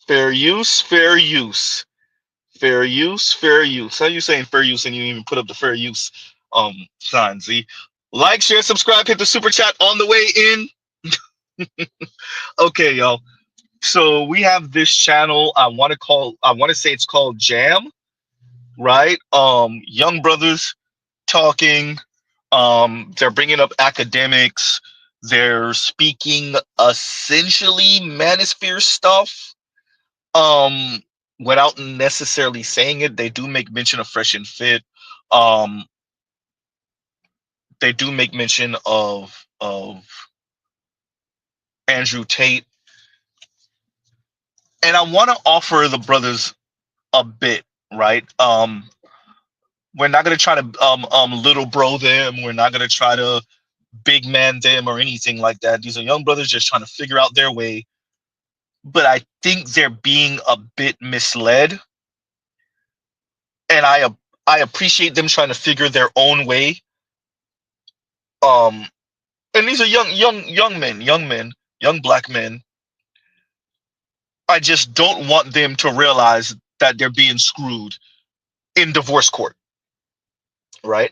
Fair use, fair use, fair use, fair use. How you saying fair use and you didn't even put up the fair use sign? See, like, share, subscribe, hit the super chat on the way in. Okay, y'all. So we have this channel. I want to say it's called Jam, right? Young brothers talking. They're bringing up academics. They're speaking essentially manosphere stuff. Um, Without necessarily saying it, they do make mention of Fresh and Fit. Um, they do make mention of Andrew Tate, and I want to offer the brothers a bit, right? We're not gonna try to little bro them. We're not gonna try to big man them or anything like that. These are young brothers just trying to figure out their way. But I think they're being a bit misled, and I appreciate them trying to figure their own way. Um, and these are young men, young black men. I just don't want them to realize that they're being screwed in divorce court, right?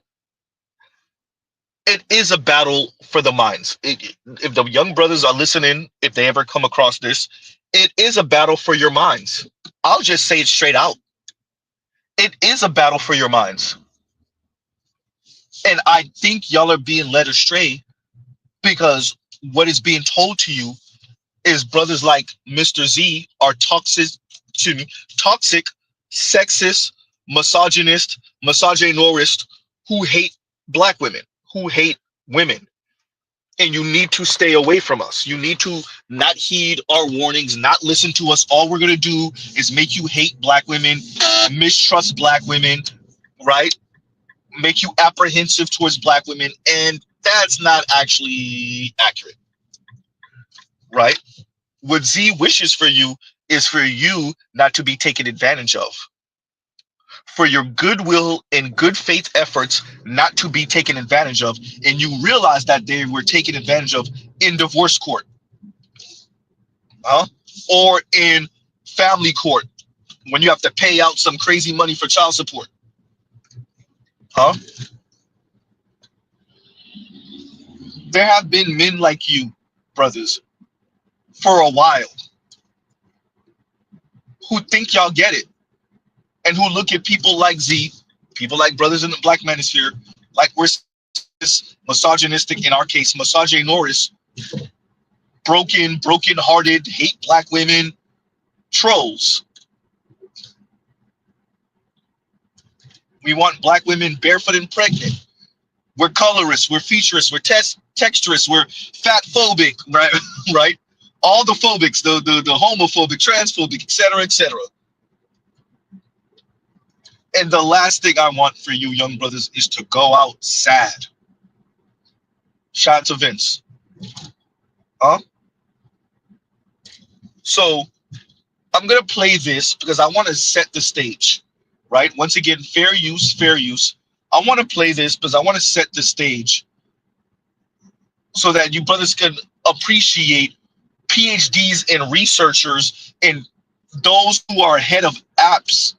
It is a battle for the minds. If the young brothers are listening, if they ever come across this, it is a battle for your minds. I'll just say it straight out. It is a battle for your minds. And I think y'all are being led astray because what is being told to you is brothers like Mr. Z are toxic, sexist, misogynist, misogynorist who hate black women, who hate women. And you need to stay away from us. You need to not heed our warnings, not listen to us. All we're going to do is make you hate black women, mistrust black women, right? Make you apprehensive towards black women. And that's not actually accurate, right? What Z wishes for you is for you not to be taken advantage of, for your goodwill and good faith efforts not to be taken advantage of. And you realize that they were taken advantage of in divorce court, huh? Or in family court when you have to pay out some crazy money for child support, huh? There have been men like you, brothers, for a while who think y'all get it and who look at people like Z, people like brothers in the black manosphere, like we're misogynistic, in our case, misogynorous, broken hearted, hate black women, trolls. We want black women barefoot and pregnant. We're colorists, we're featurists, we're texturists, we're fat phobic, right? Right? All the phobics, the homophobic, transphobic, etc., etc. And the last thing I want for you, young brothers, is to go out sad. Shout out to Vince. Huh? So I'm gonna play this because I want to set the stage, right? Once again, fair use, fair use. I want to play this because I want to set the stage so that you brothers can appreciate PhDs and researchers and those who are head of apps,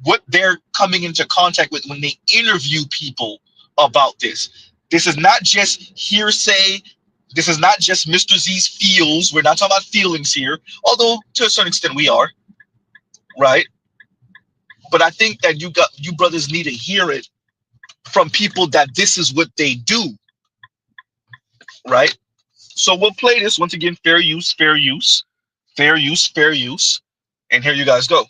what they're coming into contact with when they interview people about this. This is not just hearsay. This is not just Mr. Z's feels. We're not talking about feelings here, although to a certain extent we are, right? But I think that you brothers need to hear it from people that this is what they do, right? So we'll play this once again. Fair use, fair use, fair use, fair use, and here you guys go.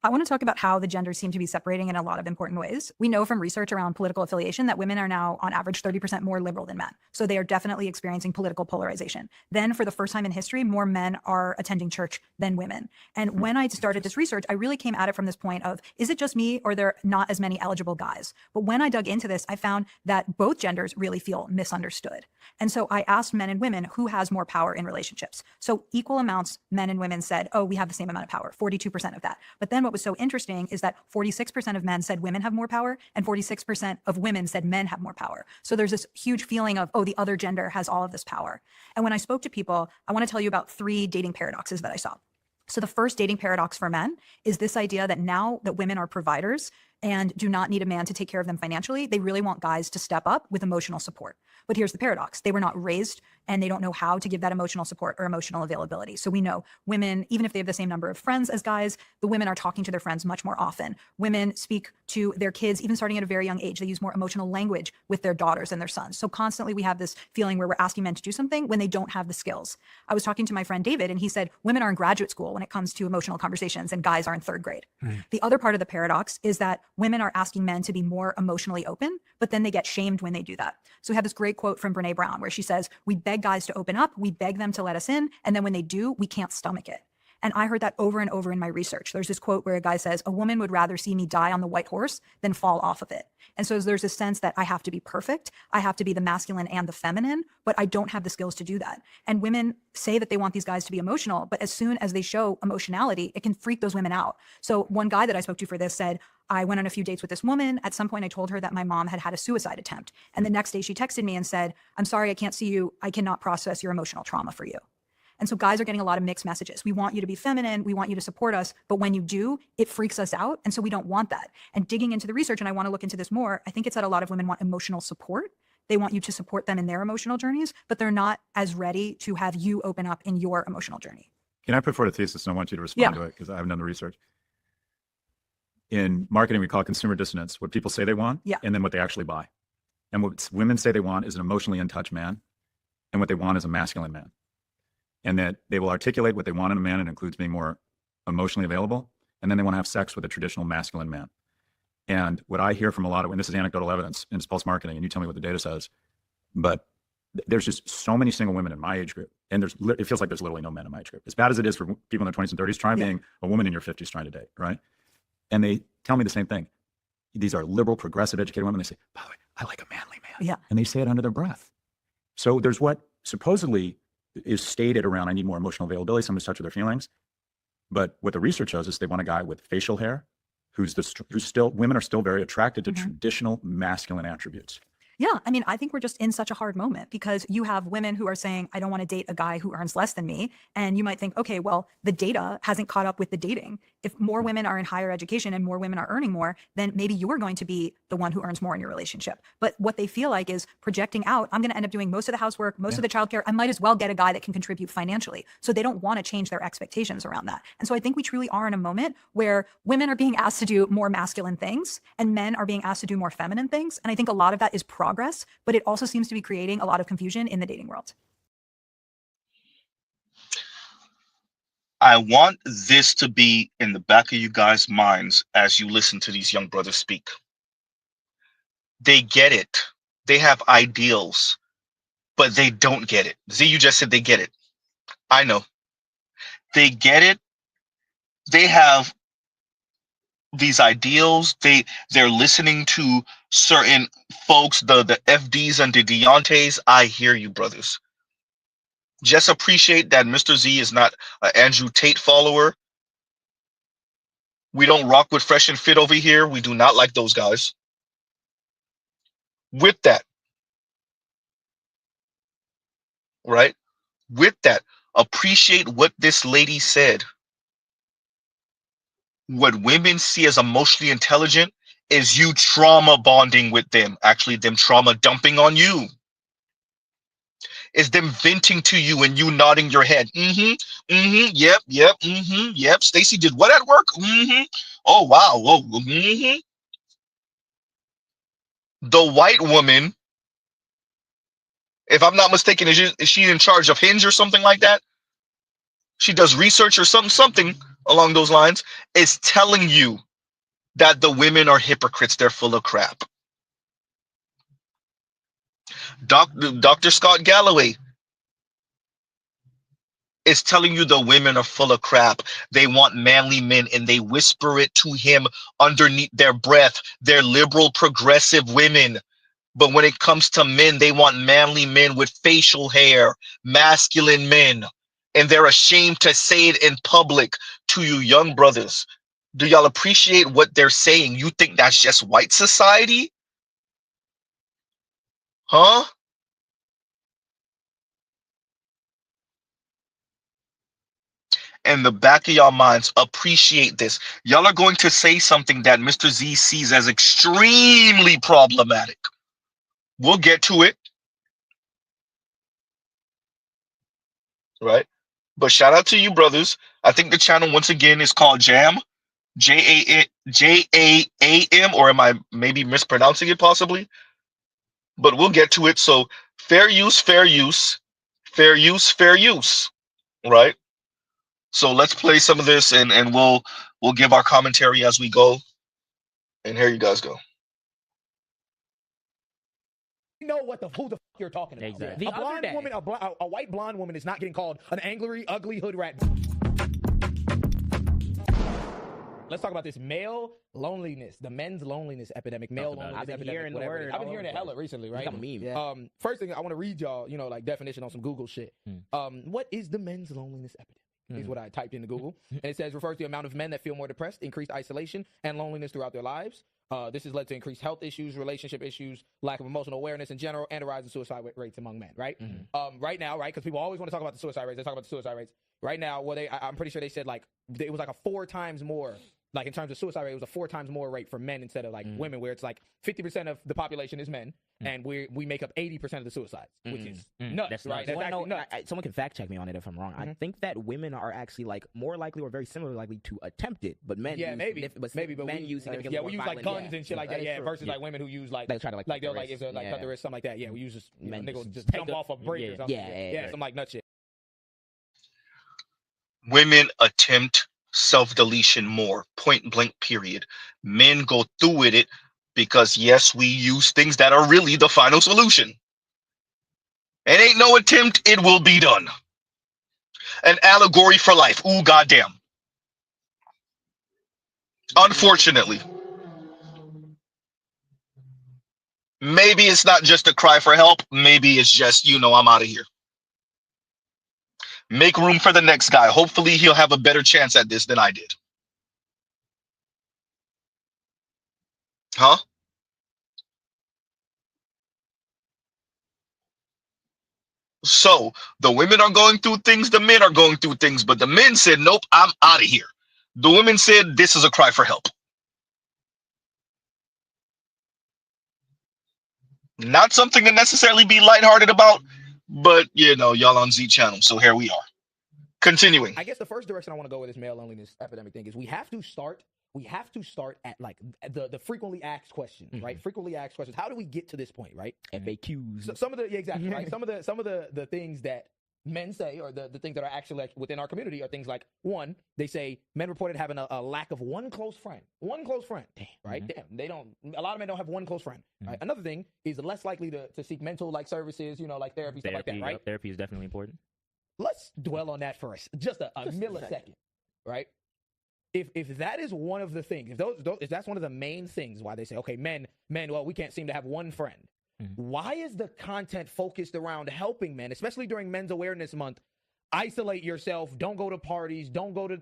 I want to talk about how the genders seem to be separating in a lot of important ways. We know from research around political affiliation that women are now, on average, 30% more liberal than men. So they are definitely experiencing political polarization. Then, for the first time in history, more men are attending church than women. And when I started this research, I really came at it from this point of, is it just me or are there not as many eligible guys? But when I dug into this, I found that both genders really feel misunderstood. And so I asked men and women who has more power in relationships. So equal amounts, men and women said, oh, we have the same amount of power, 42% of that. But then what was so interesting is that 46% of men said women have more power and 46% of women said men have more power. So there's this huge feeling of, oh, the other gender has all of this power. And when I spoke to people, I want to tell you about 3 dating paradoxes that I saw. So the first dating paradox for men is this idea that now that women are providers and do not need a man to take care of them financially, they really want guys to step up with emotional support. But here's the paradox. They were not raised and they don't know how to give that emotional support or emotional availability. So we know women, even if they have the same number of friends as guys, the women are talking to their friends much more often. Women speak to their kids, even starting at a very young age. They use more emotional language with their daughters and their sons. So constantly we have this feeling where we're asking men to do something when they don't have the skills. I was talking to my friend David and he said, women are in graduate school when it comes to emotional conversations and guys are in third grade. The other part of the paradox is that women are asking men to be more emotionally open, but then they get shamed when they do that. So we have this great quote from Brene Brown where she says, we beg guys to open up, we beg them to let us in, and then when they do, we can't stomach it. And I heard that over and over in my research. There's this quote where a guy says, a woman would rather see me die on the white horse than fall off of it. And so there's a sense that I have to be perfect. I have to be the masculine and the feminine, but I don't have the skills to do that. And women say that they want these guys to be emotional, but as soon as they show emotionality, it can freak those women out. So one guy that I spoke to for this said, I went on a few dates with this woman. At some point, I told her that my mom had had a suicide attempt. And the next day she texted me and said, I'm sorry, I can't see you. I cannot process your emotional trauma for you. And so guys are getting a lot of mixed messages. We want you to be feminine. We want you to support us. But when you do, it freaks us out. And so we don't want that. And digging into the research, and I want to look into this more, I think it's that a lot of women want emotional support. They want you to support them in their emotional journeys, but they're not as ready to have you open up in your emotional journey. Can I put forward a thesis and I want you to respond to it because I haven't done the research. In marketing, we call it consumer dissonance, what people say they want and then what they actually buy. And what women say they want is an emotionally in touch man. And what they want is a masculine man. And that they will articulate what they want in a man. It includes being more emotionally available. And then they want to have sex with a traditional masculine man. And what I hear from a lot of, and this is anecdotal evidence in pulse marketing, and you tell me what the data says, but there's just so many single women in my age group. And it feels like there's literally no men in my age group. As bad as it is for people in their 20s and 30s, try being a woman in your 50s trying to date, right? And they tell me the same thing. These are liberal, progressive, educated women. They say, by the way, I like a manly man. Yeah. And they say it under their breath. So there's what supposedly is stated around, I need more emotional availability, someone's touch with their feelings. But what the research shows is they want a guy with facial hair, who's still, women are still very attracted to traditional masculine attributes. Yeah. I mean, I think we're just in such a hard moment because you have women who are saying, I don't want to date a guy who earns less than me. And you might think, okay, well, the data hasn't caught up with the dating. If more women are in higher education and more women are earning more, then maybe you're going to be the one who earns more in your relationship. But what they feel like is projecting out, I'm going to end up doing most of the housework, most of the childcare. I might as well get a guy that can contribute financially. So they don't want to change their expectations around that. And so I think we truly are in a moment where women are being asked to do more masculine things and men are being asked to do more feminine things. And I think a lot of that is progress, but it also seems to be creating a lot of confusion in the dating world. I want this to be in the back of you guys' minds as you listen to these young brothers speak. They get it. They have ideals, but they don't get it. Z, you just said they get it. I know. They get it. They have these ideals. They're listening to certain folks, the FDs and the Deontays. I hear you, brothers. Just appreciate that Mr. Z is not an Andrew Tate follower. We don't rock with Fresh and Fit over here. We do not like those guys. With that, right? With that, appreciate what this lady said. What women see as emotionally intelligent is you trauma bonding with them. Actually, them trauma dumping on you. Is them venting to you and you nodding your head. Yep. Stacy did what at work? Oh, wow. Whoa. The white woman, if I'm not mistaken, is she in charge of Hinge or something like that? She does research or something along those lines, is telling you that the women are hypocrites. They're full of crap. Dr. Scott Galloway is telling you the women are full of crap. They want manly men and they whisper it to him underneath their breath. They're liberal, progressive women. But when it comes to men, they want manly men with facial hair, masculine men. And they're ashamed to say it in public to you young brothers. Do y'all appreciate what they're saying? You think that's just white society? Huh? in the back of y'all minds, appreciate this. Y'all are going to say something that Mr. Z sees as extremely problematic. We'll get to it. Right? But shout out to you, brothers. I think the channel, once again, is called Jam. Jaam, or am I maybe mispronouncing it possibly? But we'll get to it. So fair use, fair use, fair use, fair use. Right? So let's play some of this, and we'll give our commentary as we go. And here you guys go. You know who the you're talking about. Exactly. A blonde woman, a white blonde woman is not getting called an angry, ugly hood rat. Let's talk about this male loneliness, the men's loneliness epidemic. Male loneliness I've been epidemic. Hearing the word. I've been hearing it hella recently, right? It's like a meme. Yeah. First thing I want to read y'all, like definition on some Google shit. What is the men's loneliness epidemic? Is what I typed into Google. And it says refers to the amount of men that feel more depressed, increased isolation, and loneliness throughout their lives. This has led to increased health issues, relationship issues, lack of emotional awareness in general, and a rise in suicide rates among men, right? Right now, right, because people always want to talk about the suicide rates. They talk about the suicide rates. Right now, I'm pretty sure they said like it was like a 4 times more. Like in terms of suicide rate, it was a 4 times more rate for men instead of like women, where it's like 50% of the population is men, and we make up 80% of the suicides, which is nuts, that's right? Nuts. That's nuts. Someone can fact check me on it if I'm wrong. I think that women are actually like more likely or very similarly likely to attempt it, but men use men use significantly we use like guns and shit like that, versus like women who use like they try to like they'll like if like cut the wrist, something like that. Yeah, we use just niggas just jump off a bridge or something. Yeah, some like nut shit. Women attempt self-deletion more, point blank, period. Men go through with it because, yes, we use things that are really the final solution. It ain't no attempt, it will be done. An allegory for life. Ooh, goddamn. Unfortunately. Maybe it's not just a cry for help. Maybe it's just, I'm out of here. Make room for the next guy. Hopefully he'll have a better chance at this than I did. Huh? So the women are going through things, the men are going through things, but the men said, nope, I'm out of here. The women said, this is a cry for help. Not something to necessarily be lighthearted about, but y'all on Z channel, so here we are. Continuing. I guess the first direction I want to go with this male loneliness epidemic thing is we have to start at like the frequently asked questions, right? Frequently asked questions. How do we get to this point, right? FAQs. So some of the exactly right. Some of the things that men say, or the things that are actually like within our community, are things like, one, they say men reported having a lack of one close friend. Damn, right? Damn, they don't. A lot of men don't have one close friend. Right? Another thing is less likely to seek mental like services, like therapy, stuff like that. Right? Therapy is definitely important. Let's dwell on that for just a millisecond, right? If that is one of the things, if that's one of the main things why they say, okay, men, well, we can't seem to have one friend. Why is the content focused around helping men, especially during Men's Awareness Month? Isolate yourself. Don't go to parties. Don't go to.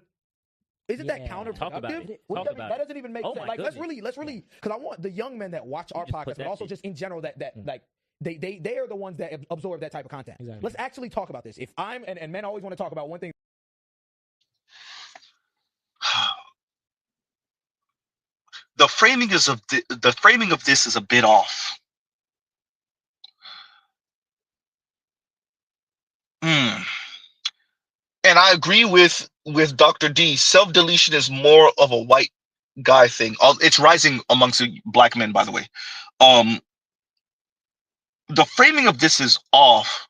Isn't that counterproductive? Talk about it. That doesn't even make sense. Like, let's really, because I want the young men that watch our podcast, but also just in general that like. They are the ones that absorb that type of content. Exactly. Let's actually talk about this. If I'm and men always want to talk about one thing. The framing of this is a bit off. And I agree with Dr. D. Self-deletion is more of a white guy thing. It's rising amongst black men, by the way. The framing of this is off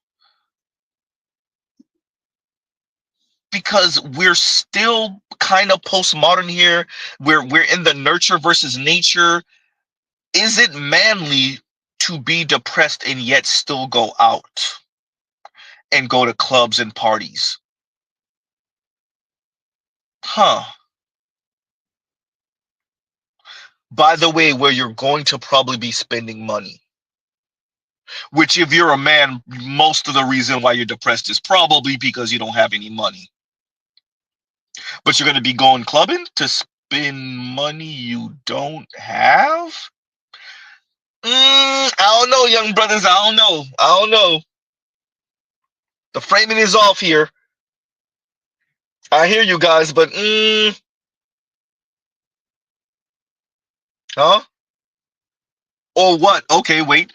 because we're still kind of postmodern here. We're in the nurture versus nature. Is it manly to be depressed and yet still go out and go to clubs and parties? Huh. By the way, where you're going to probably be spending money. Which, if you're a man, most of the reason why you're depressed is probably because you don't have any money. But you're going to be going clubbing to spend money you don't have? I don't know, young brothers. I don't know. The framing is off here. I hear you guys, but huh? Or what? Okay, wait.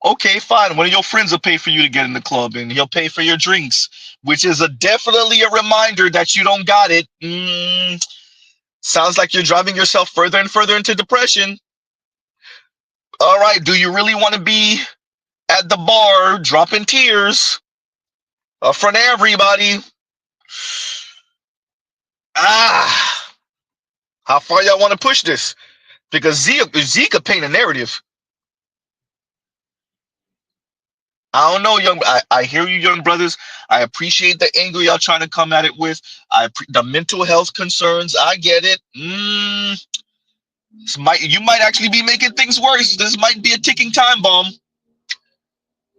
Okay, fine. One of your friends will pay for you to get in the club, and he'll pay for your drinks, which is definitely a reminder that you don't got it. Sounds like you're driving yourself further and further into depression. All right, do you really want to be at the bar dropping tears in front of everybody? How far y'all want to push this? Because Z could paint a narrative. I don't know, I hear you, young brothers. I appreciate the angle y'all trying to come at it with. The mental health concerns. I get it. You might actually be making things worse. This might be a ticking time bomb.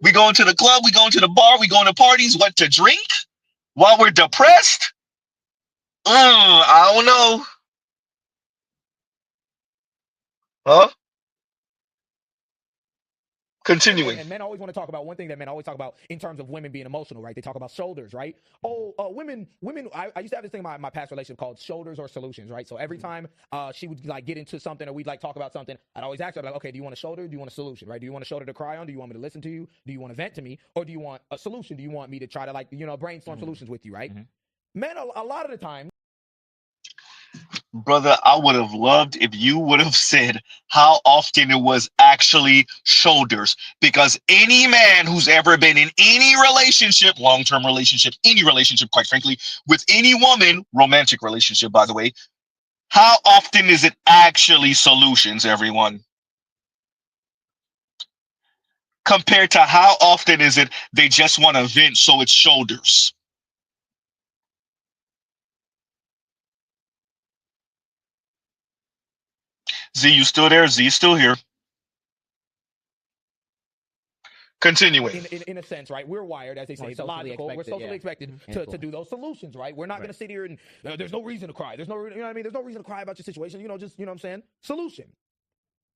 We going to the club. We going to the bar. We going to parties. What to drink while we're depressed? I don't know. Huh? Continuing. And men always want to talk about one thing that men always talk about in terms of women being emotional, right? They talk about shoulders, right? Women. I used to have this thing in my past relationship called shoulders or solutions, right? So every time she would like get into something or we'd like talk about something, I'd always ask her like, okay, do you want a shoulder? Do you want a solution, right? Do you want a shoulder to cry on? Do you want me to listen to you? Do you want to vent to me? Or do you want a solution? Do you want me to try to like, brainstorm solutions with you, right? Men, a lot of the time. Brother, I would have loved if you would have said how often it was actually shoulders, because any man who's ever been in any relationship, long-term relationship, any relationship, quite frankly, with any woman, romantic relationship, by the way, how often is it actually solutions, everyone? Compared to how often is it they just want to vent, so it's shoulders. Z, you still there? Z, still here. Continuing. In a sense, right? We're wired, as they say, it's logical. We're socially expected to do those solutions, right? We're not going to sit here and there's no reason to cry. There's no, you know what I mean? There's no reason to cry about your situation. Just, you know what I'm saying? Solution.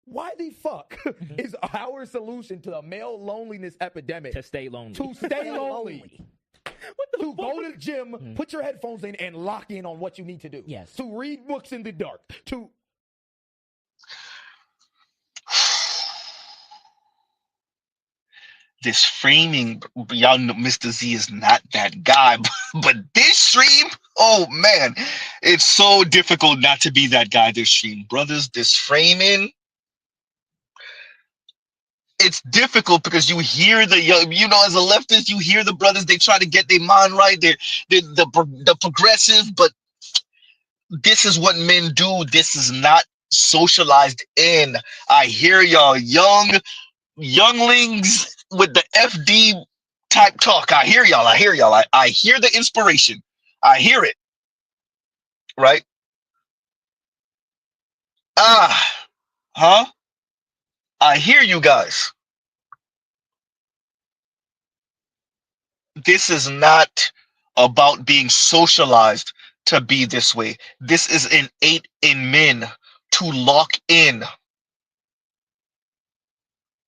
Why the fuck is our solution to the male loneliness epidemic to stay lonely? To stay lonely. To go to the gym, put your headphones in, and lock in on what you need to do. Yes. To read books in the dark. To this framing, y'all know Mr. Z is not that guy, but this stream, oh man, it's so difficult not to be that guy this stream. Brothers, this framing, it's difficult because you hear the, as a leftist, you hear the brothers, they try to get their mind right, they're the progressive, but this is what men do. This is not socialized in. I hear y'all younglings with the FD type talk. I hear y'all. I hear the inspiration. I hear it. Right? I hear you guys. This is not about being socialized to be this way. This is innate in men to lock in,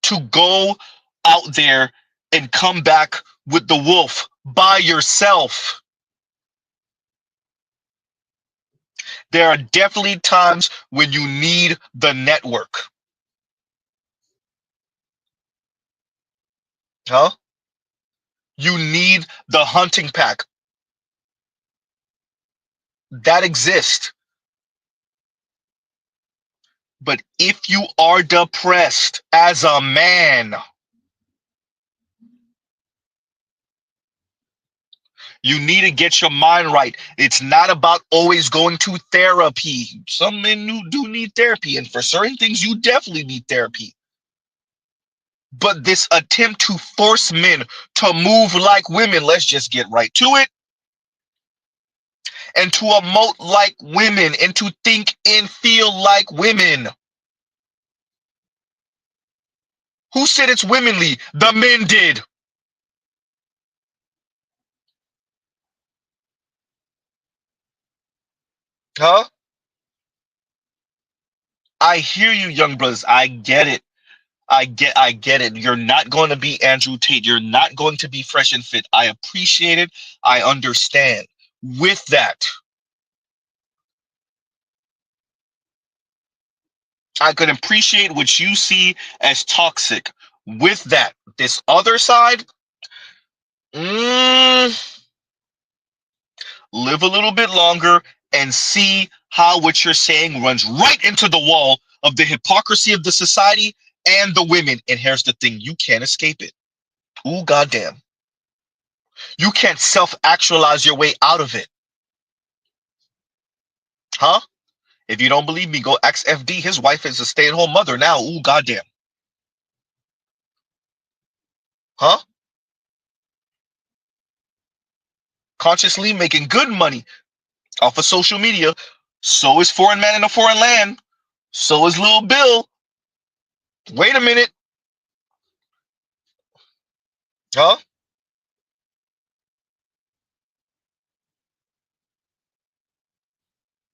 to go out there and come back with the wolf by yourself. There are definitely times when you need the network. Huh? You need the hunting pack. That exists. But if you are depressed as a man, you need to get your mind right. It's not about always going to therapy. Some men do need therapy, and for certain things, you definitely need therapy. But this attempt to force men to move like women, let's just get right to it, and to emote like women, and to think and feel like women. Who said it's womanly? The men did. Huh? I hear you, young brothers. I get it. I get it. You're not going to be Andrew Tate. You're not going to be fresh and fit. I appreciate it. I understand. with that, I could appreciate what you see as toxic. With that, this other side, live a little bit longer and see how what you're saying runs right into the wall of the hypocrisy of the society and the women. And here's the thing, you can't escape it. Ooh, goddamn. You can't self-actualize your way out of it. Huh? If you don't believe me, go ask FD. His wife is a stay-at-home mother now. Ooh, goddamn. Huh? Consciously making good money off of social media. So is Foreign Man in a Foreign Land. So is Lil Bill. Wait a minute. Huh?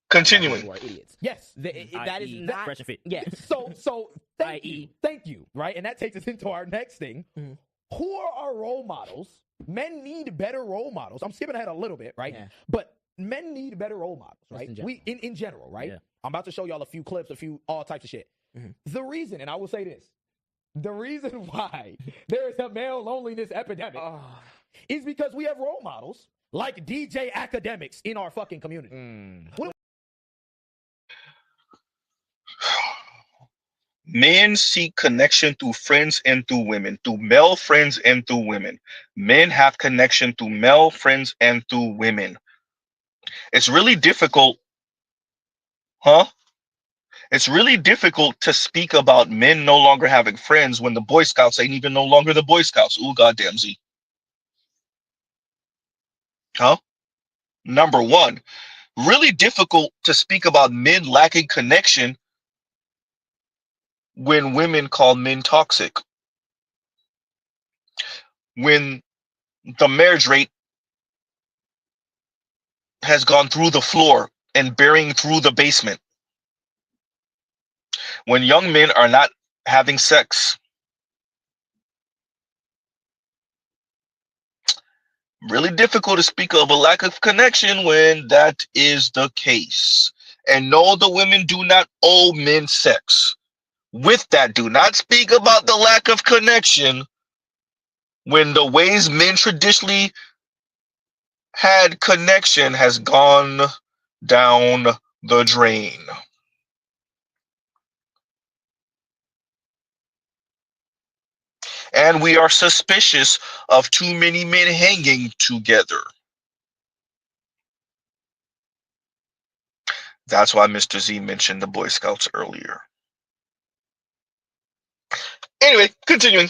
Continuing. Who are idiots. Yes, that is not fresh and fit. Yeah. So thank you. Right, and that takes us into our next thing. Mm-hmm. Who are our role models? Men need better role models. I'm skipping ahead a little bit, right? Yeah. But men need better role models, right? In general, right? Yeah. I'm about to show y'all a few clips, all types of shit. Mm-hmm. The reason, and I will say this, the reason why there is a male loneliness epidemic is because we have role models like DJ academics in our fucking community. Men seek connection through friends and through women, through male friends and through women. Men have connection through male friends and through women. It's really difficult, huh? It's really difficult to speak about men no longer having friends when the Boy Scouts ain't even no longer the Boy Scouts. Ooh, goddamn Z. Huh? Number one, really difficult to speak about men lacking connection when women call men toxic. When the marriage rate has gone through the floor and burying through the basement. When young men are not having sex. Really difficult to speak of a lack of connection when that is the case. And no, the women do not owe men sex. With that, do not speak about the lack of connection when the ways men traditionally had connection has gone down the drain. And we are suspicious of too many men hanging together. That's why Mr. Z mentioned the Boy Scouts earlier. Anyway, continuing.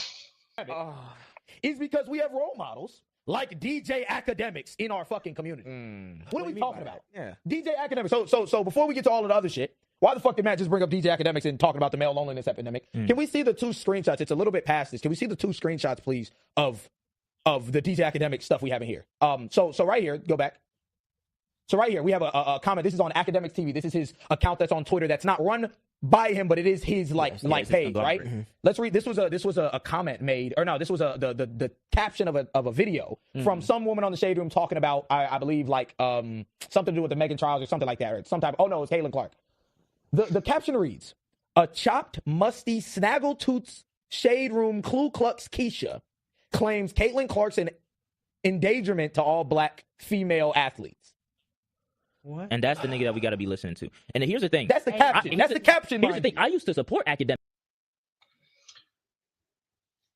Is because we have role models like DJ academics in our fucking community. What are we talking about? Yeah. DJ academics. So before we get to all of the other shit, why the fuck did Matt just bring up DJ academics and talking about the male loneliness epidemic? Can we see the two screenshots? It's a little bit past this. Can we see the two screenshots, please, of the DJ academic stuff we have in here? So right here, go back. So right here, we have a comment. This is on Academics TV. This is his account that's on Twitter. That's not run by him, but it is his page, right? Mm-hmm. Let's read. This was a comment made, or no, this was the caption of a video from some woman on the Shade Room talking about I believe something to do with the Megan trials or something like that, or some type. Oh no, it's Caitlin Clark. The caption reads: "A chopped, musty, snaggletooth Shade Room Ku Klux Keisha claims Caitlin Clark's an endangerment to all black female athletes." What? And that's the nigga that we got to be listening to. And here's the thing. That's the caption. That's the caption. Here's the thing. I used to support academics.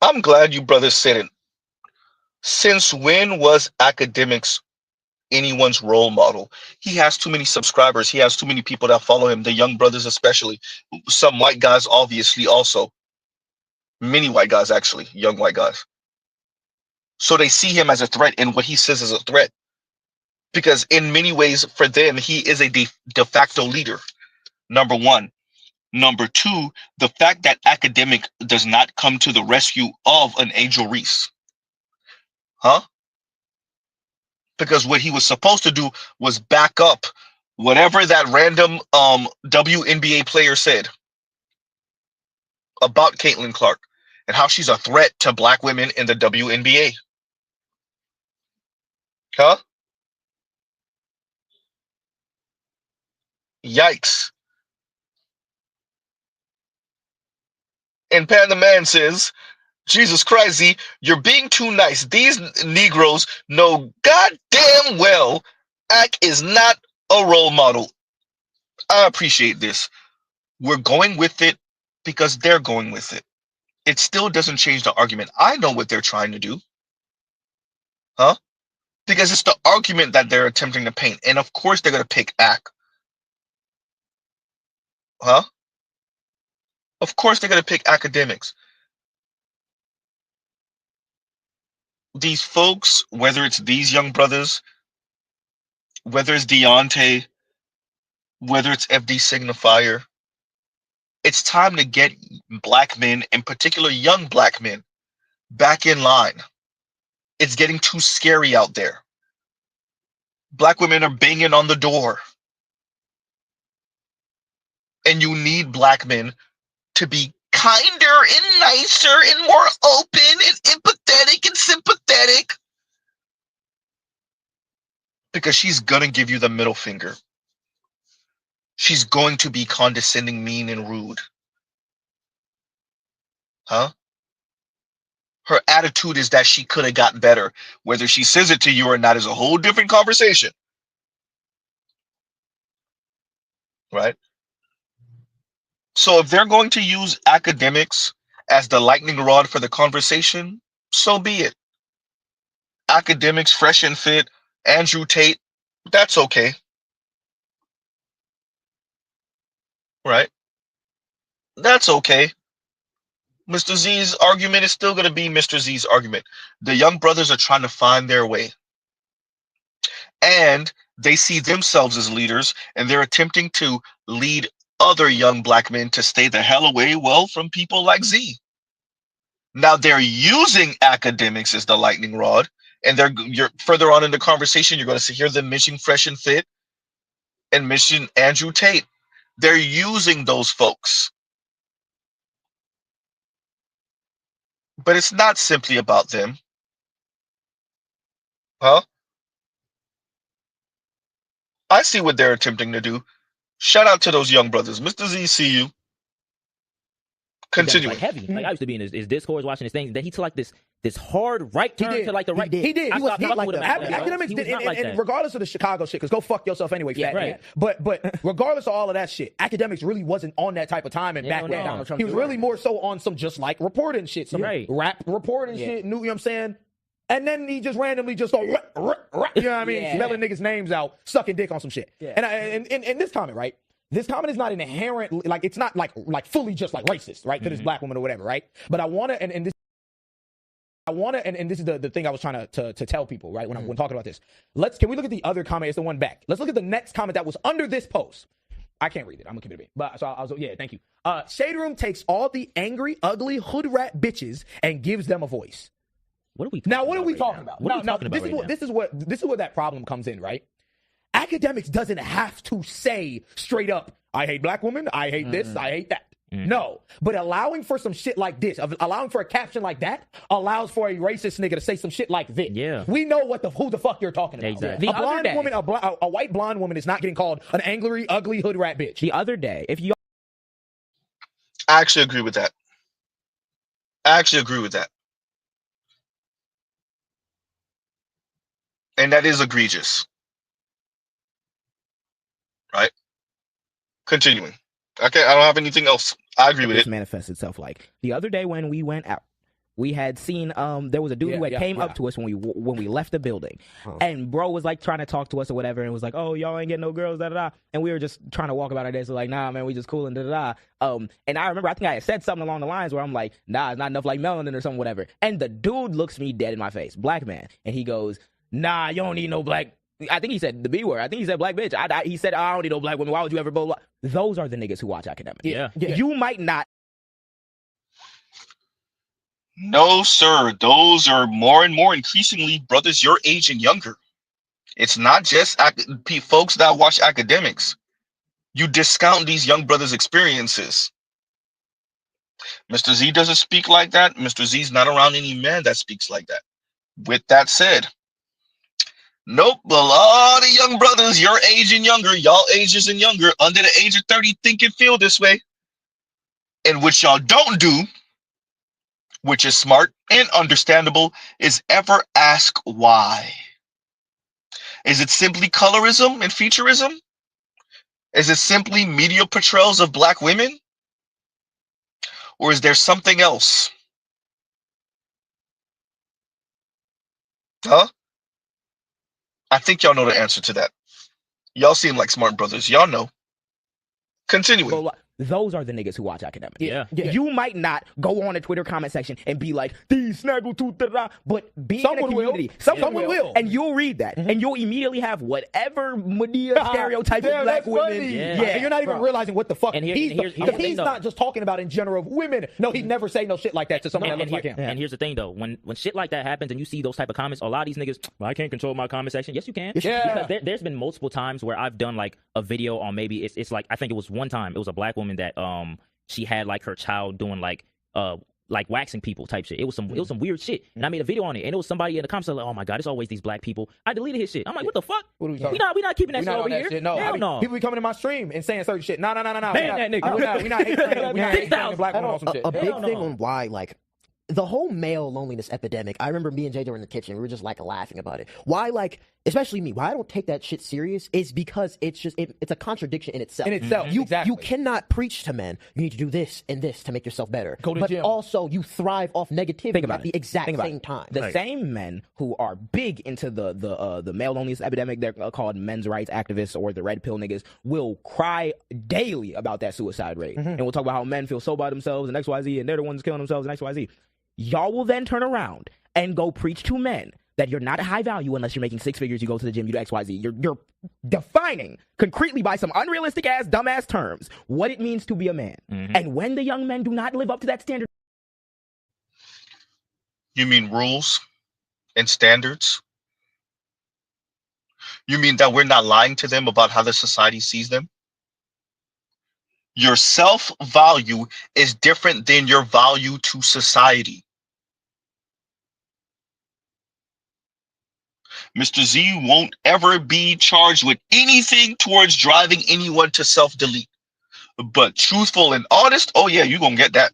I'm glad you brothers said it. Since when was academics anyone's role model? He has too many subscribers. He has too many people that follow him, the young brothers especially. Some white guys, obviously, also. Many white guys, actually. Young white guys. So they see him as a threat, and what he says is a threat. Because in many ways, for them, he is a de facto leader, number one. Number two, the fact that academic does not come to the rescue of an Angel Reese. Huh? Because what he was supposed to do was back up whatever that random WNBA player said about Caitlin Clark and how she's a threat to black women in the WNBA. Huh? Yikes. And Panda Man says, Jesus Christ, Z, you're being too nice. These Negroes know goddamn well Ak is not a role model. I appreciate this. We're going with it because they're going with it. It still doesn't change the argument. I know what they're trying to do. Huh? Because it's the argument that they're attempting to paint. And of course they're going to pick Ak. Huh? Of course they're going to pick academics. These folks, whether it's these young brothers, whether it's Deontay, whether it's FD Signifier, it's time to get black men, in particular young black men, back in line. It's getting too scary out there. Black women are banging on the door. And you need black men to be kinder and nicer and more open and empathetic and sympathetic. Because she's gonna give you the middle finger. She's going to be condescending, mean, and rude. Huh? Her attitude is that she could have gotten better. Whether she says it to you or not is a whole different conversation. Right? So if they're going to use academics as the lightning rod for the conversation, so be it. Academics, fresh and fit, Andrew Tate, that's okay. Right? That's okay. Mr. Z's argument is still going to be Mr. Z's argument. The young brothers are trying to find their way. And they see themselves as leaders, and they're attempting to lead other young black men to stay the hell away, well, from people like Z. Now they're using academics as the lightning rod, and you're further on in the conversation, you're going to hear them mention Fresh and Fit and mention Andrew Tate. They're using those folks. But it's not simply about them. Huh? I see what they're attempting to do. Shout out to those young brothers. Mr. Z, see you. Continuing. Like heavy. Like I used to be in his Discord watching his things. Then he took like this hard right turn to like the right. He did. He was not like that. Academics did, and regardless of the Chicago shit, because go fuck yourself anyway, fat man. But regardless of all of that shit, academics really wasn't on that type of time and back then. He was really more so on some just like reporting shit, some rap reporting shit. You know what I'm saying? And then he just randomly just go, you know what I mean? Smelling niggas' names out, sucking dick on some shit. And this comment, right? This comment is not an inherent, like, it's not like fully just like racist, right? To this black woman or whatever, right? But I want to, and this is the thing I was trying to tell people, right? When talking about this. Can we look at the other comment? It's the one back. Let's look at the next comment that was under this post. I can't read it. I'm gonna keep it a bit. But so I was, yeah, thank you. Shade Room takes all the angry, ugly, hood rat bitches and gives them a voice. What are we talking about? This is where that problem comes in, right? Academics doesn't have to say straight up, I hate black women, I hate this, I hate that. No, but allowing for some shit like this, allowing for a caption like that, allows for a racist nigga to say some shit like this. Yeah, we know who the fuck you're talking about. Exactly. A blonde woman, a white blonde woman is not getting called an angry, ugly hood rat bitch. The other day, I actually agree with that. And that is egregious. Right? Continuing. Okay, I don't have anything else. I agree with it. This manifests itself like the other day when we went out. We had seen there was a dude who came up to us when we left the building, and bro was like trying to talk to us or whatever, and was like, "Oh, y'all ain't getting no girls, da da da." And we were just trying to walk about our day, so like, "Nah, man, we just cool and da da da." And I remember I think I had said something along the lines where I'm like, "Nah, it's not enough like melanin or something, whatever." And the dude looks me dead in my face, black man, and he goes, "Nah, you don't need no black." I think he said the B word. I think he said black bitch. He said, "I don't need no black women. Why would you ever blah, blah?" Those are the niggas who watch academics. Yeah. You might not. No, sir. Those are more and more increasingly brothers your age and younger. It's not just folks that watch academics. You discount these young brothers' experiences. Mr. Z doesn't speak like that. Mr. Z's not around any man that speaks like that. With that said, Nope. A lot of young brothers, your age and younger, y'all ages and younger, under the age of 30, think and feel this way. And what y'all don't do, which is smart and understandable, is ever ask why. Is it simply colorism and featureism? Is it simply media portrayals of black women? Or is there something else? Huh? I think y'all know the answer to that. Y'all seem like smart brothers. Y'all know. Continuing. Well, those are the niggas who watch Academic. Yeah. You might not go on a Twitter comment section and be like, these snaggletooth, but be in a community. Someone will. And you'll read that. And you'll immediately have whatever Medea stereotype of black women. And you're not even realizing what the fuck he's not just talking about in general of women. No, he'd never say no shit like that to someone that looks like him. And here's the thing, though. When shit like that happens and you see those type of comments, a lot of these niggas, well, I can't control my comment section. Yes, you can. Yeah. Because there's been multiple times where I've done like a video on maybe it's like, I think it was one time, it was a black woman that she had like her child doing like waxing people type shit. It was some weird shit, and I made a video on it, and it was somebody in the comments like, "Oh my god, it's always these black people." I deleted his shit. I'm like, "What the fuck? What are we talking? We not keeping that shit over here." Shit. No, hell no. People be coming to my stream and saying certain shit. No. Ban that nigga. We not hating black women on some shit. A big thing on why like the whole male loneliness epidemic. I remember me and JJ were in the kitchen. We were just like laughing about it. Why, like, especially me, why I don't take that shit serious is because it's just it's a contradiction in itself. You cannot preach to men. You need to do this and this to make yourself better. Go to the gym. Also you thrive off negativity at the exact same time. The same men who are big into the male loneliness epidemic, they're called men's rights activists or the red pill niggas, will cry daily about that suicide rate. And we'll talk about how men feel so by themselves and XYZ, and they're the ones killing themselves and XYZ. Y'all will then turn around and go preach to men that you're not a high value unless you're making 6 figures, you go to the gym, you do XYZ. You're defining concretely by some unrealistic ass, dumbass terms what it means to be a man. And when the young men do not live up to that standard. You mean rules and standards? You mean that we're not lying to them about how the society sees them? Your self-value is different than your value to society. Mr. Z won't ever be charged with anything towards driving anyone to self-delete. But truthful and honest, oh yeah, you're gonna get that.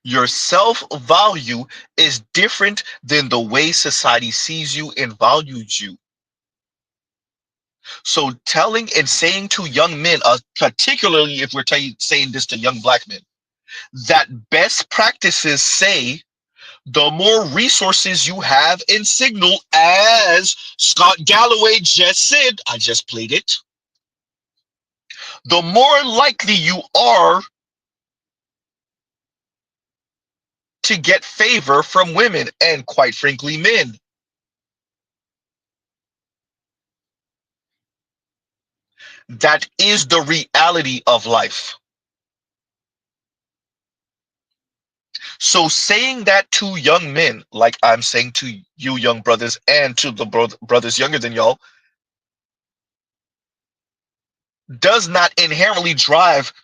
Your self-value is different than the way society sees you and values you. So telling and saying to young men, particularly if we're saying this to young black men, that best practices say the more resources you have in Signal, as Scott Galloway just said, I just played it, the more likely you are to get favor from women and, quite frankly, men. That is the reality of life. So saying that to young men, like I'm saying to you young brothers and to the brothers younger than y'all, does not inherently drive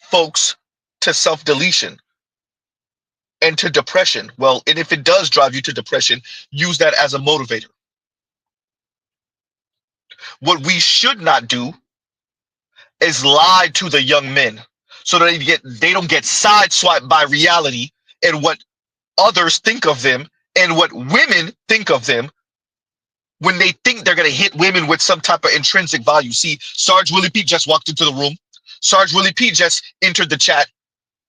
folks to self-deletion and to depression. Well, and if it does drive you to depression, use that as a motivator. What we should not do is lie to the young men so that they don't get sideswiped by reality and what others think of them and what women think of them when they think they're going to hit women with some type of intrinsic value. See, Sarge Willie Pete just walked into the room. Sarge Willie Pete just entered the chat.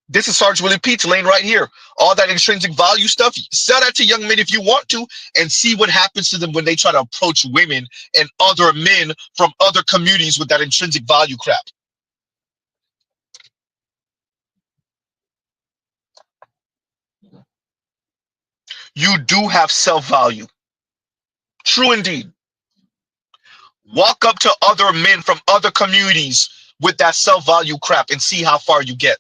This is Sarge Willie Pete's lane right here. All that intrinsic value stuff, sell that to young men if you want to, and see what happens to them when they try to approach women and other men from other communities with that intrinsic value crap. You do have self-value. True indeed. Walk up to other men from other communities with that self-value crap and see how far you get.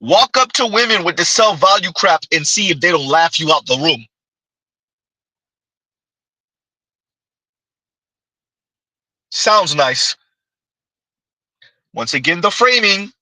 Walk up to women with the self-value crap and see if they don't laugh you out the room. Sounds nice. Once again, the framing.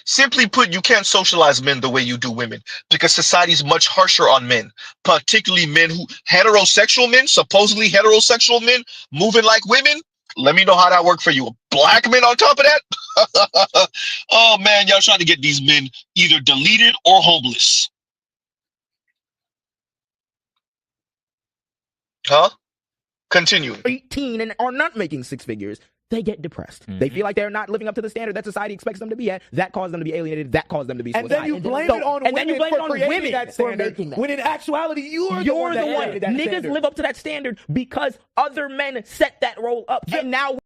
Simply put, you can't socialize men the way you do women because society's much harsher on men, particularly men who heterosexual men, supposedly heterosexual men moving like women. Let me know how that worked for you. Black men on top of that? Oh man, y'all trying to get these men either deleted or homeless. Huh? Continue. 18 and are not making six figures, they get depressed. They feel like they're not living up to the standard that society expects them to be at. That caused them to be alienated. That caused them to be suicidal. And then you blame it on women that standard, when in actuality you're the one. Niggas live up to that standard because other men set that role up. And now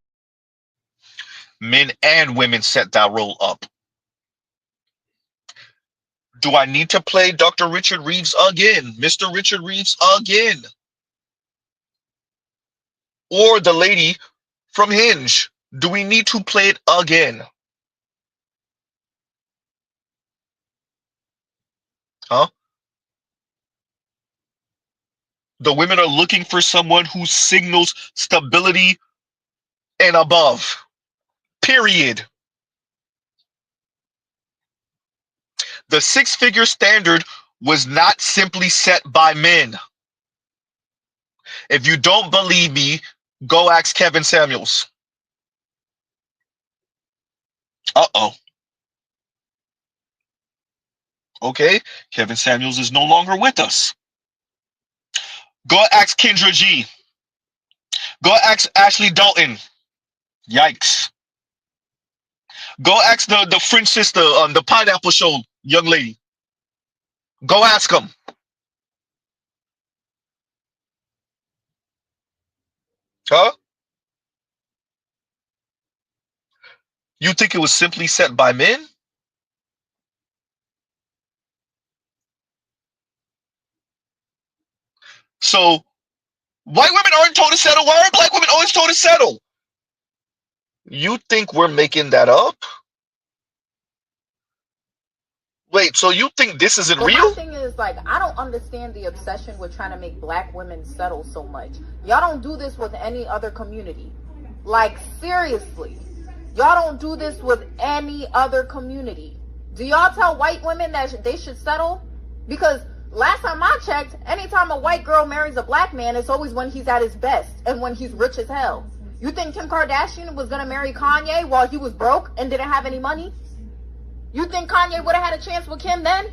men and women set that role up. Do I need to play Dr. Richard Reeves again? Mr. Richard Reeves again? Or the lady from Hinge? Do we need to play it again? Huh? The women are looking for someone who signals stability and above. Period. The six-figure standard was not simply set by men. If you don't believe me, go ask Kevin Samuels. Uh-oh. Okay, Kevin Samuels is no longer with us. Go ask Kendra G. Go ask Ashley Dalton. Yikes. Go ask the French sister on the Pineapple Show, young lady. Go ask them. Huh? You think it was simply set by men? So, white women aren't told to settle. Why are black women always told to settle? You think we're making that up? Wait, so you think this isn't real? My thing is, like, I don't understand the obsession with trying to make black women settle so much. Y'all don't do this with any other community. Like, seriously. Y'all don't do this with any other community. Do y'all tell white women that they should settle? Because last time I checked, anytime a white girl marries a black man, it's always when he's at his best and when he's rich as hell. You think Kim Kardashian was going to marry Kanye while he was broke and didn't have any money? You think Kanye would have had a chance with Kim then?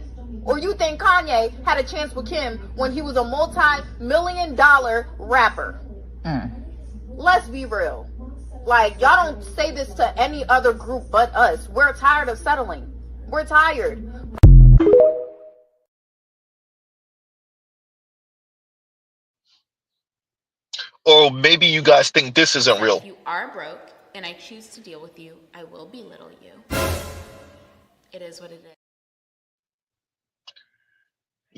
Or you think Kanye had a chance with Kim when he was a multi-million-dollar rapper? Let's be real. Like, y'all don't say this to any other group but us. We're tired of settling. We're tired. Or maybe you guys think this isn't real. If you are broke and I choose to deal with you, I will belittle you. It is what it is.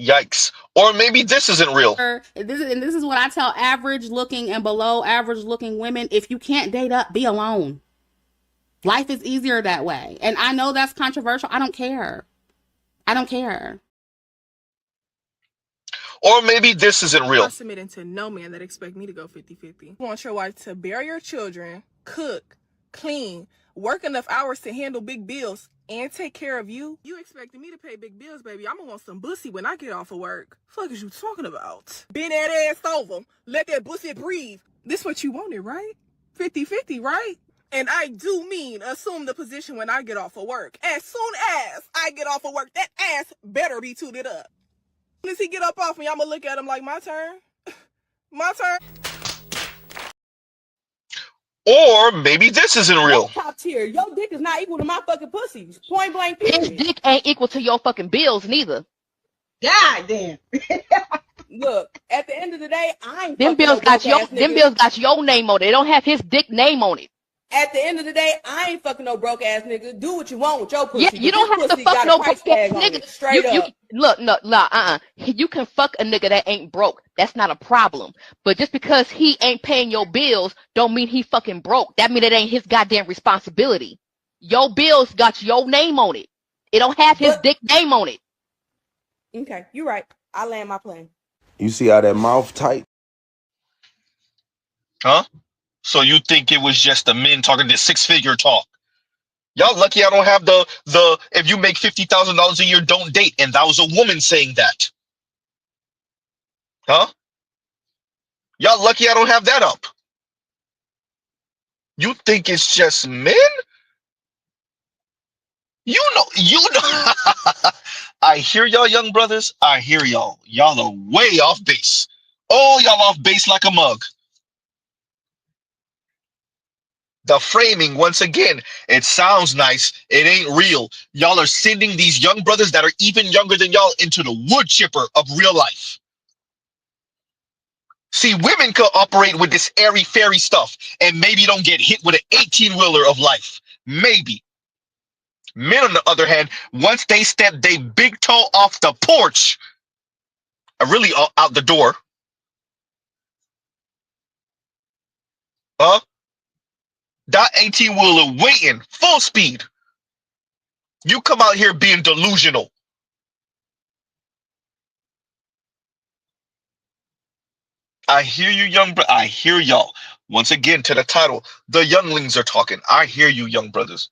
Yikes. Or maybe this isn't real. This is what I tell average looking and below average looking women. If you can't date up, be alone. Life is easier that way. And I know that's controversial. I don't care. I don't care. Or maybe this isn't real. I'm submitting to no man that expect me to go 50-50. You want your wife to bear your children, cook, clean, work enough hours to handle big bills, and take care of you? You expecting me to pay big bills, baby. I'm gonna want some bussy when I get off of work. Fuck is you talking about? Bend that ass over. Let that bussy breathe. This what you wanted, right? 50-50, right? And I do mean assume the position when I get off of work. As soon as I get off of work, that ass better be tooted up. As soon as he get up off me, I'm gonna look at him like, my turn. My turn. Or maybe this isn't real. Top tier. Your dick is not equal to my fucking pussies. Point blank period. His dick ain't equal to your fucking bills neither. God damn. Look, at the end of the day, I ain't them bills got your name on it. They don't have his dick name on it. At the end of the day, I ain't fucking no broke ass nigga. Do what you want with your pussy. Yeah, you don't have to fuck no broke ass nigga. Straight up. Look, you can fuck a nigga that ain't broke. That's not a problem. But just because he ain't paying your bills, don't mean he fucking broke. That mean it ain't his goddamn responsibility. Your bills got your name on it. It don't have his dick name on it. Okay, you're right. I land my plane. You see how that mouth tight? Huh? So you think it was just the men talking this six-figure talk? Y'all lucky I don't have the if you make $50,000 a year, don't date. And that was a woman saying that. Huh? Y'all lucky I don't have that up. You think it's just men? You know. I hear y'all, young brothers. I hear y'all. Y'all are way off base. Oh, y'all off base like a mug. The framing, once again, it sounds nice. It ain't real. Y'all are sending these young brothers that are even younger than y'all into the wood chipper of real life. See, women could operate with this airy-fairy stuff and maybe don't get hit with an 18-wheeler of life. Maybe. Men, on the other hand, once they step their big toe off the porch, really out the door, that 18-wheeler waiting, full speed. You come out here being delusional. I hear you, young bro. I hear y'all. Once again, to the title, the younglings are talking. I hear you, young brothers.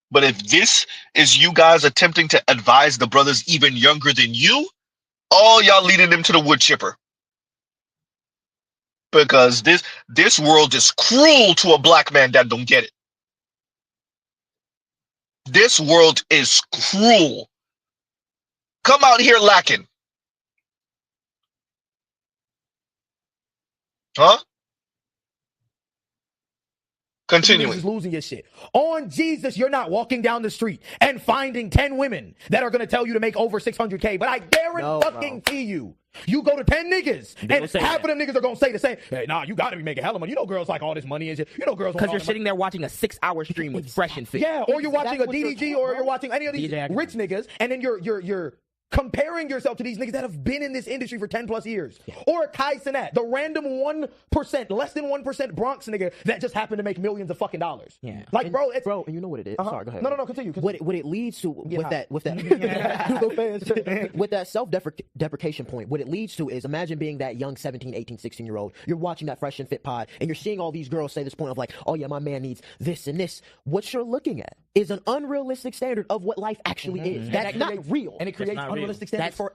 But if this is you guys attempting to advise the brothers even younger than you, all y'all leading them to the wood chipper. Because this world is cruel to a black man that don't get it. This world is cruel. Come out here lacking. Huh? Continuing. Just losing your shit. On Jesus, you're not walking down the street and finding 10 women that are going to tell you to make over $600K. But I guarantee you, you go to 10 niggas, and half of them niggas are going to say the same. Hey, nah, you got to be making hella money. You know girls like all this money and shit. You know girls. Because you're sitting there watching a 6-hour stream with Fresh and Fit. Yeah, or you're watching a DDG, or you're watching any of these rich niggas, and then you're comparing yourself to these niggas that have been in this industry for 10 plus years. Yeah. Or Kai Cenat, the random 1%, less than 1% Bronx nigga that just happened to make millions of fucking dollars. Yeah. Like, bro, and you know what it is? Sorry, go ahead. No, continue. What it leads to with that with that self-deprecation point, what it leads to is, imagine being that young 17, 18, 16-year-old. You're watching that Fresh and Fit pod, and you're seeing all these girls say this point of like, oh yeah, my man needs this and this. What you're looking at is an unrealistic standard of what life actually is. That's not real. And it creates unrealistic standards for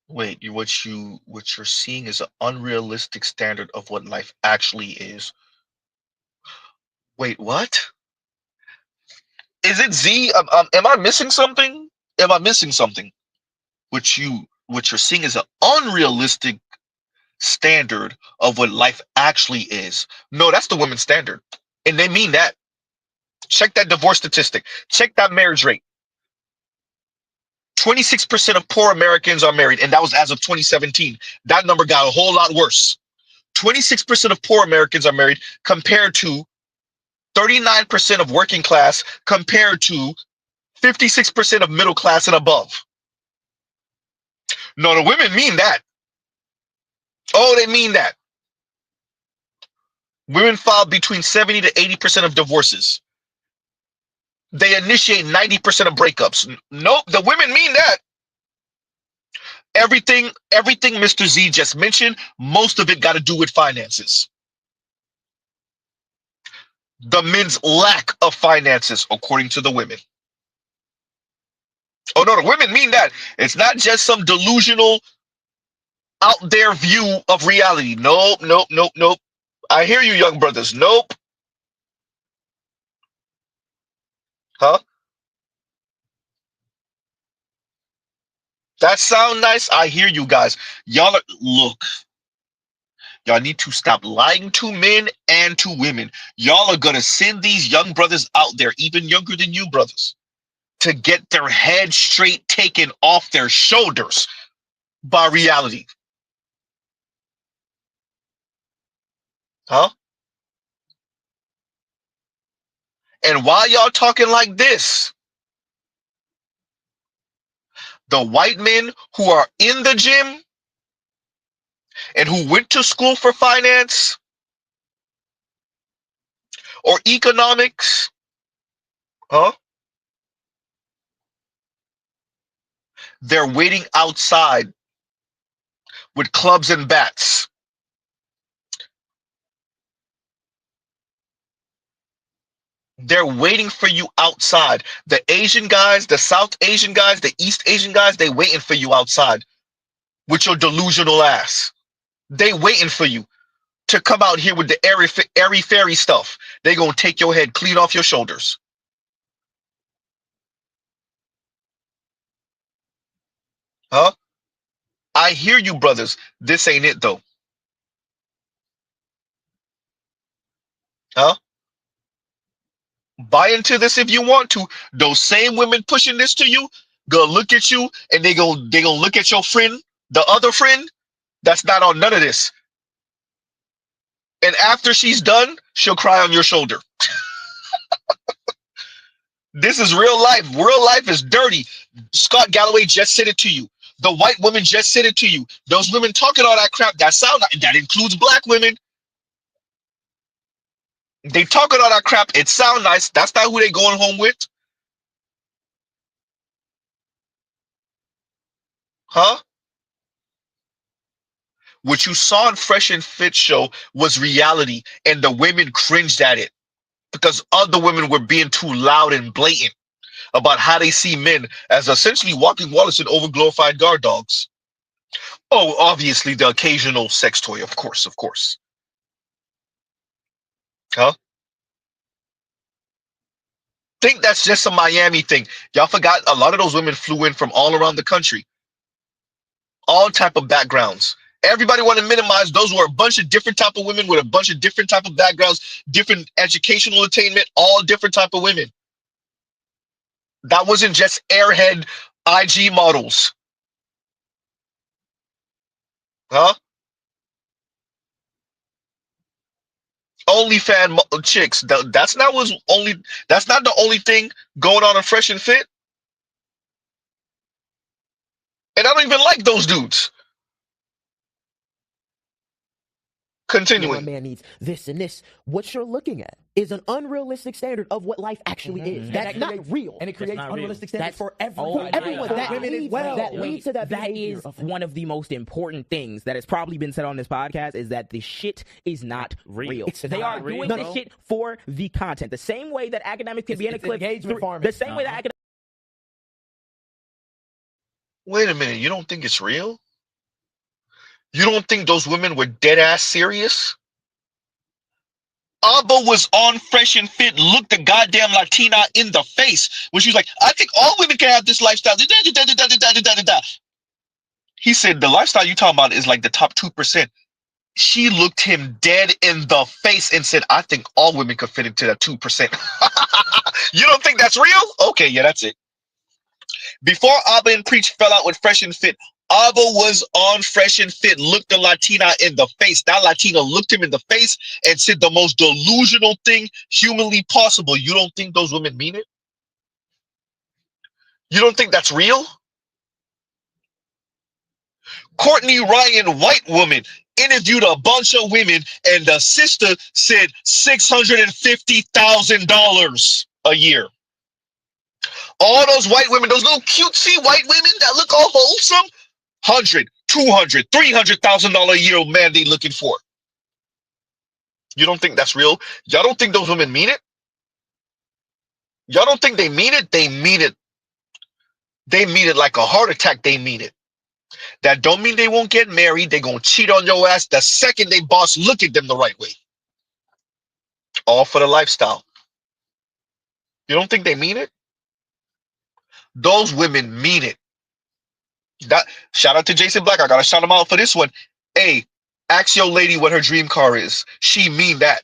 Wait, what you're seeing is an unrealistic standard of what life actually is. Wait, what? Is it Z? Am I missing something? Am I missing something? What you're seeing is an unrealistic standard of what life actually is. No, that's the women's standard, and they mean that. Check that divorce statistic. Check that marriage rate. 26% of poor Americans are married, and that was as of 2017. That number got a whole lot worse. 26% of poor Americans are married compared to 39% of working class compared to 56% of middle class and above. No, the women mean that. Oh, they mean that. Women file between 70 to 80% of divorces. They initiate 90% of breakups. Nope, the women mean that. Everything Mr. Z just mentioned, most of it got to do with finances. The men's lack of finances, according to the women. Oh no, the women mean that. It's not just some delusional out there view of reality. Nope. I hear you, young brothers. Nope. Huh? That sound nice? I hear you guys. Y'all need to stop lying to men and to women. Y'all are gonna send these young brothers out there, even younger than you brothers, to get their head straight taken off their shoulders by reality. Huh? And why y'all talking like this? The white men who are in the gym and who went to school for finance or economics, huh? They're waiting outside with clubs and bats, They're waiting for you outside. The Asian guys, the South Asian guys, the East Asian guys, they waiting for you outside with your delusional ass. They waiting for you to come out here with the airy fairy stuff. They gonna take your head clean off your shoulders. Huh? I hear you, brothers. This ain't it though. Huh? Buy into this if you want to. Those same women pushing this to you gonna look at you and they gonna look at your friend, the other friend that's not on none of this. And after she's done, she'll cry on your shoulder. This is real life. Real life is dirty. Scott Galloway just said it to you. The white woman just said it to you. Those women talking all that crap, that includes black women. They talking all that crap. It sound nice. That's not who they going home with. Huh? What you saw in Fresh and Fit show was reality, and the women cringed at it because other women were being too loud and blatant about how they see men as essentially walking wallets and overglorified guard dogs. Oh, obviously the occasional sex toy, of course. Huh? Think that's just a Miami thing. Y'all forgot a lot of those women flew in from all around the country. All type of backgrounds. Everybody want to minimize. Those were a bunch of different type of women with a bunch of different type of backgrounds, different educational attainment, all different type of women. That wasn't just airhead IG models. Huh? OnlyFans chicks. That's not the only thing going on in Fresh and Fit. And I don't even like those dudes. Continuing. My man needs this and this. What you're looking at is an unrealistic standard of what life actually is. That's not real. And it creates unrealistic standards for everyone. That leads to that behavior. That is one of the most important things that has probably been said on this podcast is that the shit is not real. They are doing this shit for the content. The same way that academics can be in a clip. The same way that academics. Wait a minute. You don't think it's real? You don't think those women were dead ass serious? Abba was on Fresh and Fit, looked the goddamn Latina in the face when she was like, I think all women can have this lifestyle. He said, the lifestyle you talking about is like the top 2%. She looked him dead in the face and said, I think all women could fit into that 2%. You don't think that's real? Okay, yeah, that's it. Before Abba and Preach fell out with Fresh and Fit, Abba was on Fresh and Fit, looked the Latina in the face. That Latina looked him in the face and said the most delusional thing humanly possible. You don't think those women mean it? You don't think that's real? Courtney Ryan, white woman, interviewed a bunch of women, and the sister said $650,000 a year. All those white women, those little cutesy white women that look all wholesome, $100,000, $200,000, $300,000 a year man they looking for. You don't think that's real? Y'all don't think those women mean it? Y'all don't think they mean it? They mean it. They mean it like a heart attack. They mean it. That don't mean they won't get married. They gonna cheat on your ass the second they boss look at them the right way. All for the lifestyle. You don't think they mean it? Those women mean it. That shout out to Jason Black. I gotta shout him out for this one. Hey, ask your lady what her dream car is. She mean that.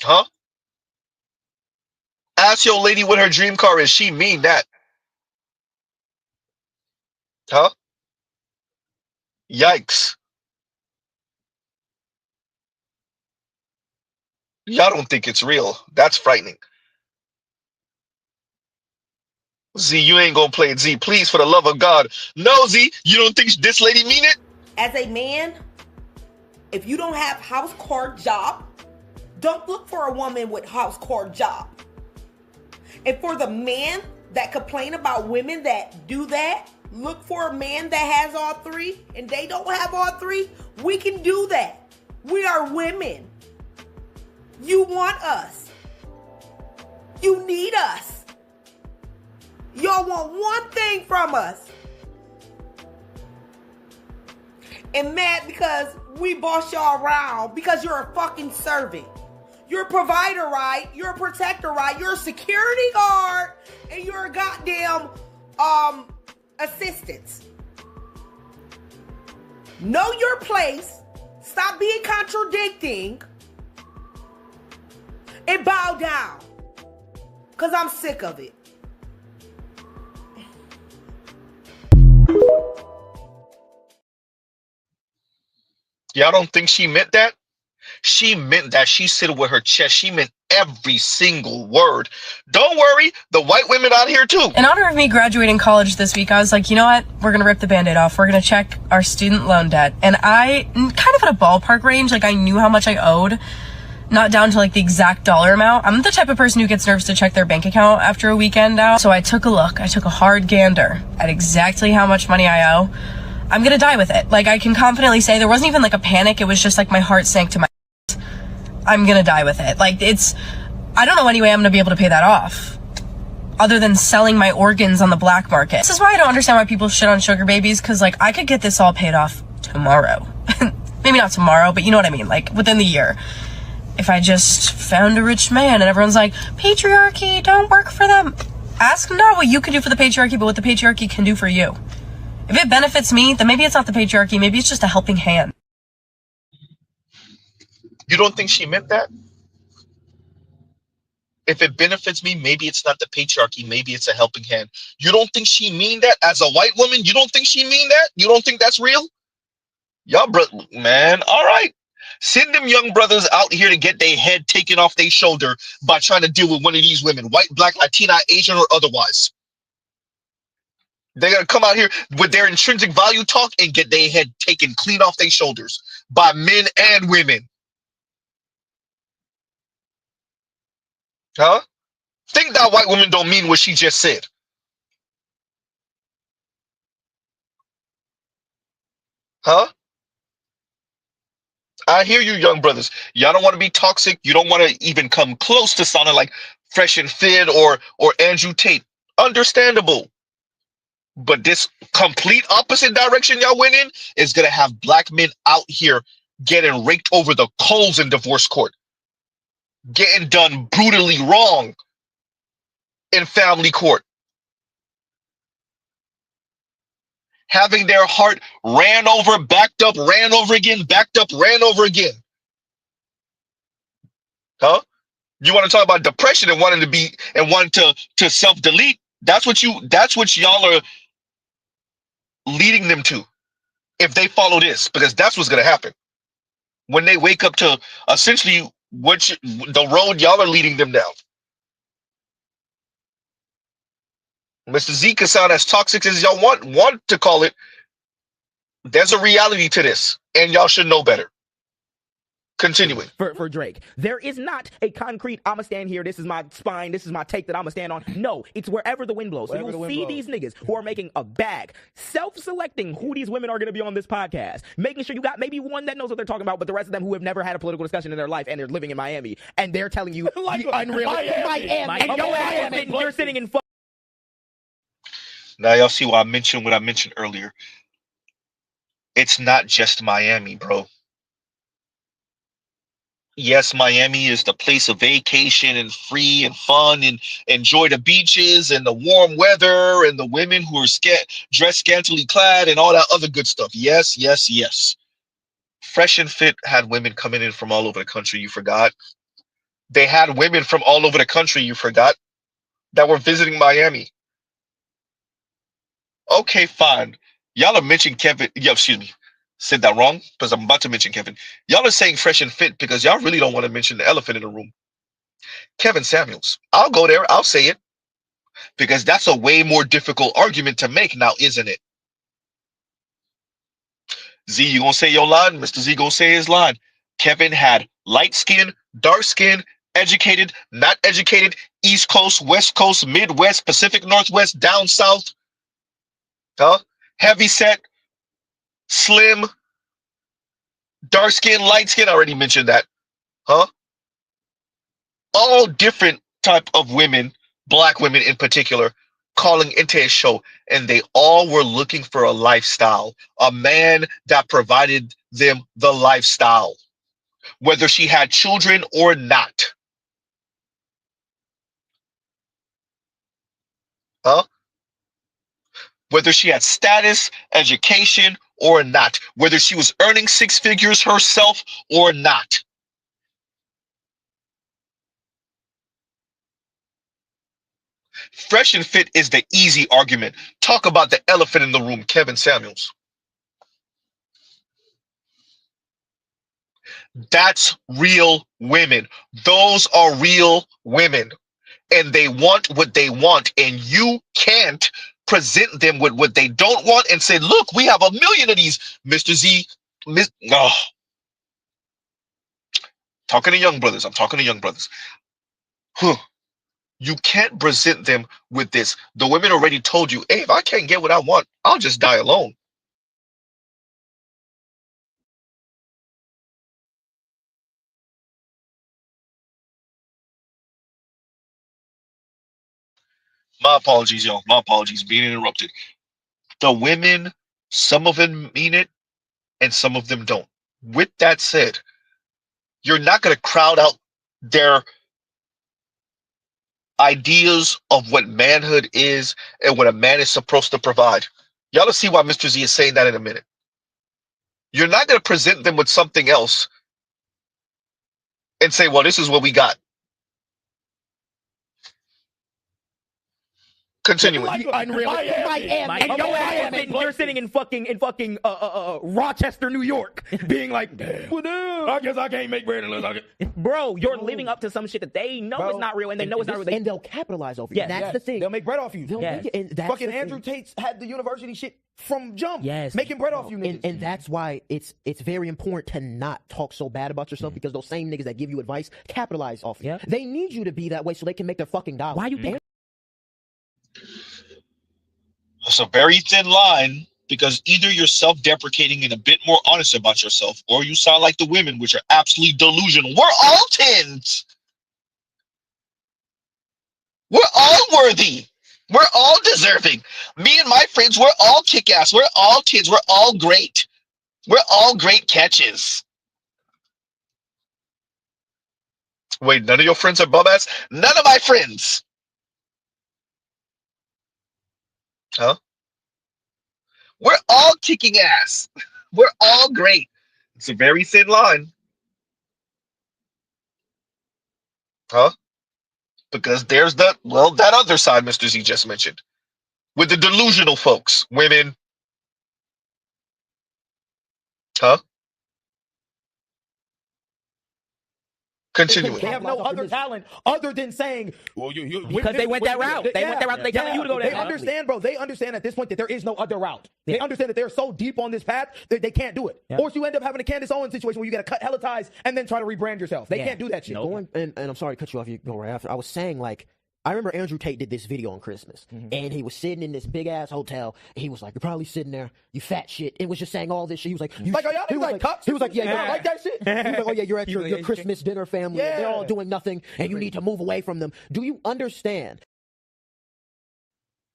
Huh? Ask your lady what her dream car is. She mean that. Huh? Yikes. Y'all don't think it's real. That's frightening. Z, you ain't gonna play it, Z. Please, for the love of God. No, Z, you don't think this lady mean it? As a man, if you don't have house core job, don't look for a woman with house core job. And for the man that complain about women that do that, look for a man that has all three and they don't have all three. We can do that. We are women. You want us. You need us. Y'all want one thing from us. And mad because we boss y'all around because you're a fucking servant. You're a provider, right? You're a protector, right? You're a security guard and you're a goddamn assistant. Know your place. Stop being contradicting. And bow down. Because I'm sick of it. Y'all don't think she meant that? She meant that. She said it with her chest. She meant every single word. Don't worry, the white women out here too. In honor of me graduating college this week, I was like, you know what? We're gonna rip the band-aid off. We're gonna check our student loan debt. And I, kind of at a ballpark range, like I knew how much I owed. Not down to like the exact dollar amount. I'm the type of person who gets nervous to check their bank account after a weekend out. So I took a look. I took a hard gander at exactly how much money I owe. I'm gonna die with it. Like I can confidently say there wasn't even like a panic. It was just like my heart sank to my I'm gonna die with it. Like I don't know any way I'm gonna be able to pay that off other than selling my organs on the black market. This is why I don't understand why people shit on sugar babies, because like I could get this all paid off tomorrow. Maybe not tomorrow, but you know what I mean, like within the year. If I just found a rich man and everyone's like, patriarchy, don't work for them. Ask not what you can do for the patriarchy, but what the patriarchy can do for you. If it benefits me, then maybe it's not the patriarchy, maybe it's just a helping hand. You don't think she meant that? If it benefits me, maybe it's not the patriarchy, maybe it's a helping hand. You don't think she mean that as a white woman? You don't think she mean that? You don't think that's real? Y'all, man, all right. Send them young brothers out here to get their head taken off their shoulder by trying to deal with one of these women, white, black, Latina, Asian, or otherwise. They're going to come out here with their intrinsic value talk and get their head taken clean off their shoulders by men and women. Huh? Think that white woman don't mean what she just said. Huh? I hear you, young brothers. Y'all don't want to be toxic. You don't want to even come close to sounding like Fresh and Fit or Andrew Tate. Understandable. But this complete opposite direction y'all went in is going to have black men out here getting raked over the coals in divorce court. Getting done brutally wrong in family court. Having their heart ran over, backed up, ran over again, backed up, ran over again. Huh? You want to talk about depression and wanting to self-delete? That's what y'all are leading them to if they follow this, because that's what's going to happen when they wake up to essentially the road y'all are leading them down. Mr. Z can sound as toxic as y'all want to call it. There's a reality to this, and y'all should know better. Continuing. For Drake, there is not a concrete, I'ma stand here, this is my spine, this is my take that I'ma stand on. No, it's wherever the wind blows. So you'll see these niggas who are making a bag, self-selecting who these women are going to be on this podcast, making sure you got maybe one that knows what they're talking about, but the rest of them who have never had a political discussion in their life and they're living in Miami, and they're telling you the unreal Miami. And your ass, you're sitting in Now y'all see why I mentioned what I mentioned earlier. It's not just Miami, bro. Yes, Miami is the place of vacation and free and fun and enjoy the beaches and the warm weather and the women who are dressed scantily clad and all that other good stuff. Yes, yes, yes. Fresh and Fit had women coming in from all over the country, you forgot. They had women from all over the country, you forgot, that were visiting Miami. Okay, fine. Y'all are mentioning Kevin. Yeah, excuse me. Said that wrong because I'm about to mention Kevin. Y'all are saying Fresh and Fit because y'all really don't want to mention the elephant in the room. Kevin Samuels. I'll go there. I'll say it because that's a way more difficult argument to make now, isn't it? Z, you gonna say your line? Mr. Z gonna say his line. Kevin had light skin, dark skin, educated, not educated, East Coast, West Coast, Midwest, Pacific Northwest, down south. Huh? Heavy set, slim, dark skin, light skin. I already mentioned that. Huh? All different type of women, black women in particular, calling into a show, and they all were looking for a lifestyle, a man that provided them the lifestyle, whether she had children or not. Huh? Whether she had status, education, or not, whether she was earning six figures herself or not. Fresh and fit is the easy argument. Talk about the elephant in the room, Kevin Samuels. That's real women. Those are real women. And they want what they want, and you can't present them with what they don't want and say, look, we have a million of these, Mr. Z. Oh. Talking to young brothers. I'm talking to young brothers. You can't present them with this. The women already told you, hey, if I can't get what I want, I'll just die alone. My apologies, y'all. My apologies. Being interrupted. The women, some of them mean it, and some of them don't. With that said, you're not going to crowd out their ideas of what manhood is and what a man is supposed to provide. Y'all will see why Mr. Z is saying that in a minute. You're not going to present them with something else and say, well, this is what we got. Continuing. You're sitting in fucking Rochester, New York, being like, well, damn, I guess I can't make bread unless I can. Bro, you're living up to some shit that they know is not real, and they know it's not real. And they'll capitalize over you. Yes. That's the thing. They'll make bread off you. Fucking Andrew Tate's had the university shit from jump. Yes. Making bread off you niggas. And that's why it's very important to not talk so bad about yourself, because those same niggas that give you advice capitalize off you. They need you to be that way so they can make their fucking dollar. Why you think? It's a very thin line, because either you're self-deprecating and a bit more honest about yourself, or you sound like the women, which are absolutely delusional. We're all tens. We're all worthy. We're all deserving. Me and my friends, we're all kick-ass. We're all kids. We're all great. We're all great catches. Wait, none of your friends are bum-ass? None of my friends. Huh? We're all kicking ass. We're all great. It's a very thin line. Huh? Because there's that other side Mr. Z just mentioned. With the delusional folks, women. Huh? Continuing. They have no other talent other than saying, well, because they went that route. They went that route. They telling you to go that route. They understand, bro. They understand at this point that there is no other route. They understand that they're so deep on this path that they can't do it. Or you end up having a Candace Owens situation where you got to cut hella ties and then try to rebrand yourself. They can't do that shit. And I'm sorry to cut you off. You go right after. I was saying, like, I remember Andrew Tate did this video on Christmas, and he was sitting in this big ass hotel. And he was like, "You're probably sitting there, you fat shit." It was just saying all this shit. He was like, "Are y'all like cups?" He was like, "Yeah, you don't like that shit." He was like, "Oh yeah, you're at your Christmas dinner family. And they're all doing nothing, and you need to move away from them." Do you understand?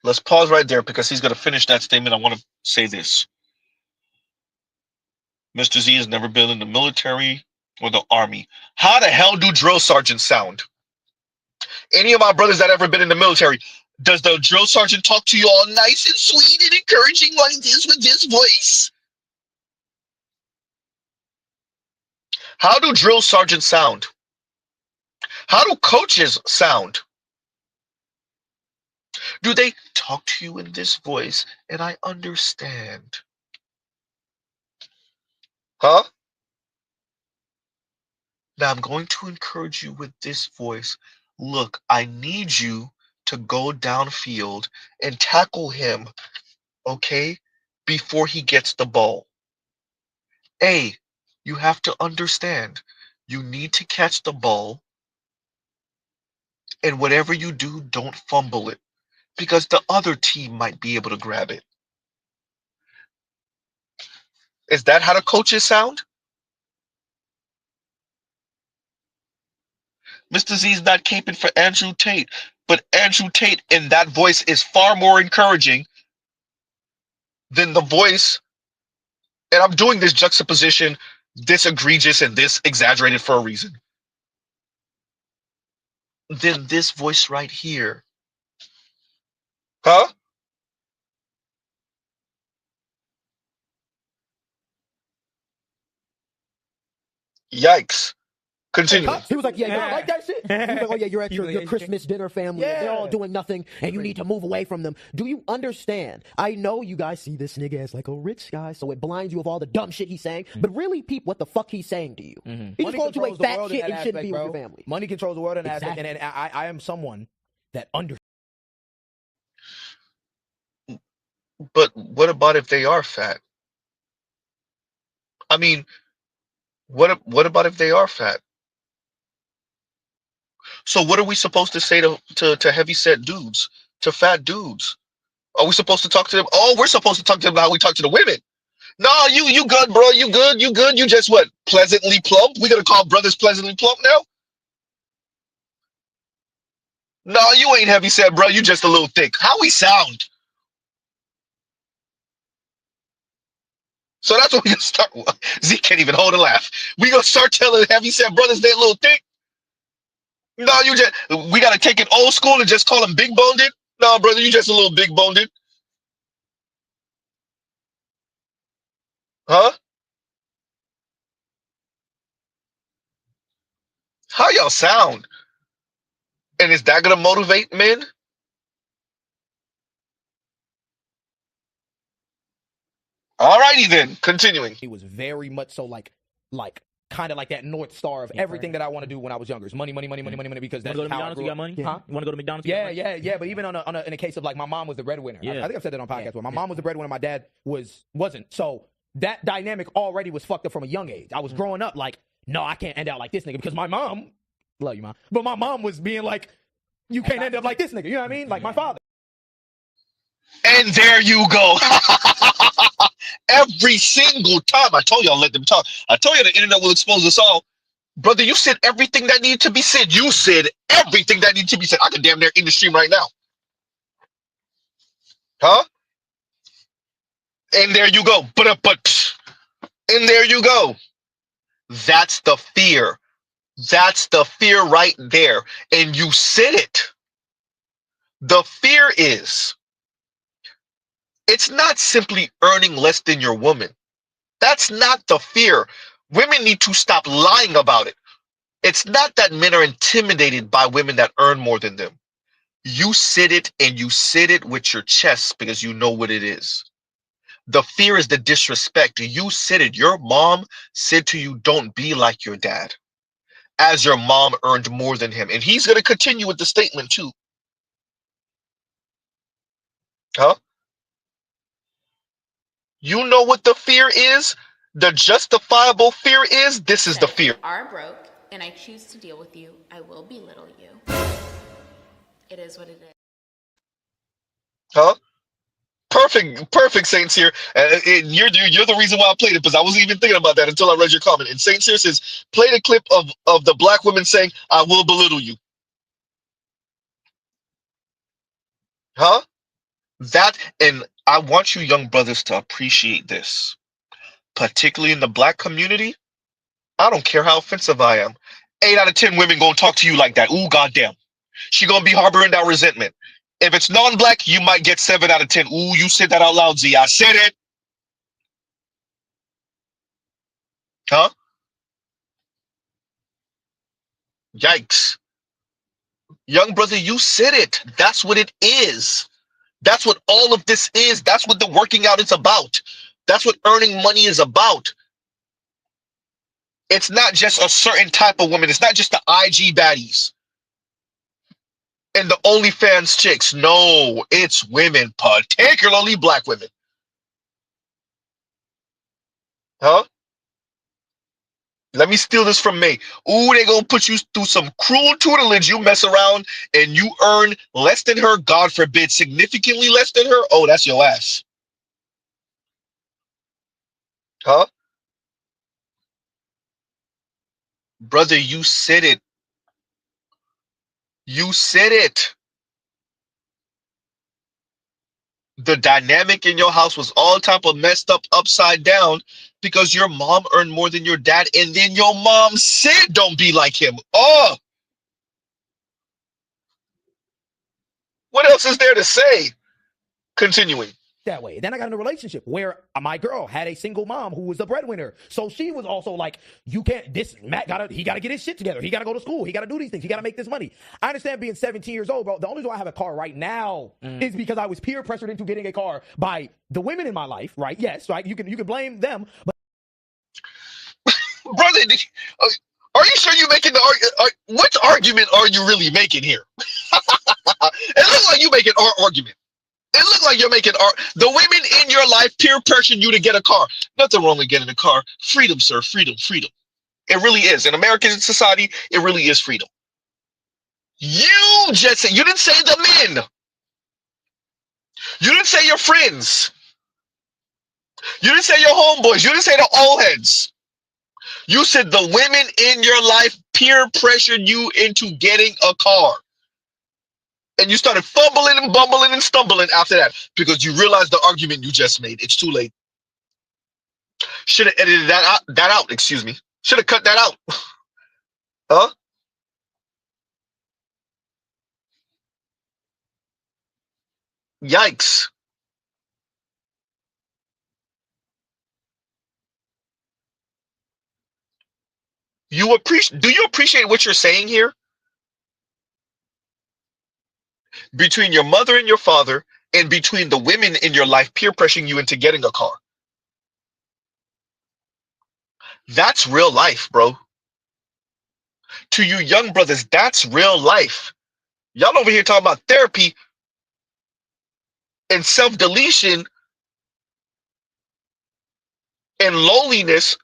Let's pause right there, because he's going to finish that statement. I want to say this. Mr. Z has never been in the military or the army. How the hell do drill sergeants sound? Any of my brothers that ever been in the military, does the drill sergeant talk to you all nice and sweet and encouraging like this with this voice? How do drill sergeants sound? How do coaches sound? Do they talk to you in this voice and I understand? Huh? Now I'm going to encourage you with this voice. Look, I need you to go downfield and tackle him, okay, before he gets the ball. A, you have to understand, you need to catch the ball, and whatever you do, don't fumble it, because the other team might be able to grab it. Is that how the coaches sound? Mr. Z's not caping for Andrew Tate, but Andrew Tate in that voice is far more encouraging than the voice, and I'm doing this juxtaposition, this egregious and this exaggerated for a reason, than this voice right here. Huh? Yikes. Continue. He was like, yeah, you don't like that shit? He was like, oh yeah, you're at your Christmas dinner family. And they're all doing nothing and you need to move away from them. Do you understand? I know you guys see this nigga as like a rich guy, so it blinds you of all the dumb shit he's saying. But really, peep what the fuck he's saying to you. He just called you a fat shit and shouldn't be with your family. Money controls the world in that aspect, and I am someone that understands. But what about if they are fat? I mean, what about if they are fat? So what are we supposed to say to heavy-set dudes, to fat dudes? Are we supposed to talk to them? Oh, we're supposed to talk to them how we talk to the women. No, you good, bro. You good. You good. You just what? Pleasantly plump? We gonna call brothers pleasantly plump now? No, you ain't heavy-set, bro. You just a little thick. How we sound? So that's what we gonna start. Z can't even hold a laugh. We gonna start telling heavy-set brothers they a little thick? No, we gotta take it old school and just call them big boned. No, brother, you just a little big boned. Huh? How y'all sound? And is that gonna motivate men? Alrighty then, continuing. He was very much so like kind of like that North Star of everything that I want to do when I was younger. It's money, money, money, money, money, money, because that's how I grew up. You got money? Huh? You want to go to McDonald's? Yeah. But even in a case of like my mom was the breadwinner. I think I've said that on podcast where my mom was the breadwinner, my dad wasn't. So that dynamic already was fucked up from a young age. I was growing up like, no, I can't end out like this nigga because my mom, love you, mom, but my mom was being like, you can't end up like this nigga. You know what I mean? Like my father. And there you go. Every single time. I told y'all let them talk. I told you the internet will expose us all. Brother, you said everything that needed to be said. You said everything that needed to be said. I could damn near in the stream right now. Huh? And there you go. But and there you go. That's the fear. That's the fear right there. And you said it. The fear is, it's not simply earning less than your woman. That's not the fear. Women need to stop lying about it. It's not that men are intimidated by women that earn more than them. You said it, and you said it with your chest because you know what it is. The fear is the disrespect. You said it. Your mom said to you, don't be like your dad, as your mom earned more than him. And he's going to continue with the statement too. Huh? You know what the fear is? The justifiable fear is? This is the fear. If you are broke and I choose to deal with you, I will belittle you. It is what it is. Huh? Perfect, Saints here. You're the reason why I played it, because I wasn't even thinking about that until I read your comment. And Saints here says, play the clip of the black woman saying, I will belittle you. Huh? That, and I want you young brothers to appreciate this. Particularly in the black community, I don't care how offensive I am. 8 out of 10 women gonna talk to you like that. Ooh, goddamn. She gonna be harboring that resentment. If it's non-black, you might get 7 out of 10. Ooh, you said that out loud, Z. I said it. Huh? Yikes. Young brother, you said it. That's what it is. That's what all of this is. That's what the working out is about. That's what earning money is about. It's not just a certain type of woman. It's not just the IG baddies and the OnlyFans chicks. No, it's women, particularly black women. Huh? Let me steal this from May. Ooh, they gonna put you through some cruel tutelage. You mess around and you earn less than her, God forbid, significantly less than her. Oh, that's your ass. Huh? Brother, you said it. You said it. The dynamic in your house was all type of messed up upside down because your mom earned more than your dad, and then your mom said don't be like him. Oh, what else is there to say? Continuing. That way. Then I got in a relationship where my girl had a single mom who was the breadwinner. So she was also like, you can't, he gotta get his shit together. He gotta go to school. He gotta do these things. He gotta make this money. I understand being 17 years old, bro. The only reason why I have a car right now is because I was peer pressured into getting a car by the women in my life, right? Yes, right. You can blame them, but brother, are you sure you're making the argument? What argument are you really making here? It looks like you making our argument. It looks like you're making the women in your life peer pressured you to get a car. Nothing wrong with getting a car. Freedom, sir. Freedom, freedom. It really is. In American society, it really is freedom. You just said, you didn't say the men. You didn't say your friends. You didn't say your homeboys. You didn't say the old heads. You said the women in your life peer pressured you into getting a car. And you started fumbling and bumbling and stumbling after that because you realized the argument you just made. It's too late. Should have edited that out, excuse me. Should have cut that out. Huh? Yikes. Do you appreciate what you're saying here? Between your mother and your father, and between the women in your life peer pressuring you into getting a car. That's real life, bro. To you young brothers, that's real life. Y'all over here talking about therapy and self-deletion and loneliness.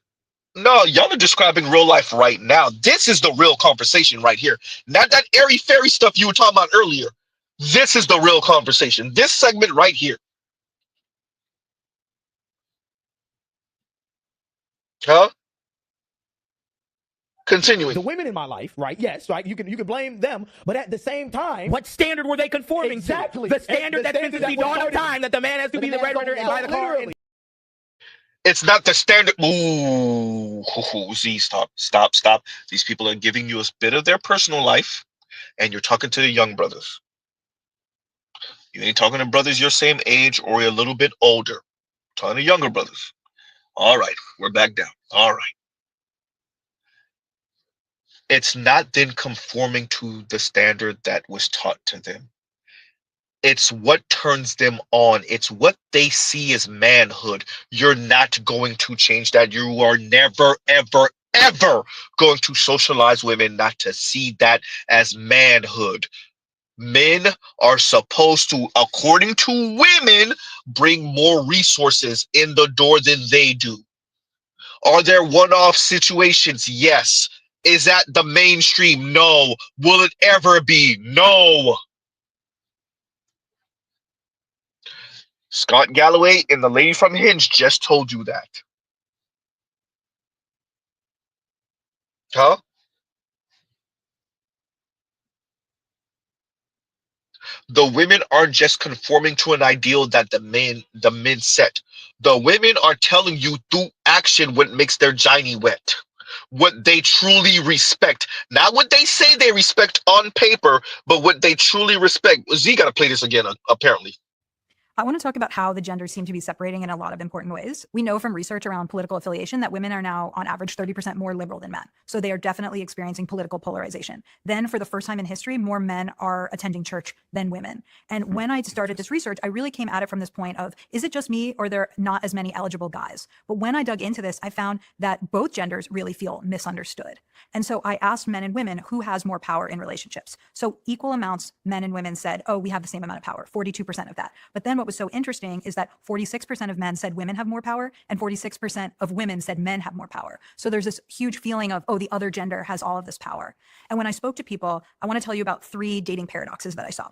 No, y'all are describing real life right now. This is the real conversation right here. Not that airy-fairy stuff you were talking about earlier. This is the real conversation. This segment right here. Huh? Continuing. The women in my life, right? Yes, right. You can blame them, but at the same time, what standard were they conforming to? Exactly. The standard that's been since the dawn of time that the man has to be the breadwinner and buy the car. It's not the standard. Ooh, Z, stop. These people are giving you a bit of their personal life, and you're talking to the young brothers. You ain't talking to brothers your same age or a little bit older. You're talking to younger brothers. All right, we're back down. All right. It's not then conforming to the standard that was taught to them. It's what turns them on. It's what they see as manhood. You're not going to change that. You are never, ever, ever going to socialize women not to see that as manhood. Men are supposed to, according to women, bring more resources in the door than they do. Are there one-off situations? Yes. Is that the mainstream? No. Will it ever be? No. Scott Galloway and the lady from Hinge just told you that. Huh? The women aren't just conforming to an ideal that the men set. The women are telling you through action what makes their giny wet. What they truly respect. Not what they say they respect on paper, but what they truly respect. Z got to play this again, apparently. I want to talk about how the genders seem to be separating in a lot of important ways. We know from research around political affiliation that women are now on average 30% more liberal than men. So they are definitely experiencing political polarization. Then for the first time in history, more men are attending church than women. And when I started this research, I really came at it from this point of, is it just me or there not as many eligible guys? But when I dug into this, I found that both genders really feel misunderstood. And so I asked men and women who has more power in relationships. So equal amounts, men and women said, oh, we have the same amount of power, 42% of that. But then what was so interesting is that 46% of men said women have more power and 46% of women said men have more power. So there's this huge feeling of, oh, the other gender has all of this power. And when I spoke to people, I want to tell you about 3 dating paradoxes that I saw.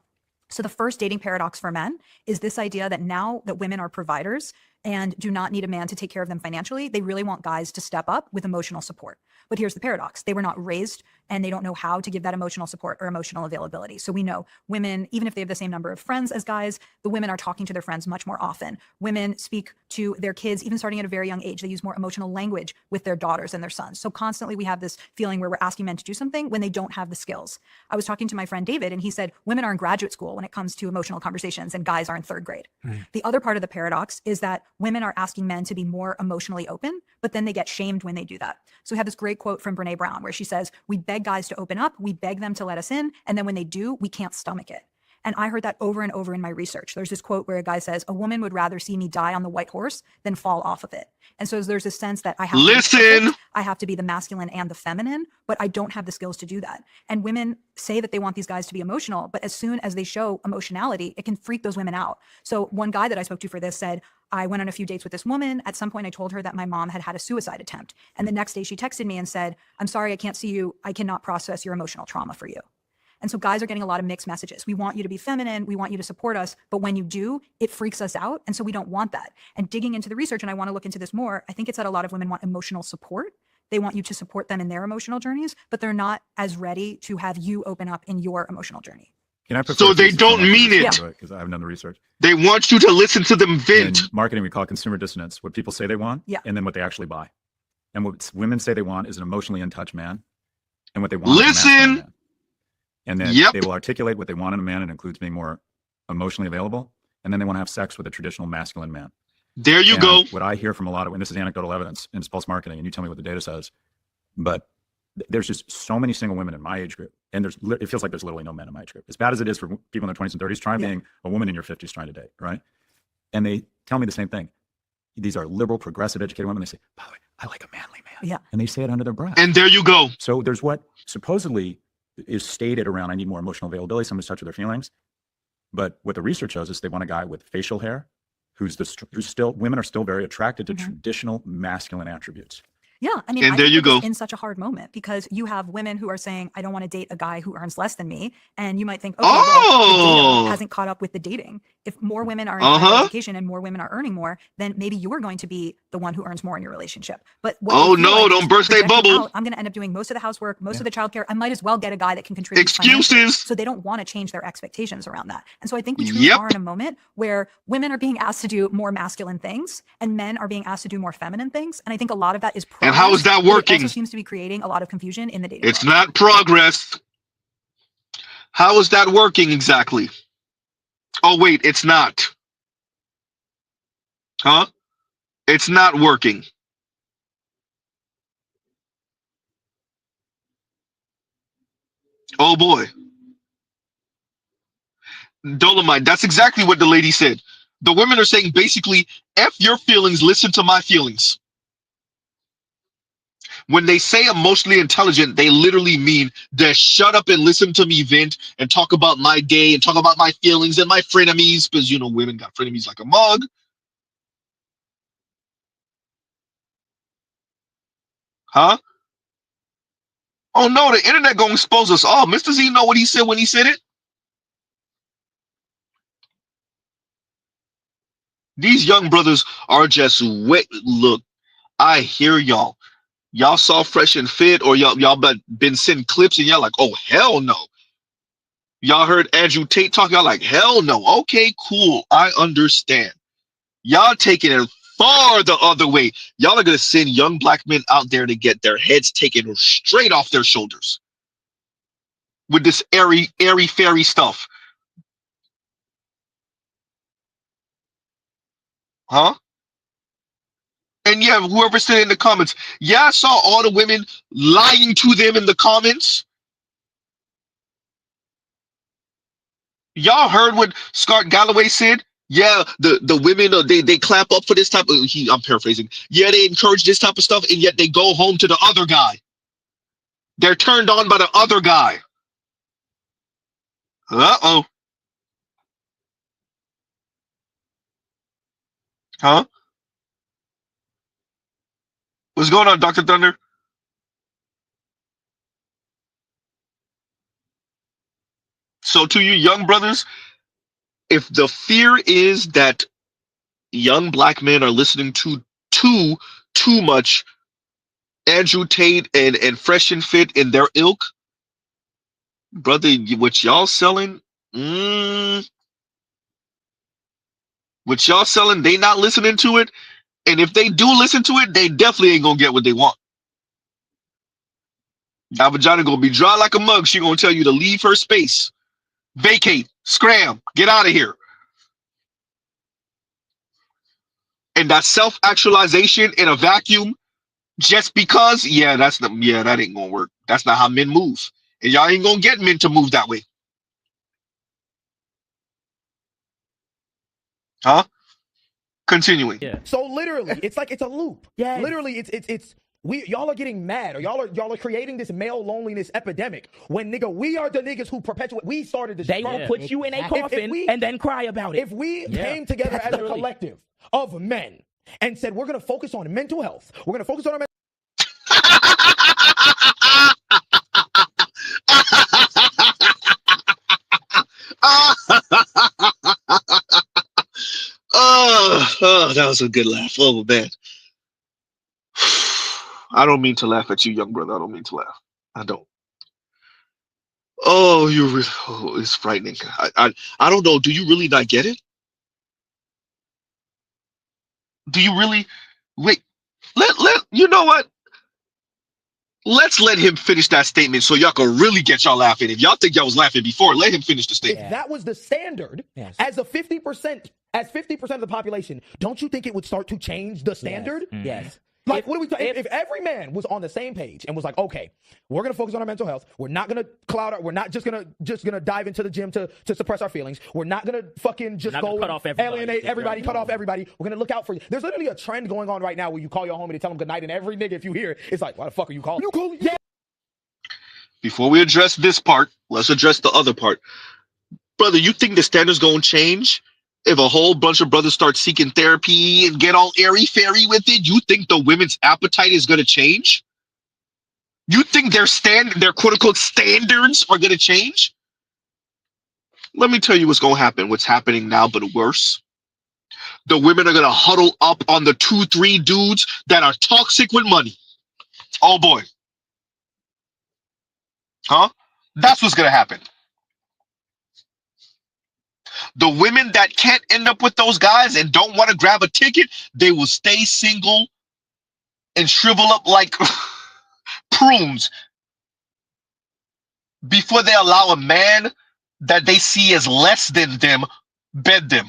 So the first dating paradox for men is this idea that now that women are providers, and do not need a man to take care of them financially. They really want guys to step up with emotional support. But here's the paradox. They were not raised and they don't know how to give that emotional support or emotional availability. So we know women, even if they have the same number of friends as guys, the women are talking to their friends much more often. Women speak to their kids, even starting at a very young age. They use more emotional language with their daughters and their sons. So constantly we have this feeling where we're asking men to do something when they don't have the skills. I was talking to my friend David and he said, women are in graduate school when it comes to emotional conversations and guys are in 3rd grade. The other part of the paradox is that women are asking men to be more emotionally open, but then they get shamed when they do that. So we have this great quote from Brene Brown where she says, we beg guys to open up, we beg them to let us in, and then when they do, we can't stomach it. And I heard that over and over in my research. There's this quote where a guy says, a woman would rather see me die on the white horse than fall off of it. And so there's this sense that I have I have to be the masculine and the feminine, but I don't have the skills to do that. And women say that they want these guys to be emotional, but as soon as they show emotionality, it can freak those women out. So one guy that I spoke to for this said, I went on a few dates with this woman. At some point, I told her that my mom had had a suicide attempt. And the next day she texted me and said, I'm sorry, I can't see you. I cannot process your emotional trauma for you. And so guys are getting a lot of mixed messages. We want you to be feminine. We want you to support us. But when you do, it freaks us out. And so we don't want that. And digging into the research, and I want to look into this more, I think it's that a lot of women want emotional support. They want you to support them in their emotional journeys, but they're not as ready to have you open up in your emotional journey. So they don't mean it. Because I haven't done the research. They want you to listen to them vent. In marketing, we call it consumer dissonance. What people say they want, and then what they actually buy. And what women say they want is an emotionally in touch man. And what they want is a masculine man. And then they will articulate what they want in a man. It includes being more emotionally available. And then they want to have sex with a traditional masculine man. There you go. What I hear from a lot of, and this is anecdotal evidence, and it's pulse marketing, and you tell me what the data says, but there's just so many single women in my age group. And it feels like there's literally no men in my age group. As bad as it is for people in their 20s and 30s, try being a woman in your 50s trying to date, right? And they tell me the same thing. These are liberal, progressive, educated women. They say, by the way, I like a manly man. Yeah. And they say it under their breath. And there you go. So there's what supposedly is stated around, I need more emotional availability, someone to touch with their feelings. But what the research shows is they want a guy with facial hair who's still, women are still very attracted to traditional masculine attributes. Yeah, I mean, and there you go. In such a hard moment because you have women who are saying, I don't want to date a guy who earns less than me. And you might think, okay, well, the data hasn't caught up with the dating. If more women are in higher education and more women are earning more, then maybe you are going to be the one who earns more in your relationship. But don't burst their bubble. I'm going to end up doing most of the housework, most of the childcare. I might as well get a guy that can contribute. Excuses. So they don't want to change their expectations around that. And so I think we truly are in a moment where women are being asked to do more masculine things and men are being asked to do more feminine things. And I think a lot of that is progress. And how is that working? It also seems to be creating a lot of confusion in the dating world. Not progress. How is that working exactly? Oh, wait, it's not. Huh? It's not working. Oh, boy. Dolomite, that's exactly what the lady said. The women are saying basically, F your feelings, listen to my feelings. When they say emotionally intelligent, they literally mean just shut up and listen to me vent and talk about my day and talk about my feelings and my frenemies, because, you know, women got frenemies like a mug. Huh? Oh, no, the internet gonna expose us. Oh, Mr. Z know what he said when he said it? These young brothers are just wet. Look, I hear y'all. Y'all saw Fresh and Fit, or y'all been sending clips and y'all like, oh, hell no. Y'all heard Andrew Tate talk, y'all like, hell no. Okay, cool. I understand. Y'all taking it far the other way. Y'all are going to send young black men out there to get their heads taken straight off their shoulders with this airy fairy stuff. Huh? And yeah, whoever said in the comments, yeah, I saw all the women lying to them in the comments. Y'all heard what Scott Galloway said? Yeah, the women, they clap up for this type of, I'm paraphrasing. Yeah, they encourage this type of stuff, and yet they go home to the other guy. They're turned on by the other guy. Uh-oh. Huh? What's going on, Dr. Thunder? So to you young brothers, if the fear is that young black men are listening to too much Andrew Tate and Fresh and Fit in their ilk, brother. What y'all selling? What y'all selling? They not listening to it, and if they do listen to it, they definitely ain't gonna get what they want. That vagina gonna be dry like a mug. She gonna tell you to leave her space, vacate, scram, get out of here. And that self-actualization in a vacuum, just because, that ain't gonna work. That's not how men move, and y'all ain't gonna get men to move that way, huh? Continuing. Yeah. So literally, it's like it's a loop. Yeah. Literally, it's y'all are getting mad, or y'all are creating this male loneliness epidemic. When nigga, we are the niggas who perpetuate. We started this. They will put you in a coffin and then cry about it. If we came together as a collective of men and said we're gonna focus on mental health, we're gonna focus on our that was a good laugh. Oh man. I don't mean to laugh at you, young brother. I don't mean to laugh. I don't. Oh, it's frightening. I don't know. Do you really not get it? Do you really? Wait. You know what? Let's let him finish that statement so y'all can really get y'all laughing. If y'all think y'all was laughing before, let him finish the statement. If that was the standard, as 50% of the population, don't you think it would start to change the standard? Yes. Like, what are we talking? If every man was on the same page and was like, okay, we're gonna focus on our mental health. We're not gonna cloud our. We're not just gonna dive into the gym to suppress our feelings. We're not gonna fucking just go alienate everybody, cut off everybody. We're gonna look out for you. There's literally a trend going on right now where you call your homie to tell him good night, and every nigga, if you hear it, it's like, why the fuck are you calling? You calling? Yeah. Before we address this part, let's address the other part, brother. You think the standard's gonna change if a whole bunch of brothers start seeking therapy and get all airy-fairy with it? You think the women's appetite is going to change? You think their quote-unquote standards are going to change? Let me tell you what's going to happen. What's happening now, but worse. The women are going to huddle up on the 2-3 dudes that are toxic with money. Oh, boy. Huh? That's what's going to happen. The women that can't end up with those guys and don't want to grab a ticket, they will stay single and shrivel up like prunes before they allow a man that they see as less than them bed them.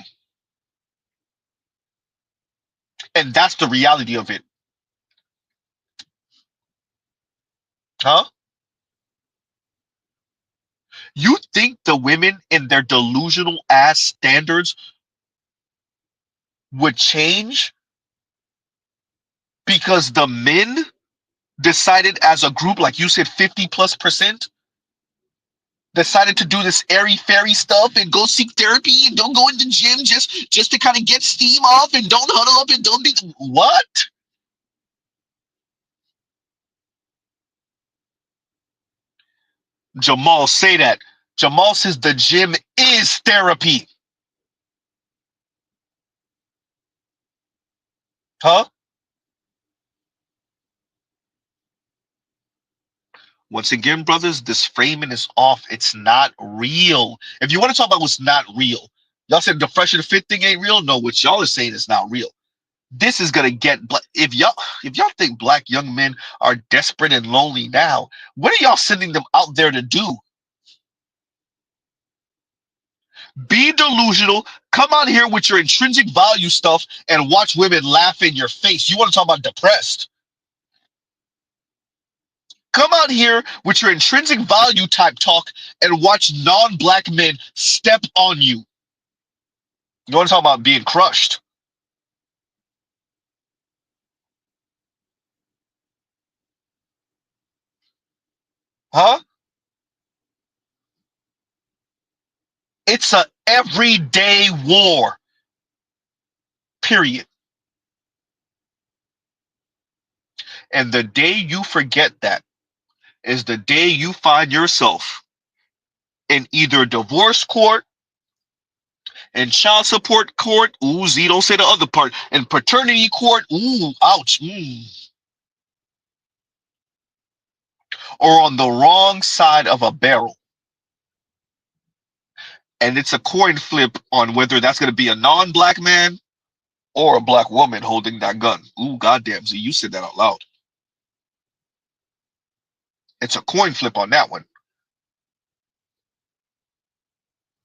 And that's the reality of it. Huh? You think the women in their delusional ass standards would change because the men decided as a group, like you said, 50+%, decided to do this airy-fairy stuff and go seek therapy and don't go in the gym just to kind of get steam off and don't huddle up and don't be what? Jamal, say that. Jamal says the gym is therapy. Huh? Once again, brothers, this framing is off. It's not real. If you want to talk about what's not real, y'all said the fresh and the fit thing ain't real. No, what y'all are saying is not real. This is gonna get. If y'all think black young men are desperate and lonely now, what are y'all sending them out there to do? Be delusional. Come out here with your intrinsic value stuff and watch women laugh in your face. You want to talk about depressed? Come out here with your intrinsic value type talk and watch non-black men step on you. You want to talk about being crushed? Huh? It's a everyday war. Period. And the day you forget that is the day you find yourself in either divorce court, And child support court, ooh, Z, don't say the other part. And paternity court, ooh, ouch. Or on the wrong side of a barrel. And it's a coin flip on whether that's going to be a non-black man or a black woman holding that gun. Ooh, goddamn, Z, you said that out loud. It's a coin flip on that one.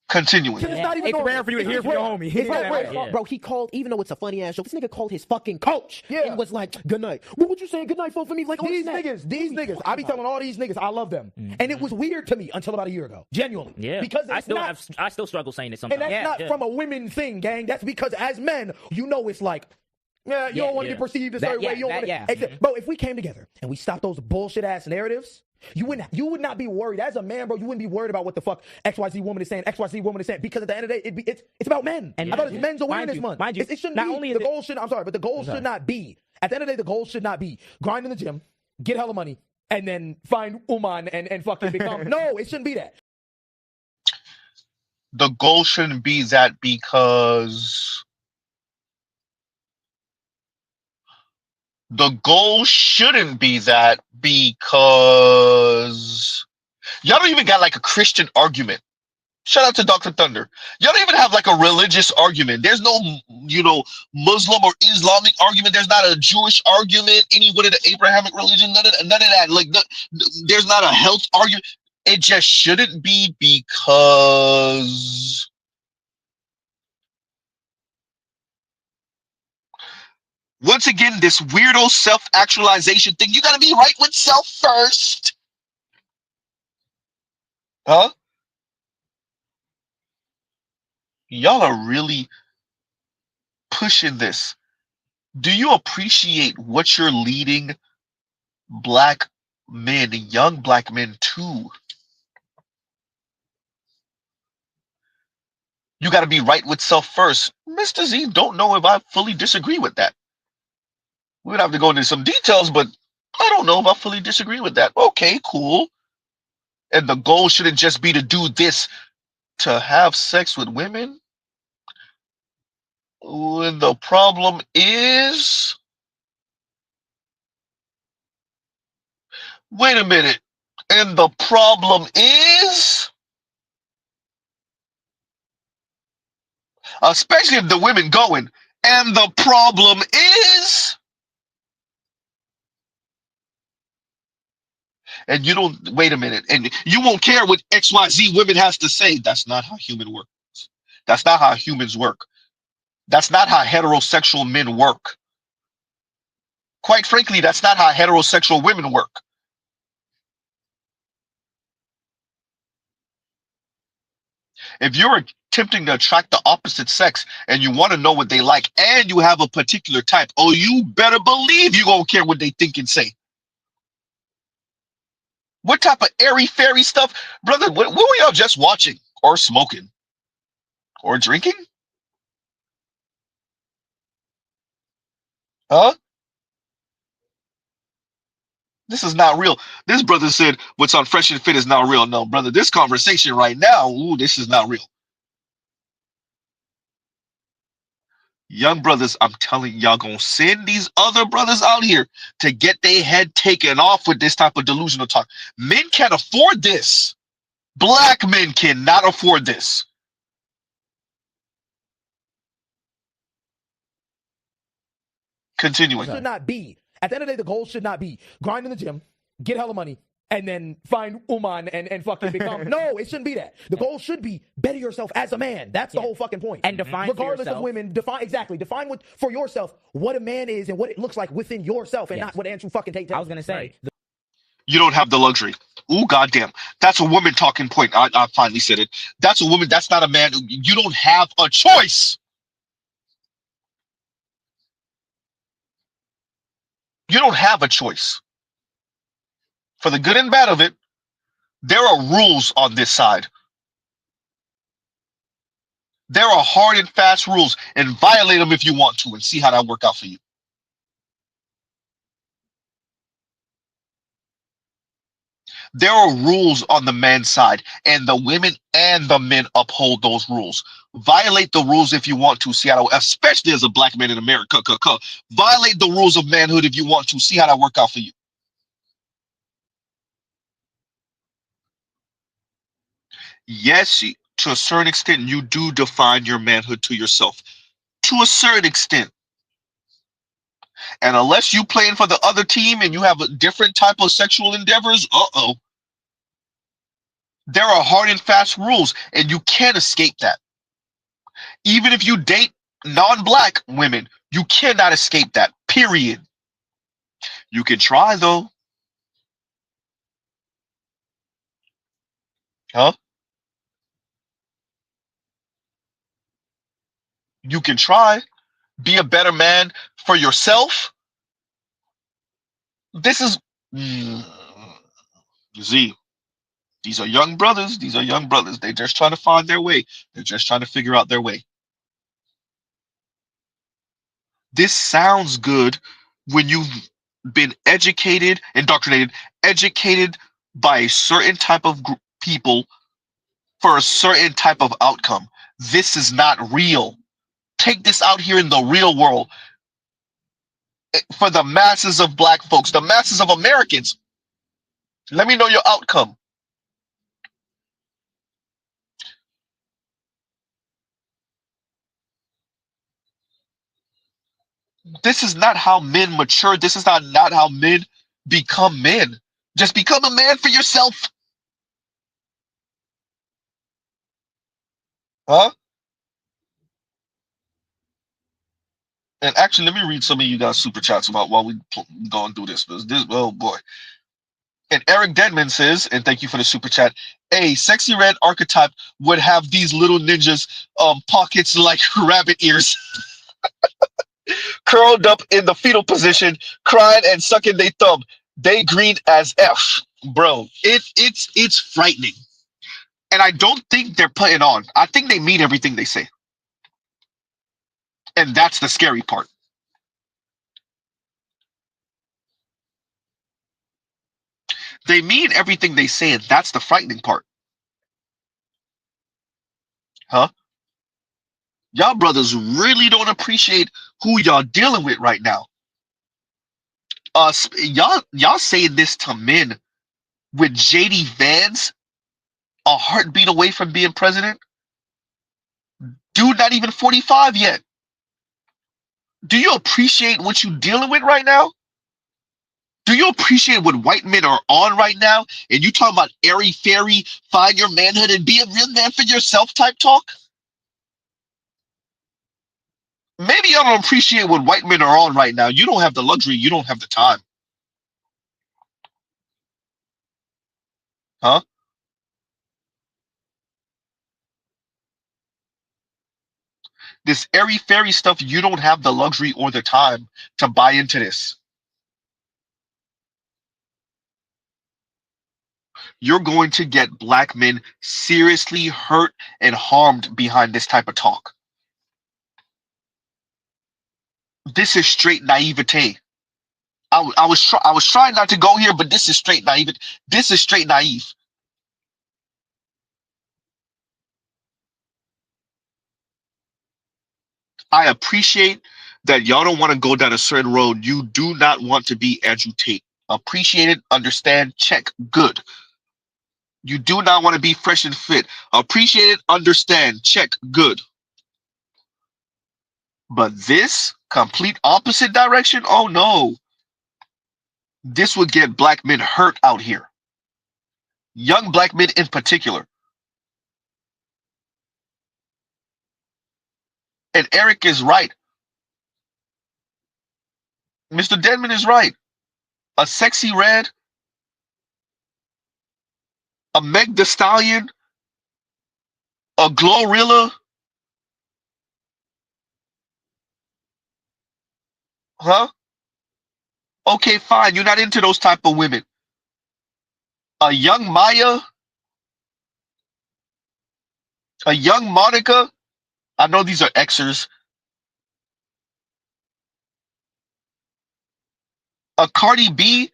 Continuing. It's rare for you to hear from your homie. It's rare. Bro, he called, even though it's a funny ass show, this nigga called his fucking coach and was like, good night. What you saying good night for me? Like, these niggas, I be telling all these niggas I love them. And it was weird to me until about a year ago. Genuinely. Yeah. Because I still struggle saying it sometimes. And that's not from a women thing, gang. That's because as men, you know it's like, you don't want to get perceived a certain way. You don't want to. Bro, if we came together and we stopped those bullshit ass narratives, you would not be worried. As a man, bro, you wouldn't be worried about what the fuck XYZ woman is saying, XYZ woman is saying, because at the end of the day, it's about men. And I thought it's men's awareness month. Mind you, it shouldn't be. The goal should, I'm sorry, but the goal should not be, at the end of the day, the goal should not be grind in the gym, get hella money, and then find woman and fucking become. No, it shouldn't be that. The goal shouldn't be that because y'all don't even got like a Christian argument. Shout out to Dr. Thunder. Y'all don't even have like a religious argument. There's no, Muslim or Islamic argument. There's not a Jewish argument, any one of the Abrahamic religion, none of that. Like, there's not a health argument. It just shouldn't be because once again, this weirdo self-actualization thing, you gotta be right with self first. Huh? Y'all are really pushing this. Do you appreciate what you're leading black men, young black men to? You got to be right with self first. Mr. Z, don't know if I fully disagree with that. We would have to go into some details, but I don't know if I fully disagree with that. Okay, cool. And the goal shouldn't just be to do this to have sex with women. When the problem is, wait a minute, and the problem is, especially if the women going, and the problem is, and you don't, wait a minute, and you won't care what XYZ women has to say. That's not how human works. That's not how humans work. That's not how heterosexual men work. Quite frankly, that's not how heterosexual women work. If you're attempting to attract the opposite sex and you want to know what they like and you have a particular type, oh, you better believe you gonna care what they think and say. What type of airy-fairy stuff? Brother, what were y'all just watching or smoking or drinking? Huh? This is not real. This brother said what's on Fresh and Fit is not real. No, brother, this conversation right now, ooh, this is not real. Young brothers, I'm telling y'all, gonna send these other brothers out here to get their head taken off with this type of delusional talk. Men can't afford this. Black men cannot afford this. Continuing. It should not be. At the end of the day, the goal should not be grind in the gym, get hella money, and then find woman and fucking become. No, it shouldn't be that. The goal should be better yourself as a man. That's the whole fucking point. And define regardless for of women, define what for yourself what a man is and what it looks like within yourself, and not what Andrew fucking Tate tells. I was gonna say. Right. You don't have the luxury. Ooh, goddamn. That's a woman talking point. I finally said it. That's a woman. That's not a man. You don't have a choice. You don't have a choice. For the good and bad of it, there are rules on this side. There are hard and fast rules, and violate them if you want to and see how that work out for you. There are rules on the man's side, and the women and the men uphold those rules. Violate the rules if you want to, Seattle, especially as a black man in America. Violate the rules of manhood if you want to. See how that work out for you. Yes, to a certain extent, you do define your manhood to yourself. To a certain extent. And unless you playing for the other team and you have a different type of sexual endeavors, there are hard and fast rules, and you can't escape that. Even if you date non-black women, you cannot escape that, period. You can try, though. Huh? You can try. Be a better man for yourself. This is... Z. These are young brothers. These are young brothers. They're just trying to find their way. They're just trying to figure out their way. This sounds good when you've been educated, indoctrinated, educated by a certain type of people for a certain type of outcome. This is not real. Take this out here in the real world. For the masses of black folks, the masses of Americans, let me know your outcome. This is not how men mature. This is not how men become men. Just become a man for yourself. Huh? And actually, let me read some of you guys' super chats about while we going through this. Oh boy. And Eric Denman says, and thank you for the super chat, a sexy red archetype would have these little ninjas pockets like rabbit ears. Curled up in the fetal position, crying and sucking their thumb. They green as F. Bro, it's frightening. And I don't think they're putting on. I think they mean everything they say. And that's the scary part. They mean everything they say, and that's the frightening part. Huh? Y'all brothers really don't appreciate who y'all dealing with right now. Y'all saying this to men with JD Vance a heartbeat away from being president? Dude, not even 45 yet. Do you appreciate what you're dealing with right now? Do you appreciate what white men are on right now? And you talking about airy fairy, find your manhood and be a real man for yourself type talk? Maybe y'all don't appreciate what white men are on right now. You don't have the luxury. You don't have the time. Huh? This airy fairy stuff, you don't have the luxury or the time to buy into this. You're going to get black men seriously hurt and harmed behind this type of talk. This is straight naivete. I was trying not to go here, but this is straight naive. This is straight naive. I appreciate that y'all don't want to go down a certain road. You do not want to be Andrew Tate. Appreciate it, understand, check, good. You do not want to be fresh and fit. Appreciate it, understand, check, good. But this complete opposite direction, oh no. This would get black men hurt out here. Young black men in particular. And Eric is right. Mr. Denman is right. A sexy red, a Meg Thee Stallion, a Glorilla. Huh? Okay, fine. You're not into those type of women. A young Maya, a young Monica. I know these are Xers. A Cardi B,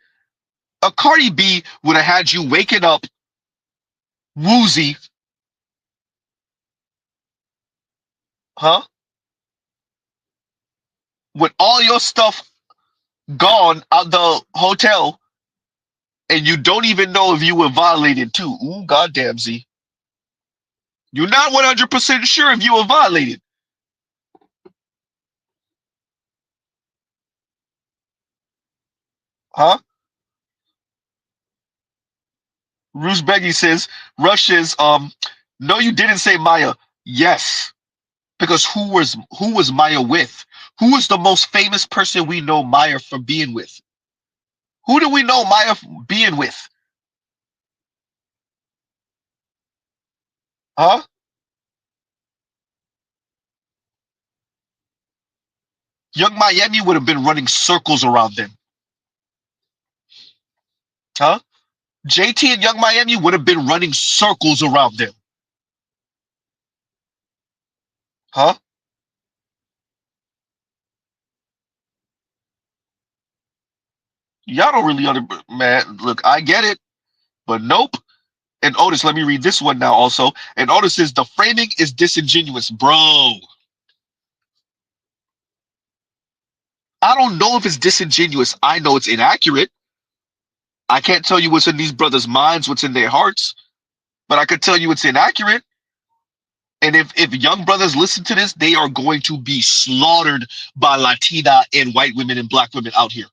A Cardi B would have had you waking up woozy, huh? With all your stuff gone out the hotel, and you don't even know if you were violated too. Ooh, goddamn, Z. You're not 100% sure if you were violated. Huh? Bruce Beggy says, Rush is, no, you didn't say Maya. Yes. Because who was Maya with? Who was the most famous person we know Maya for being with? Who do we know Maya being with? Huh? Young Miami would have been running circles around them. Huh? JT and Young Miami would have been running circles around them. Huh? Y'all don't really man. Look, I get it, but nope. And Otis, let me read this one now also. And Otis says the framing is disingenuous, bro. I don't know if it's disingenuous. I know it's inaccurate. I can't tell you what's in these brothers' minds, what's in their hearts, but I could tell you it's inaccurate. And if young brothers listen to this, they are going to be slaughtered by Latina and white women and black women out here.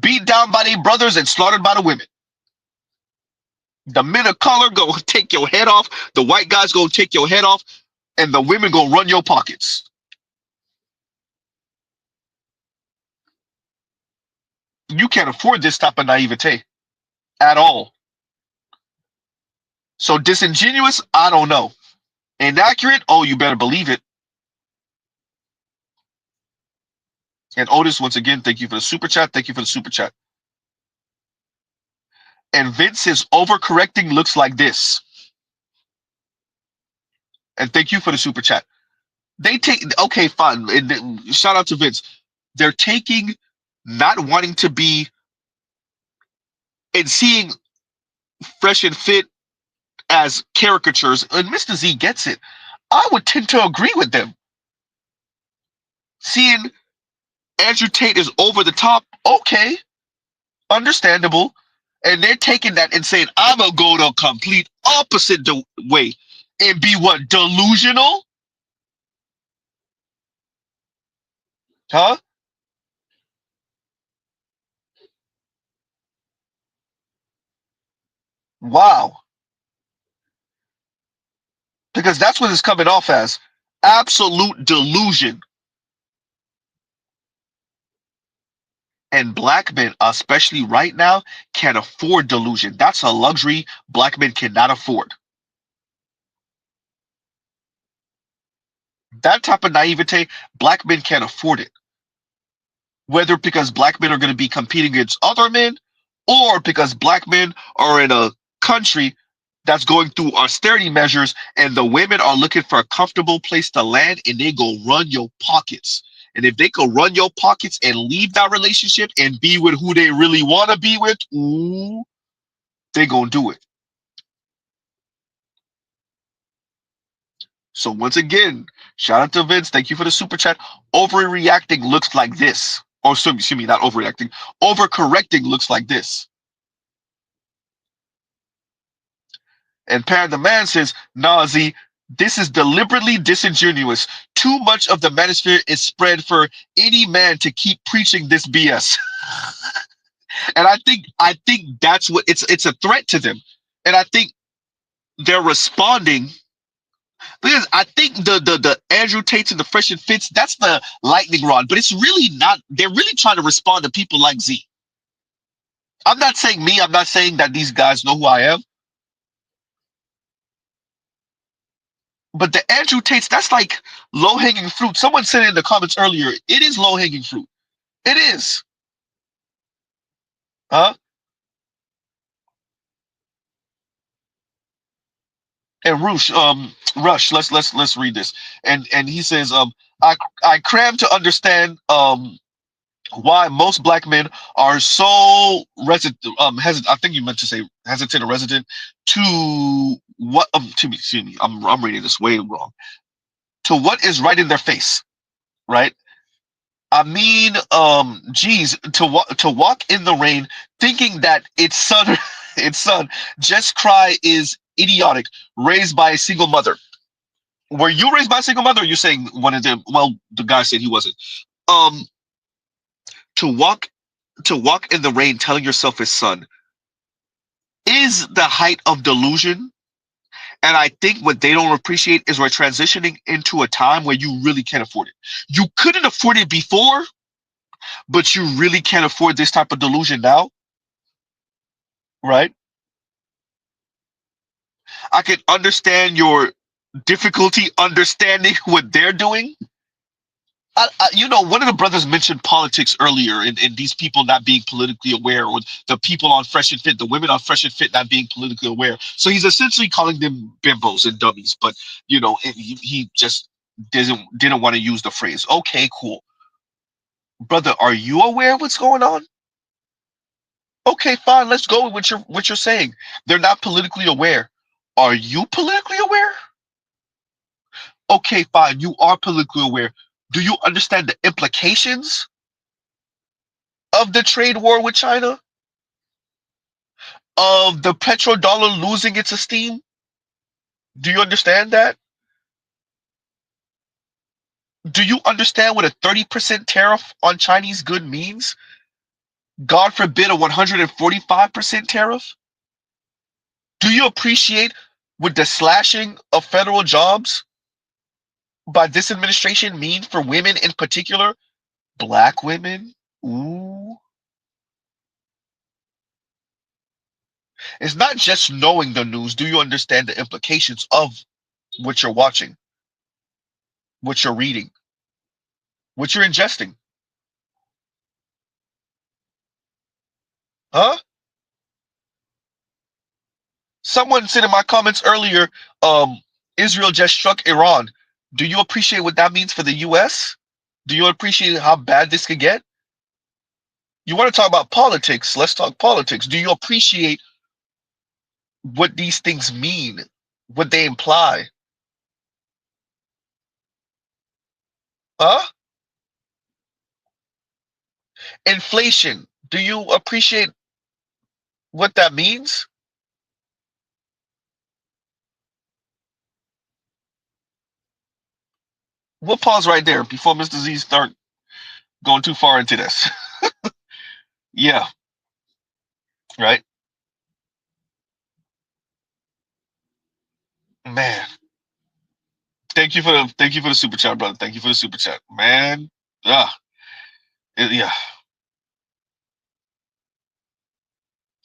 Beat down by their brothers and slaughtered by the women. The men of color go take your head off. The white guys go take your head off. And the women go run your pockets. You can't afford this type of naivete at all. So disingenuous, I don't know. Inaccurate, oh, you better believe it. And Otis, once again, thank you for the super chat. Thank you for the super chat. And Vince says overcorrecting looks like this. And thank you for the super chat. They take, okay, fine. And shout out to Vince. They're taking not wanting to be and seeing Fresh and Fit as caricatures, and Mr. Z gets it. I would tend to agree with them. Seeing Andrew Tate is over the top, okay, understandable. And they're taking that and saying, I'm going to go the complete opposite way and be what, delusional? Huh? Wow. Because that's what it's coming off as. Absolute delusion. And black men, especially right now, can't afford delusion. That's a luxury black men cannot afford. That type of naivete, black men can't afford it. Whether because black men are going to be competing against other men, or because black men are in a country that's going through austerity measures and the women are looking for a comfortable place to land and they go run your pockets. And if they could run your pockets and leave that relationship and be with who they really want to be with, ooh, they gonna do it. So once again, shout out to Vince. Thank you for the super chat. Overreacting looks like this. Or excuse me, not overreacting. Overcorrecting looks like this. And Pan the Man says, nah, Z, this is deliberately disingenuous. Too much of the manosphere is spread for any man to keep preaching this BS. And I think that's what it's a threat to them. And I think they're responding because I think the Andrew Tates and the Fresh and Fits, that's the lightning rod, but it's really not. They're really trying to respond to people like Z. I'm not saying me, I'm not saying that these guys know who I am. But the Andrew Tates, that's like low-hanging fruit. Someone said it in the comments earlier. It is low-hanging fruit. It is. Huh? And Rush, let's read this. And he says, I cram to understand why most black men are so hesitant. I think you meant to say hesitant or resident to what? Excuse me. I'm reading this way wrong. To what is right in their face, right? I mean, geez, to walk in the rain thinking that it's sun, it's sun. Just cry is idiotic. Raised by a single mother. Were you raised by a single mother? Or you saying one of them? Well, the guy said he wasn't. Um, to walk in the rain telling yourself it's sun is the height of delusion. And I think what they don't appreciate is we're transitioning into a time where you really can't afford it. You couldn't afford it before, but you really can't afford this type of delusion now, right? I can understand your difficulty understanding what they're doing. One of the brothers mentioned politics earlier, and these people not being politically aware, or the people on Fresh and Fit, the women on Fresh and Fit not being politically aware. So he's essentially calling them bimbos and dummies. But he just didn't want to use the phrase. Okay, cool, brother. Are you aware of what's going on? Okay, fine. Let's go with what you're saying. They're not politically aware. Are you politically aware? Okay, fine. You are politically aware. Do you understand the implications of the trade war with China? Of the petrodollar losing its esteem? Do you understand that? Do you understand what a 30% tariff on Chinese good means? God forbid a 145% tariff? Do you appreciate what the slashing of federal jobs by this administration mean for women in particular? Black women? Ooh. It's not just knowing the news. Do you understand the implications of what you're watching, what you're reading, what you're ingesting? Huh? Someone said in my comments earlier, Israel just struck Iran. Do you appreciate what that means for the US? Do you appreciate how bad this could get? You want to talk about politics? Let's talk politics. Do you appreciate what these things mean, what they imply? Huh? Inflation. Do you appreciate what that means? We'll pause right there before Mr. Z start going too far into this. Yeah, right. Man, thank you for the super chat, brother. Thank you for the super chat, man. Yeah.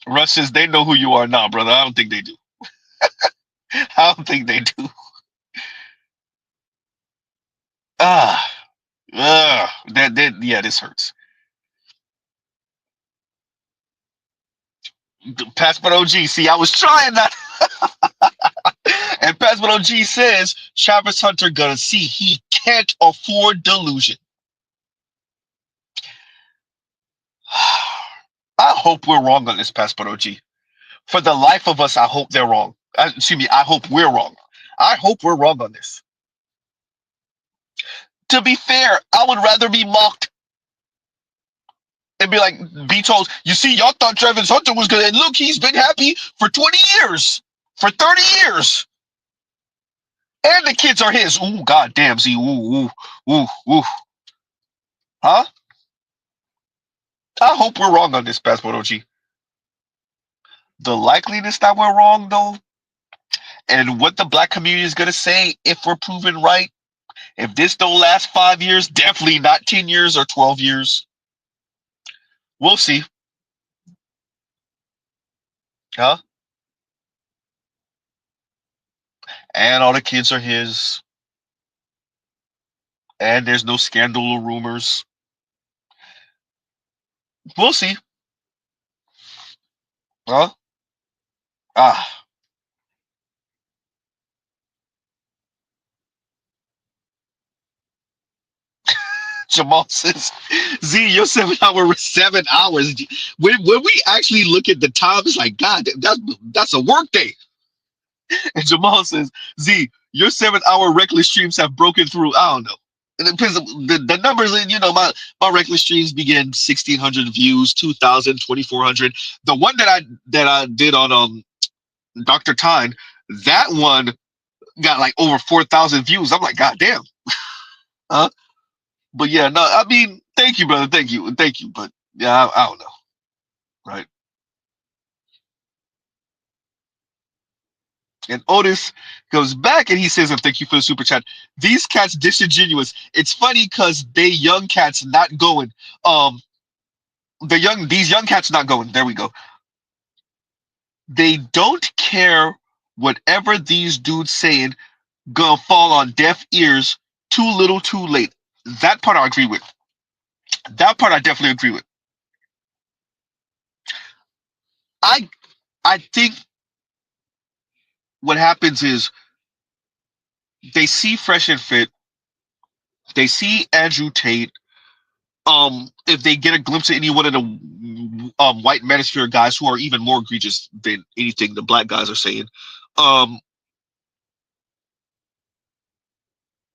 Russ says they know who you are now, brother. I don't think they do. I don't think they do. This hurts. Passport OG. See, I was trying that. And Passport OG says Travis Hunter gonna see he can't afford delusion. I hope we're wrong on this, Passport OG. For the life of us, I hope they're wrong. Excuse me, I hope we're wrong. I hope we're wrong on this. To be fair, I would rather be mocked and be told, you see, y'all thought Travis Hunter was good, and look, he's been happy for 20 years, for 30 years. And the kids are his. Ooh, goddamn, see, ooh. Huh? I hope we're wrong on this, Passport OG. The likeliness that we're wrong, though, and what the black community is going to say if we're proven right, if this don't last 5 years, definitely not 10 years or 12 years. We'll see. Huh? And all the kids are his. And there's no scandal or rumors. We'll see. Huh? Jamal says, Z, your 7 hours. When we actually look at the time, it's like, God, that's a work day. And Jamal says, Z, your 7 hour reckless streams have broken through. I don't know. It depends on the numbers. And my reckless streams begin 1,600 views, 2,000, 2,400. The one that I did on Dr. Tyne, that one got like over 4,000 views. I'm like, God damn. Huh? But yeah, no, I mean, thank you, brother. Thank you. But yeah, I don't know. Right. And Otis goes back and he says, and thank you for the super chat. These cats disingenuous. It's funny because these young cats not going. These young cats not going. There we go. They don't care whatever these dudes saying gonna fall on deaf ears too little too late. That part I agree with. That part I definitely agree with. I think what happens is they see Fresh and Fit, they see Andrew Tate. If they get a glimpse of any one of the white manosphere guys who are even more egregious than anything the black guys are saying, and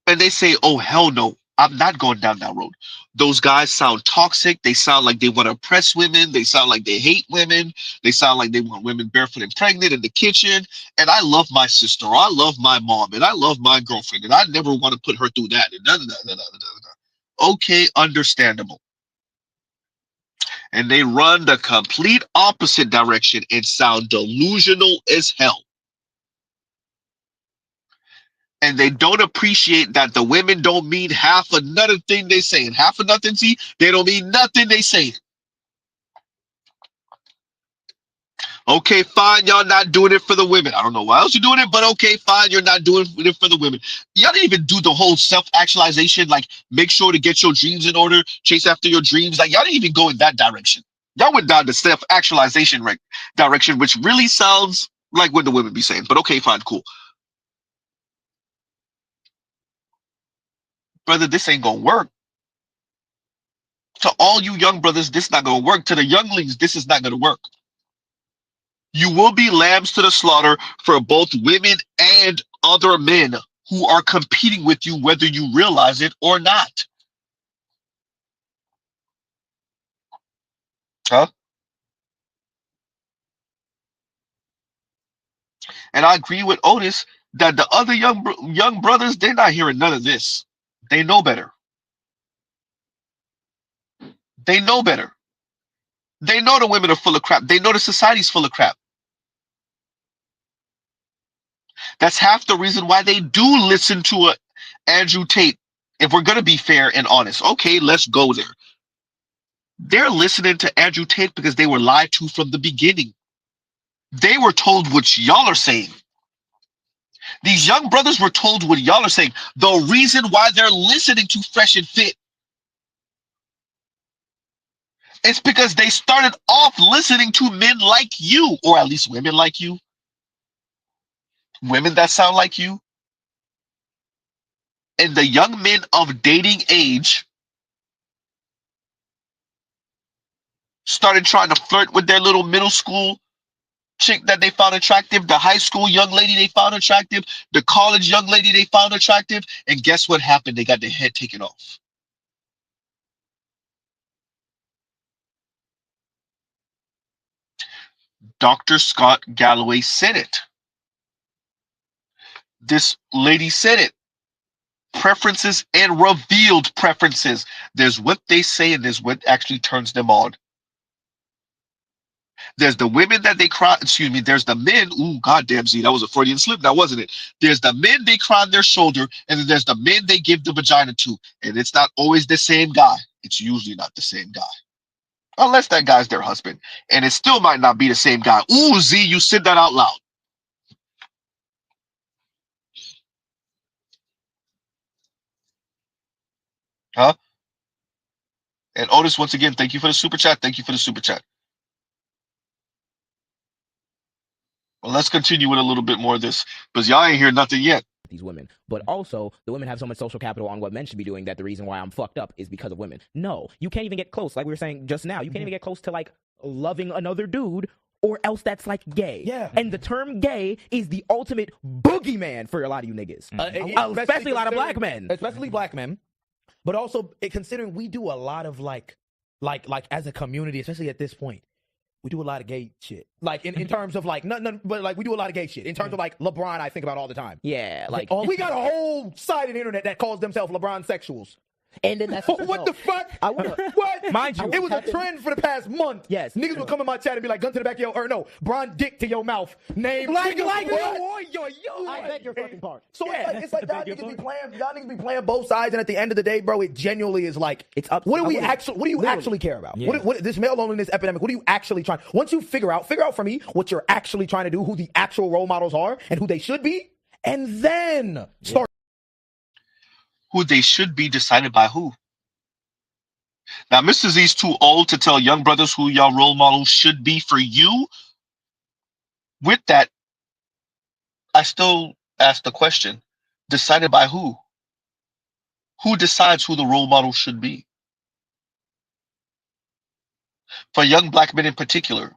they say, "Oh hell no, I'm not going down that road." Those guys sound toxic. They sound like they want to oppress women. They sound like they hate women. They sound like they want women barefoot and pregnant in the kitchen. And I love my sister. Or I love my mom. And I love my girlfriend. And I never want to put her through that. Okay, understandable. And they run the complete opposite direction and sound delusional as hell. And they don't appreciate that the women don't mean half another thing they say. And half of nothing, see, they don't mean nothing they say. Okay, fine, y'all not doing it for the women. I don't know why else you're doing it, but okay, fine, you're not doing it for the women. Y'all didn't even do the whole self-actualization, like make sure to get your dreams in order, chase after your dreams. Like y'all didn't even go in that direction. Y'all went down the self-actualization direction, which really sounds like what the women be saying. But okay, fine, cool. Brother, this ain't gonna work. To all you young brothers, this not gonna work. To the younglings, this is not gonna work. You will be lambs to the slaughter for both women and other men who are competing with you, whether you realize it or not. Huh? And I agree with Otis that the other young brothers, they're not hearing none of this. They know better. They know better. They know the women are full of crap. They know the society's full of crap. That's half the reason why they do listen to Andrew Tate. If we're going to be fair and honest, okay, let's go there. They're listening to Andrew Tate because they were lied to from the beginning. They were told what y'all are saying. These young brothers were told what y'all are saying. The reason why they're listening to Fresh and Fit is because they started off listening to men like you, or at least women like you. Women that sound like you. And the young men of dating age started trying to flirt with their little middle school chick that they found attractive, the high school young lady they found attractive, the college young lady they found attractive, and guess what happened? They got their head taken off. Dr. Scott Galloway said it. This lady said it. Preferences and revealed preferences. There's what they say and there's what actually turns them on. There's the women that they cry, excuse me, there's the men, ooh, goddamn Z, that was a Freudian slip, now wasn't it? There's the men they cry on their shoulder, and then there's the men they give the vagina to. And it's not always the same guy. It's usually not the same guy. Unless that guy's their husband. And it still might not be the same guy. Ooh, Z, you said that out loud. Huh? And Otis, once again, thank you for the super chat. Thank you for the super chat. Well, let's continue with a little bit more of this, because y'all ain't hear nothing yet. these women. But also, the women have so much social capital on what men should be doing that the reason why I'm fucked up is because of women. No, you can't even get close. Like we were saying just now, you can't even get close to like loving another dude, or else that's like gay. Yeah. And the term gay is the ultimate boogeyman for a lot of you niggas. Especially a lot of black men. Especially black men. But also considering we do a lot of like as a community, especially at this point, we do a lot of gay shit. Like in terms of like but like we do a lot of gay shit. In terms of like LeBron, I think about all the time. Yeah, like we got a whole side of the internet that calls themselves LeBron sexuals. And then that's what the fuck? What? Mind you, it was a trend for the past month. Yes, niggas would come in my chat and be like, "Gun to the back of your," or no, "Bron dick to your mouth." Name I beg your fucking pardon. So it's like y'all niggas be playing both sides, and at the end of the day, bro, it genuinely is like it's up. What do we actually? What do you actually care about? Yeah. What this male loneliness epidemic? What are you actually trying? Once you figure out for me what you're actually trying to do, who the actual role models are, and who they should be, and then start. Who they should be decided by who? Now, Mr. Z's too old to tell young brothers who y'all role models should be for you. With that, I still ask the question, decided by who? Who decides who the role model should be? For young black men in particular.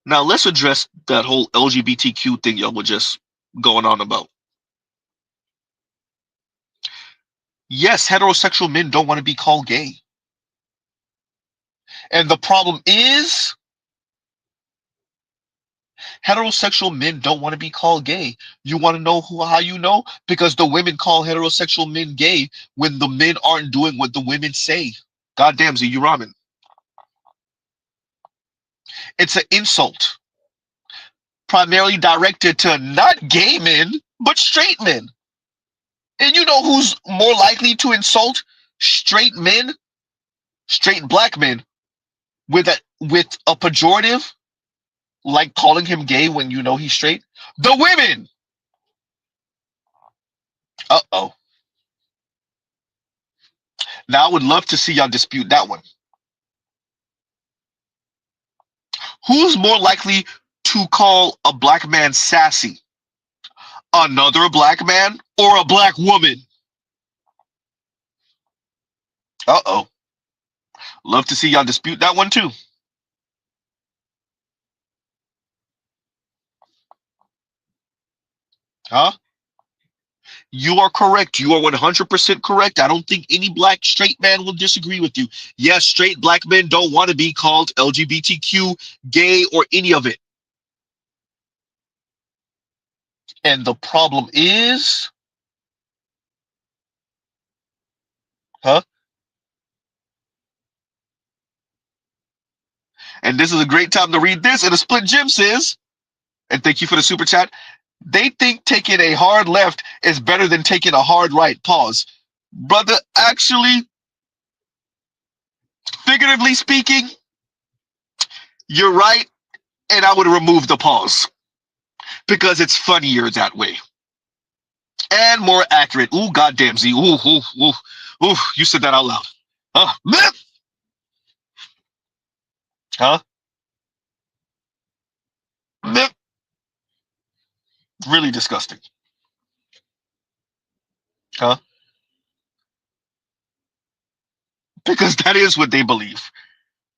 Now, let's address that whole LGBTQ thing y'all were just going on about. Yes, heterosexual men don't want to be called gay. And the problem is, heterosexual men don't want to be called gay. You want to know how you know? Because the women call heterosexual men gay when the men aren't doing what the women say. Goddamn, Z, you ramen. It's an insult. Primarily directed to not gay men, but straight men. And you know who's more likely to insult straight men? Straight black men. With a pejorative, like calling him gay when you know he's straight? The women! Uh-oh. Now I would love to see y'all dispute that one. Who's more likely to call a black man sassy? Another black man or a black woman? Uh-oh. Love to see y'all dispute that one too. Huh? You are correct. You are 100% correct. I don't think any black straight man will disagree with you. Yes, straight black men don't want to be called LGBTQ, gay, or any of it. And the problem is, and this is a great time to read this. And a split Jim says, and thank you for the super chat, they think taking a hard left is better than taking a hard right. Pause. Brother, actually, figuratively speaking, you're right, and I would remove the pause because it's funnier that way and more accurate. Ooh, goddamn, Z. Ooh, ooh, ooh, ooh. You said that out loud. Huh? Really disgusting. Huh? Because that is what they believe.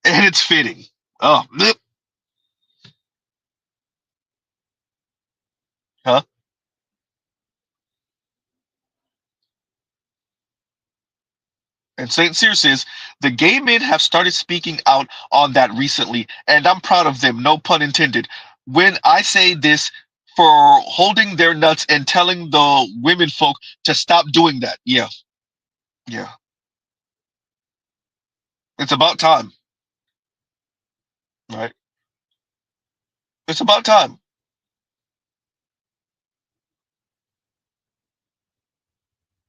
And it's fitting. Oh. Huh? And St. Cyr says, the gay men have started speaking out on that recently, and I'm proud of them, no pun intended. When I say this, for holding their nuts and telling the women folk to stop doing that. Yeah. Yeah. It's about time. Right? It's about time.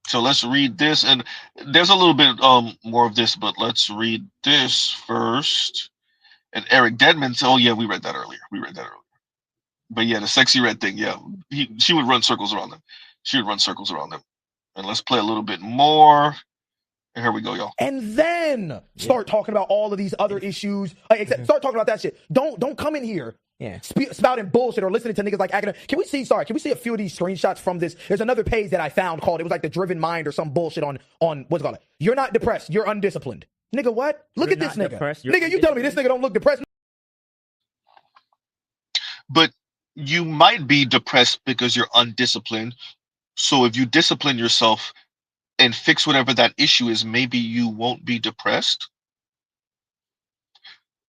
So let's read this, and there's a little bit more of this, but let's read this first. And Eric Deadman, oh yeah, we read that earlier. But yeah, the sexy red thing, yeah. She would run circles around them. And let's play a little bit more. And here we go, y'all. And then start talking about all of these other issues. Start talking about that shit. Don't come in here spouting bullshit or listening to niggas like academic. Can we see a few of these screenshots from this? There's another page that I found called, it was like the Driven Mind or some bullshit on what's it called? You're not depressed, you're undisciplined. Nigga, what? Look at this nigga. Nigga, you telling me this nigga don't look depressed? But you might be depressed because you're undisciplined. So if you discipline yourself and fix whatever that issue is, maybe you won't be depressed.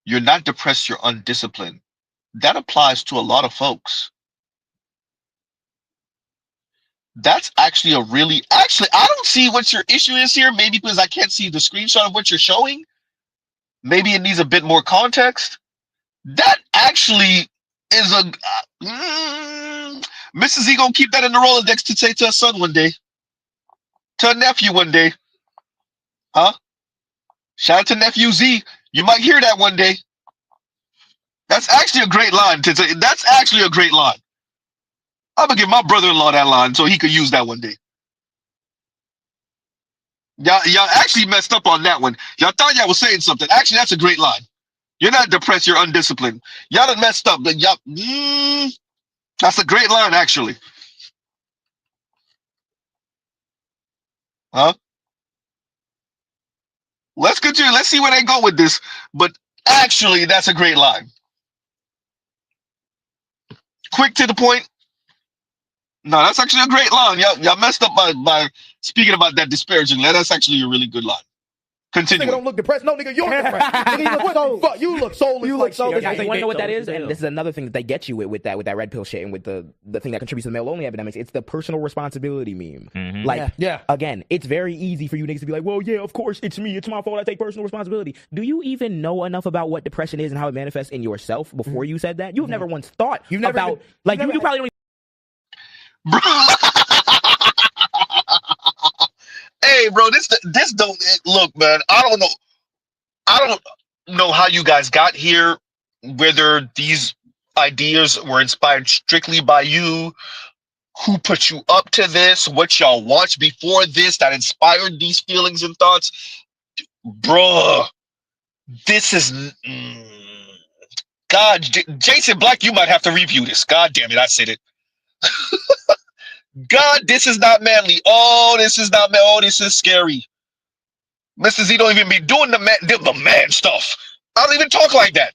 You're not depressed, you're undisciplined. That applies to a lot of folks. That's actually I don't see what your issue is here. Maybe because I can't see the screenshot of what you're showing. Maybe it needs a bit more context. That actually is a Mrs. Z gonna keep that in the Rolodex to say to her son one day, to her nephew one day. Huh? Shout out to nephew Z. You might hear that one day. That's actually a great line to say. That's actually a great line. I'm gonna give my brother-in-law that line so he could use that one day. Y'all actually messed up on that one. Y'all thought y'all was saying something. Actually, that's a great line. You're not depressed, you're undisciplined. Y'all done messed up. But that's a great line, actually. Huh? Let's continue. Let's see where they go with this. But actually, that's a great line. Quick to the point. No, that's actually a great line. Y'all messed up by speaking about that disparagingly. That's actually a really good line. Continue. Nigga don't look depressed. No, nigga, you're depressed. Nigga, you look soulless. You look soulless. You want to know what that is? And this is another thing that they get you with that red pill shit and with the thing that contributes to the male lonely epidemics. It's the personal responsibility meme. Mm-hmm. Like, again, it's very easy for you niggas to be like, well, yeah, of course, it's me. It's my fault. I take personal responsibility. Do you even know enough about what depression is and how it manifests in yourself before you said that? You've never once thought about, like, you probably don't Bro. Hey, bro, this don't look, man. I don't know how you guys got here, whether these ideas were inspired strictly by you, who put you up to this, what y'all watched before this that inspired these feelings and thoughts. Bruh, this is God, Jason Black, you might have to review this. God damn it, I said it. God, this is not manly. Oh, this is not man. Oh, this is scary. Mr. Z don't even be doing the man stuff. I don't even talk like that.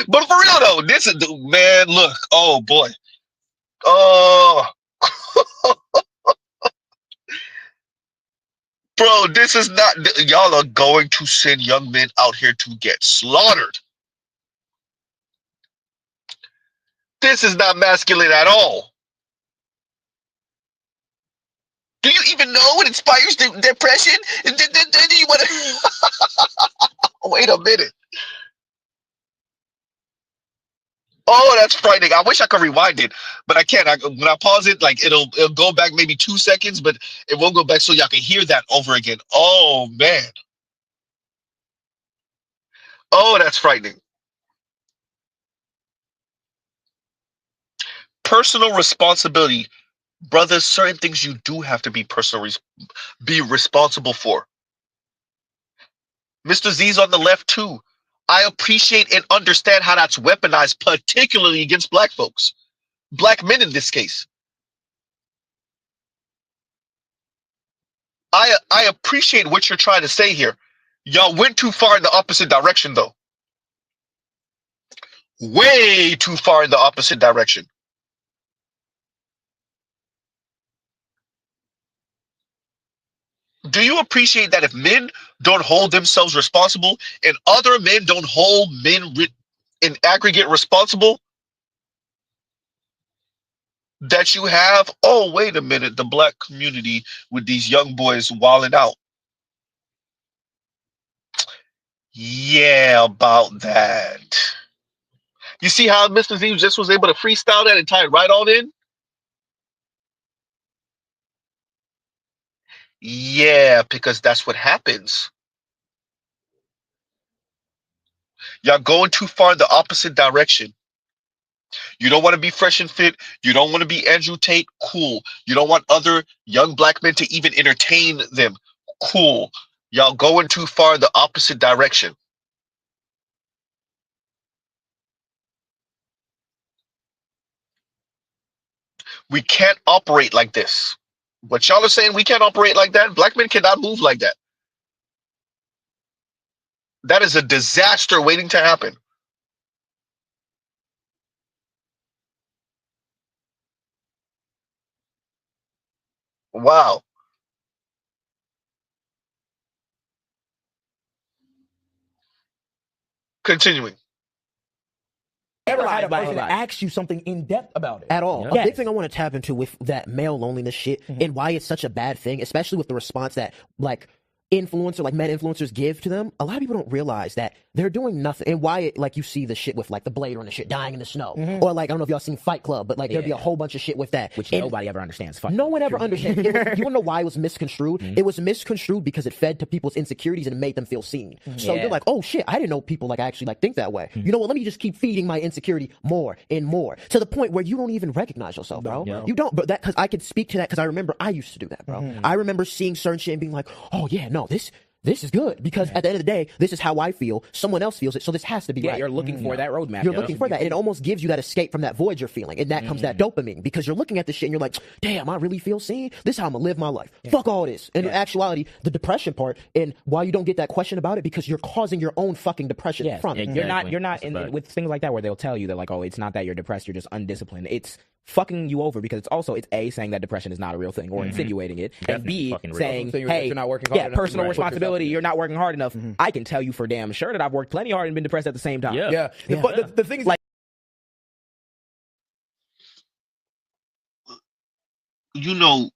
But for real though, this is man. Look, oh boy. Oh, bro, this is not. Y'all are going to send young men out here to get slaughtered. This is not masculine at all. Do you even know what inspires depression? Do you want to? Wait a minute. Oh, that's frightening. I wish I could rewind it, but I can't. When I pause it, like it'll go back maybe 2 seconds, but it won't go back so y'all can hear that over again. Oh man. Oh, that's frightening. Personal responsibility, brothers. Certain things you do have to be responsible for. Mr. Z's on the left too. I appreciate and understand how that's weaponized, particularly against black folks, black men in this case. I appreciate what you're trying to say here. Y'all went too far in the opposite direction, though. Way too far in the opposite direction. Do you appreciate that if men don't hold themselves responsible and other men don't hold men in aggregate responsible, that you have, oh, wait a minute, the black community with these young boys wilding out? Yeah, about that. You see how Mr. Z just was able to freestyle that and tie it right on in? Yeah, because that's what happens. Y'all going too far in the opposite direction. You don't want to be fresh and fit. You don't want to be Andrew Tate. Cool. You don't want other young black men to even entertain them. Cool. Y'all going too far in the opposite direction. We can't operate like this. What y'all are saying, we can't operate like that. Black men cannot move like that. That is a disaster waiting to happen. Wow. Continuing. Ever had a person ask you something in depth about it at all? Yes. A big thing I want to tap into with that male loneliness shit and why it's such a bad thing, especially with the response that like influencer, like men influencers give to them. A lot of people don't realize that they're doing nothing, and why it, like you see the shit with like the Blade Runner shit dying in the snow, or like I don't know if y'all seen Fight Club, but like there'd be a whole bunch of shit with that, which and nobody ever understands. no one ever understands. You want to know why it was misconstrued? It was misconstrued because it fed to people's insecurities and it made them feel seen. So you're like, oh shit, I didn't know people like actually like think that way. You know what? Let me just keep feeding my insecurity more and more to the point where you don't even recognize yourself, bro. You don't. But that because I could speak to that because I remember I used to do that, bro. I remember seeing certain shit and being like, oh yeah, no, this is good because at the end of the day, this is how I feel. Someone else feels it, so this has to be right. You're looking for that roadmap. You're looking for that, and it almost gives you that escape from that void you're feeling, and that comes that dopamine because you're looking at this shit and you're like, damn, I really feel seen. This is how I'm gonna live my life. Fuck all this. And in actuality, the depression part and why you don't get that question about it because you're causing your own fucking depression from it. You're not with things like that where they'll tell you that like, oh, it's not that you're depressed, you're just undisciplined. It's fucking you over because it's A, saying that depression is not a real thing or insinuating it, and B, saying, hey, you're not working hard enough. personal responsibility, you're not working hard enough. I can tell you for damn sure that I've worked plenty hard and been depressed at the same time. The thing is, like, you know,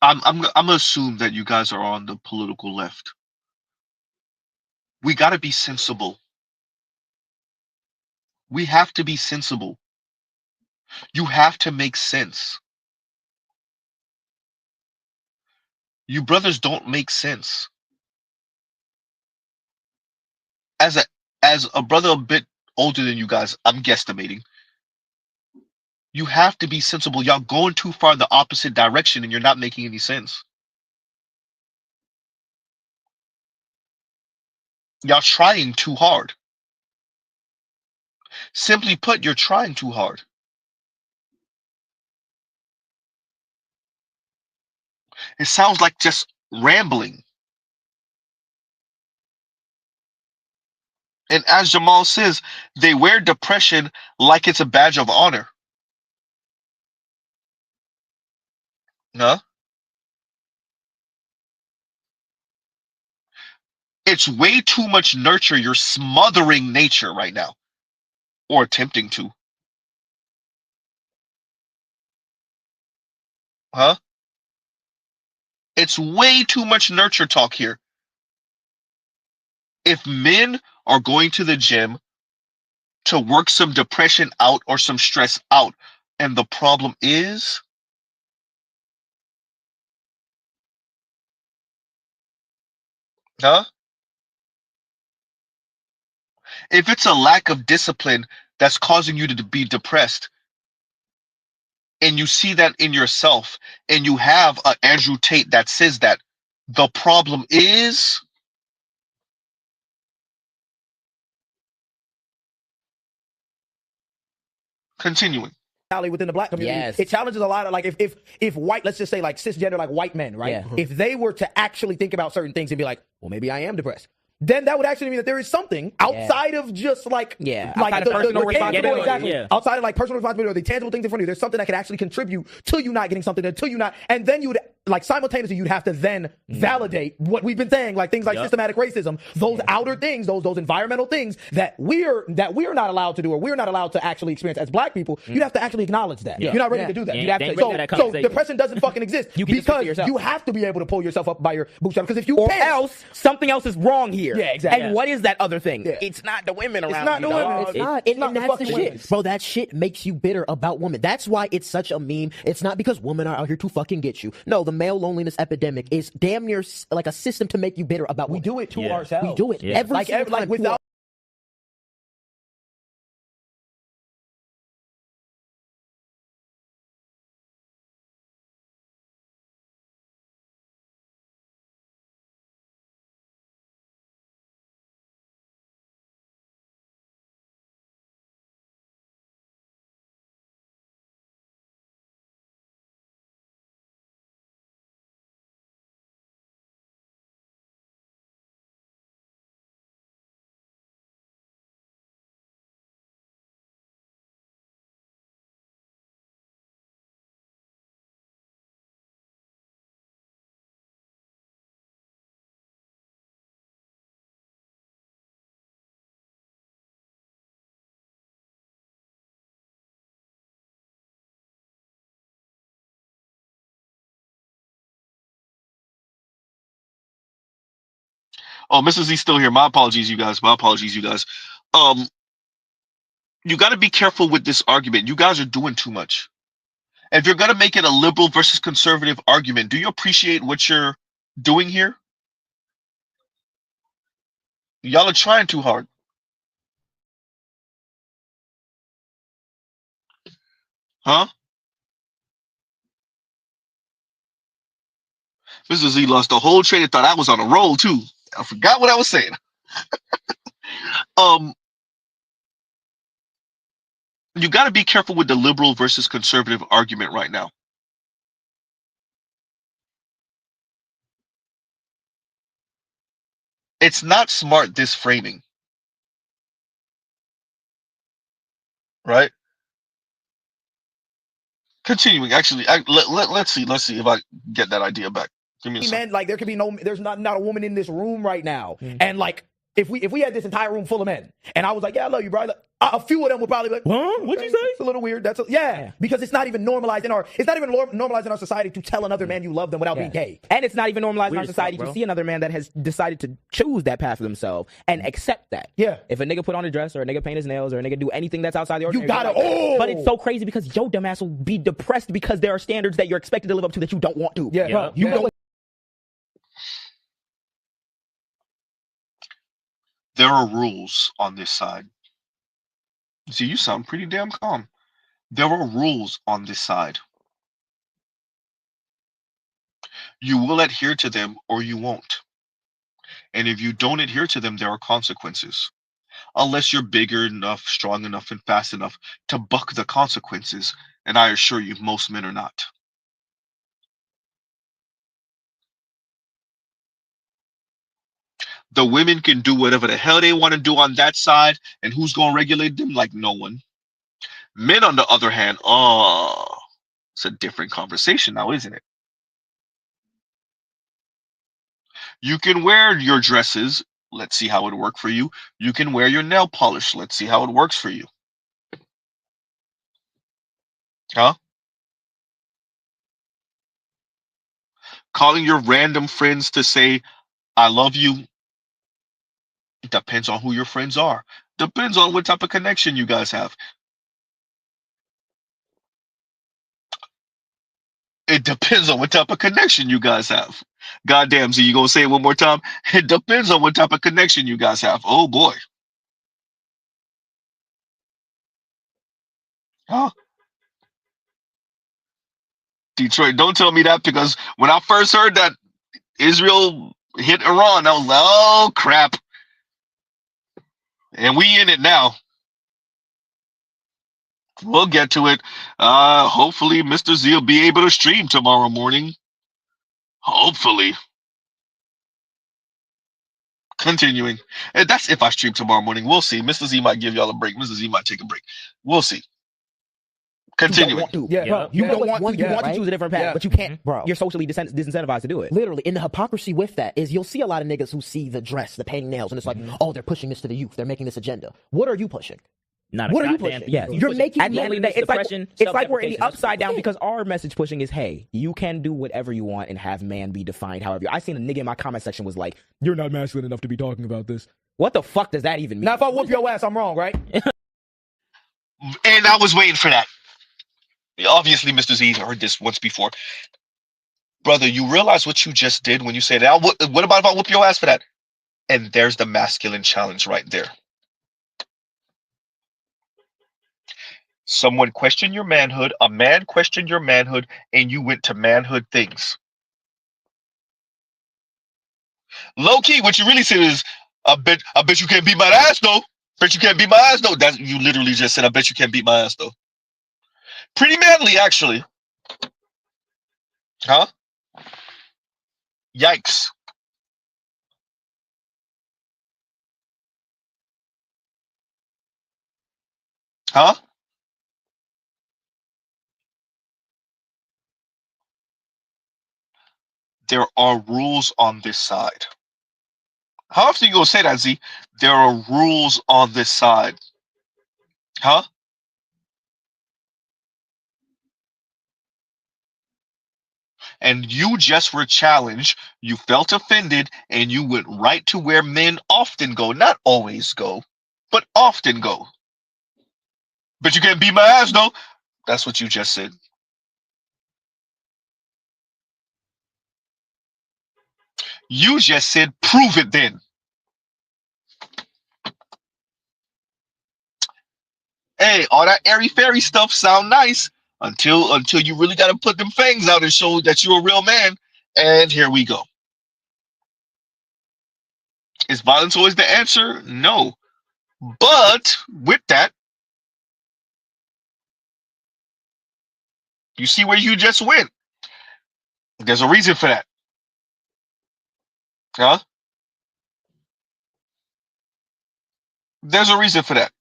I'm gonna assume that you guys are on the political left. We gotta be sensible. We have to be sensible. You have to make sense. You brothers don't make sense. As a brother a bit older than you guys, I'm guesstimating. You have to be sensible. Y'all going too far in the opposite direction and you're not making any sense. Y'all trying too hard. Simply put, you're trying too hard. It sounds like just rambling. And as Jamal says, they wear depression like it's a badge of honor. Huh? It's way too much nurture. You're smothering nature right now. Or attempting to. Huh? It's way too much nurture talk here. If men are going to the gym to work some depression out or some stress out, and the problem is if it's a lack of discipline that's causing you to be depressed, and you see that in yourself, and you have an Andrew Tate that says that the problem is continuing. Within the black community, it challenges a lot of like if white, let's just say like cisgender, like white men, right? If they were to actually think about certain things and be like, well, maybe I am depressed, then that would actually mean that there is something outside of just like outside of personal responsibility, outside of like personal responsibility or the tangible things in front of you. There's something that could actually contribute to you not getting something, until you not, and then you would like simultaneously you'd have to then validate what we've been saying, like things like systematic racism, those outer things, those environmental things that we're not allowed to do or we're not allowed to actually experience as black people. You'd have to actually acknowledge that. You're not ready to do that. You'd have to, so depression doesn't fucking exist because you have to be able to pull yourself up by your bootstraps. Because if you can't, else something else is wrong here. Yeah, exactly. And what is that other thing? It's not the women around. It's not the women. It's not. And that's the shit, bro. That shit makes you bitter about women. That's why it's such a meme. It's not because women are out here to fucking get you. No, the male loneliness epidemic is damn near like a system to make you bitter about women. We do it to ourselves. We do it every single time without Oh, Mrs. Z's still here. My apologies, you guys. My apologies, you guys. You got to be careful with this argument. You guys are doing too much. If you're gonna make it a liberal versus conservative argument, do you appreciate what you're doing here? Y'all are trying too hard. Huh? Mr. Z lost the whole train of thought. I was on a roll too. I forgot what I was saying. You got to be careful with the liberal versus conservative argument right now. It's not smart, this framing. Right? Continuing, actually, let's see if I get that idea back. Give me a second. Man, like there could be there's not a woman in this room right now, and like if we had this entire room full of men, and I was like, yeah, I love you, bro. A few of them would probably be like, huh? What'd you say? It's a little weird. Because it's not even normalized in our society to tell another man you love them without being gay. And it's not even normalized in our society to see another man that has decided to choose that path for themselves and accept that. Yeah. If a nigga put on a dress or a nigga paint his nails or a nigga do anything that's outside the ordinary, you gotta. But it's so crazy because your dumb ass will be depressed because there are standards that you're expected to live up to that you don't want to. Yeah. Bro, you know. There are rules on this side. See, you sound pretty damn calm. There are rules on this side. You will adhere to them or you won't. And if you don't adhere to them, there are consequences. Unless you're bigger enough, strong enough, and fast enough to buck the consequences. And I assure you, most men are not. The women can do whatever the hell they want to do on that side, and who's going to regulate them? Like no one. Men, on the other hand, it's a different conversation now, isn't it? You can wear your dresses. Let's see how it works for you. You can wear your nail polish. Let's see how it works for you. Huh? Calling your random friends to say, I love you. It depends on who your friends are. Depends on what type of connection you guys have. It depends on what type of connection you guys have. Goddamn, so you gonna say it one more time? It depends on what type of connection you guys have. Oh boy. Huh? Detroit, don't tell me that, because when I first heard that Israel hit Iran, I was like, oh crap. And we in it now. We'll get to it. Hopefully Mr. Z will be able to stream tomorrow morning. Hopefully. Continuing. And that's if I stream tomorrow morning. We'll see. Mr. Z might give y'all a break. Mr. Z might take a break. We'll see. Continuing. You don't want to choose a different path, but you can't, bro. You're socially disincentivized to do it. Literally, and the hypocrisy with that is you'll see a lot of niggas who see the dress, the painting nails, and it's like, oh, they're pushing this to the youth. They're making this agenda. What are you pushing? What are you pushing? Yeah, you're making. At the end of the day, it's like we're in the upside down because our message pushing is, hey, you can do whatever you want and have man be defined however. I seen a nigga in my comment section was like, "You're not masculine enough to be talking about this." What the fuck does that even mean? Now, if I whoop your ass, I'm wrong, right? And I was waiting for that. Obviously, Mr. Z heard this once before. Brother, you realize what you just did when you say that? What about if I whoop your ass for that? And there's the masculine challenge right there. Someone questioned your manhood, a man questioned your manhood, and you went to manhood things. Low key, what you really said is, I bet you can't beat my ass though. Bet you can't beat my ass though. That's, you literally just said, I bet you can't beat my ass though. Pretty manly, actually. Huh? Yikes. Huh? There are rules on this side. How often you gonna say that, Z? There are rules on this side. Huh? and you just were challenged, you felt offended, and you went right to where men often go. Not always go, but often go. But you can't beat my ass, though. That's what you just said. You just said, prove it then. Hey, all that airy-fairy stuff sound nice until you really got to put them fangs out and show that you're a real man. And here we go. Is violence always the answer? No. But with that, you see where you just went. There's a reason for that. Huh? There's a reason for that.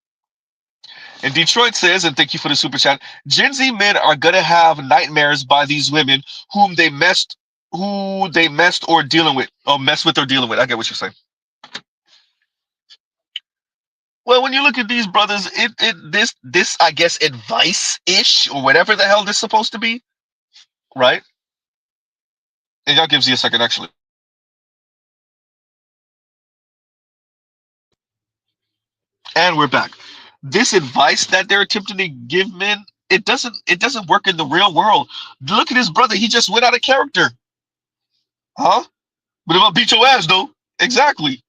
And Detroit says, and thank you for the super chat, Gen Z men are gonna have nightmares by these women who they messed or dealing with, or mess with or dealing with. I get what you're saying. Well, when you look at these brothers, this I guess advice-ish or whatever the hell this is supposed to be, right? And y'all gives you a second actually. And we're back. This advice that they're attempting to give men, it doesn't work in the real world. Look at his brother, he just went out of character. Huh? But if I beat your ass though, exactly.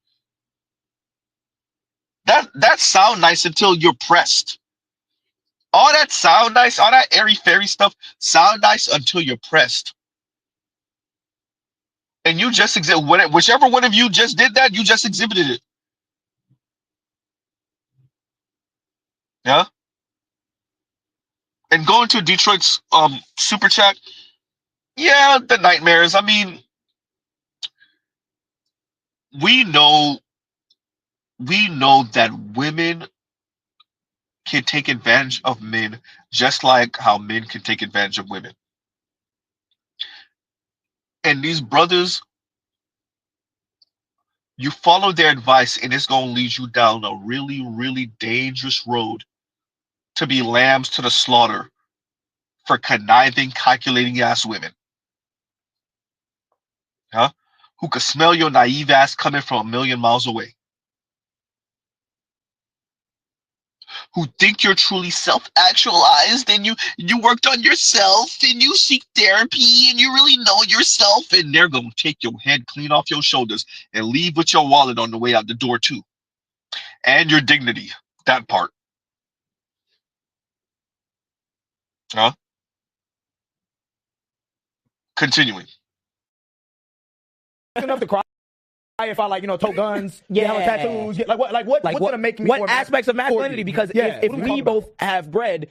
That sound nice until you're pressed. All that sound nice, all that airy-fairy stuff sound nice until you're pressed. And you just whichever one of you just did that, you just exhibited it. Yeah. And going to Detroit's super chat, yeah, the nightmares. I mean, we know that women can take advantage of men just like how men can take advantage of women. And these brothers, you follow their advice and it's going to lead you down a really, really dangerous road to be lambs to the slaughter for conniving, calculating ass women. Huh? Who could smell your naive ass coming from a million miles away. Who think you're truly self-actualized and you worked on yourself and you seek therapy and you really know yourself, and they're going to take your head clean off your shoulders and leave with your wallet on the way out the door too. And your dignity, that part. Huh? Continuing. Enough to cry if I tote guns, hella tattoos, what's gonna make me what aspects of masculinity? Because if we both have bread,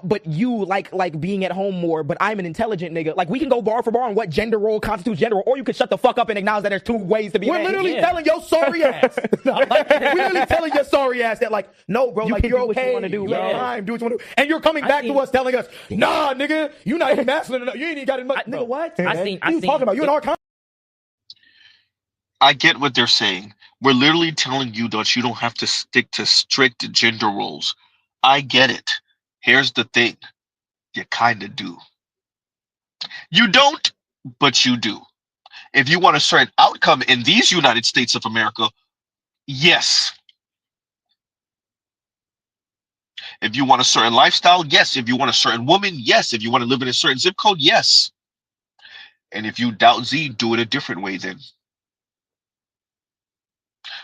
but you like being at home more, but I'm an intelligent nigga, like we can go bar for bar on what gender role constitutes gender role, or you can shut the fuck up and acknowledge that there's two ways to be. We're literally telling your sorry ass. We're literally telling your sorry ass that no, bro, you're okay. What you do, do what you want to do, and you're coming back to us telling us, nah, nigga, you're not even masculine enough. You ain't even got as much. Nigga, what? I what seen you talking about? You in our country? I get what they're saying. We're literally telling you that you don't have to stick to strict gender roles. I get it. Here's the thing. You kind of do. You don't, but you do. If you want a certain outcome in these United States of America, yes. If you want a certain lifestyle, yes. If you want a certain woman, yes. If you want to live in a certain zip code, yes. And if you doubt Z, do it a different way then.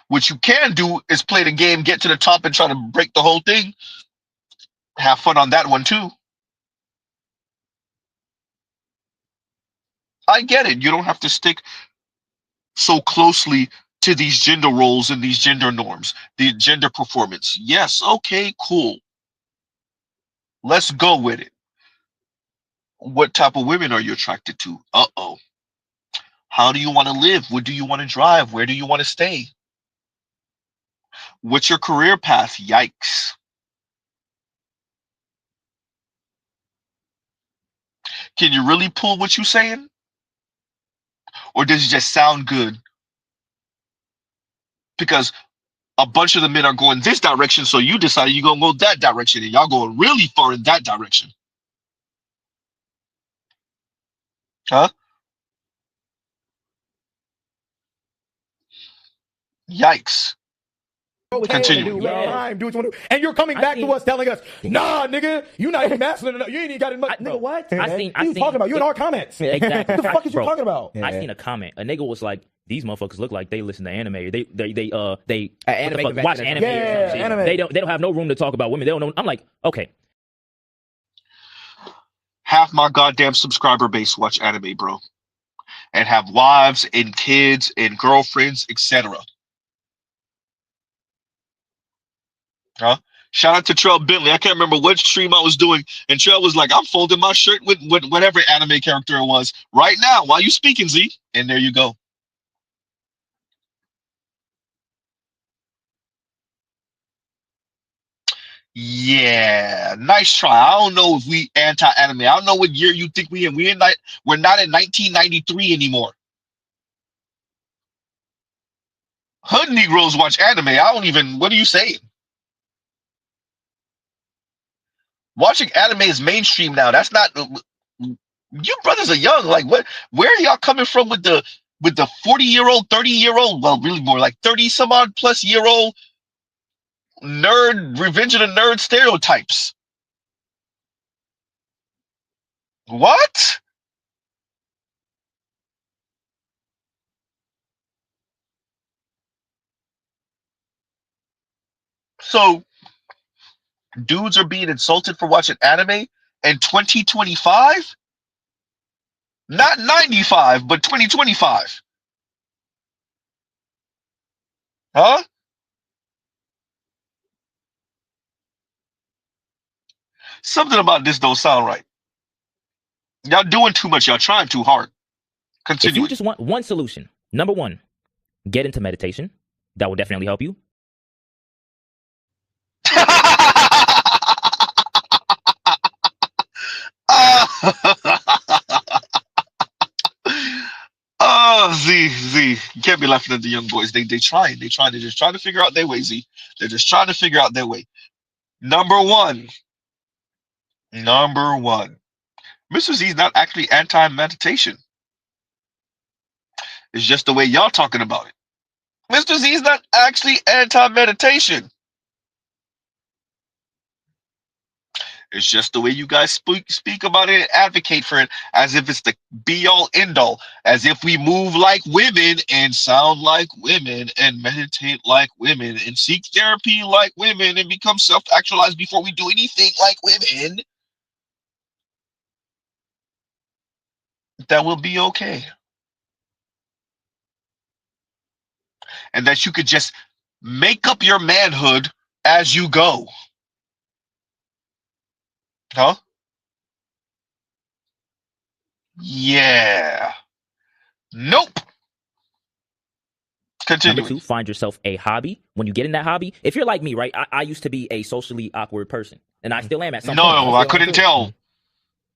What you can do is play the game, get to the top, and try to break the whole thing. Have fun on that one too. I get it. You don't have to stick so closely to these gender roles and these gender norms, the gender performance. Yes, okay, cool. Let's go with it. What type of women are you attracted to? Uh-oh. How do you want to live? What do you want to drive? Where do you want to stay? What's your career path? Yikes. Can you really pull what you're saying? Or does it just sound good? Because a bunch of the men are going this direction, so you decided you're going to go that direction, and y'all going really far in that direction. Huh? Yikes. Continue. And you're coming back to us telling us, nah, nigga, you not even masculine enough. You ain't even got it much. Nigga, what? I What seen you talking about? You in our comments. Exactly. What the fuck is you Bro, talking about? I seen a comment. A nigga was like, "These motherfuckers look like they listen to anime. They anime watch anime. Yeah, or some shit. anime. They don't have no room to talk about women. They don't know." I'm like, okay. Half my goddamn subscriber base watch anime, bro, and have wives and kids and girlfriends, etc. Huh? Shout out to Trell Bentley. I can't remember what stream I was doing, and Trell was like, "I'm folding my shirt with whatever anime character it was right now while you speaking, Z." And there you go. Yeah, nice try. I don't know if we anti-anime. I don't know what year you think we in. We're not in 1993 anymore. Hood Negroes watch anime. I don't even. What are you saying? Watching anime is mainstream now. That's not. You brothers are young. Like, what? Where are y'all coming from with the 40-year-old, 30-year-old? Well, really more like 30 some odd plus year old nerd, Revenge of the Nerd stereotypes. What? So dudes are being insulted for watching anime in 2025? Not 95, but 2025. Huh? Something about this don't sound right. Y'all doing too much. Y'all trying too hard. Continue. If you just want one solution, number one, get into meditation. That will definitely help you. Oh, Z, you can't be laughing at the young boys. They're just trying to figure out their way, Z. They're just trying to figure out their way. Number one, Mr. Z is not actually anti-meditation. It's just the way y'all talking about it. Mr. Z is not actually anti-meditation. It's just the way you guys speak about it and advocate for it as if it's the be-all, end-all, as if we move like women and sound like women and meditate like women and seek therapy like women and become self-actualized before we do anything like women. That will be okay. And that you could just make up your manhood as you go. Huh? Yeah. Nope. Continue. Number two, find yourself a hobby. When you get in that hobby, if you're like me, right? I used to be a socially awkward person, and I still am at some point. No, I couldn't tell.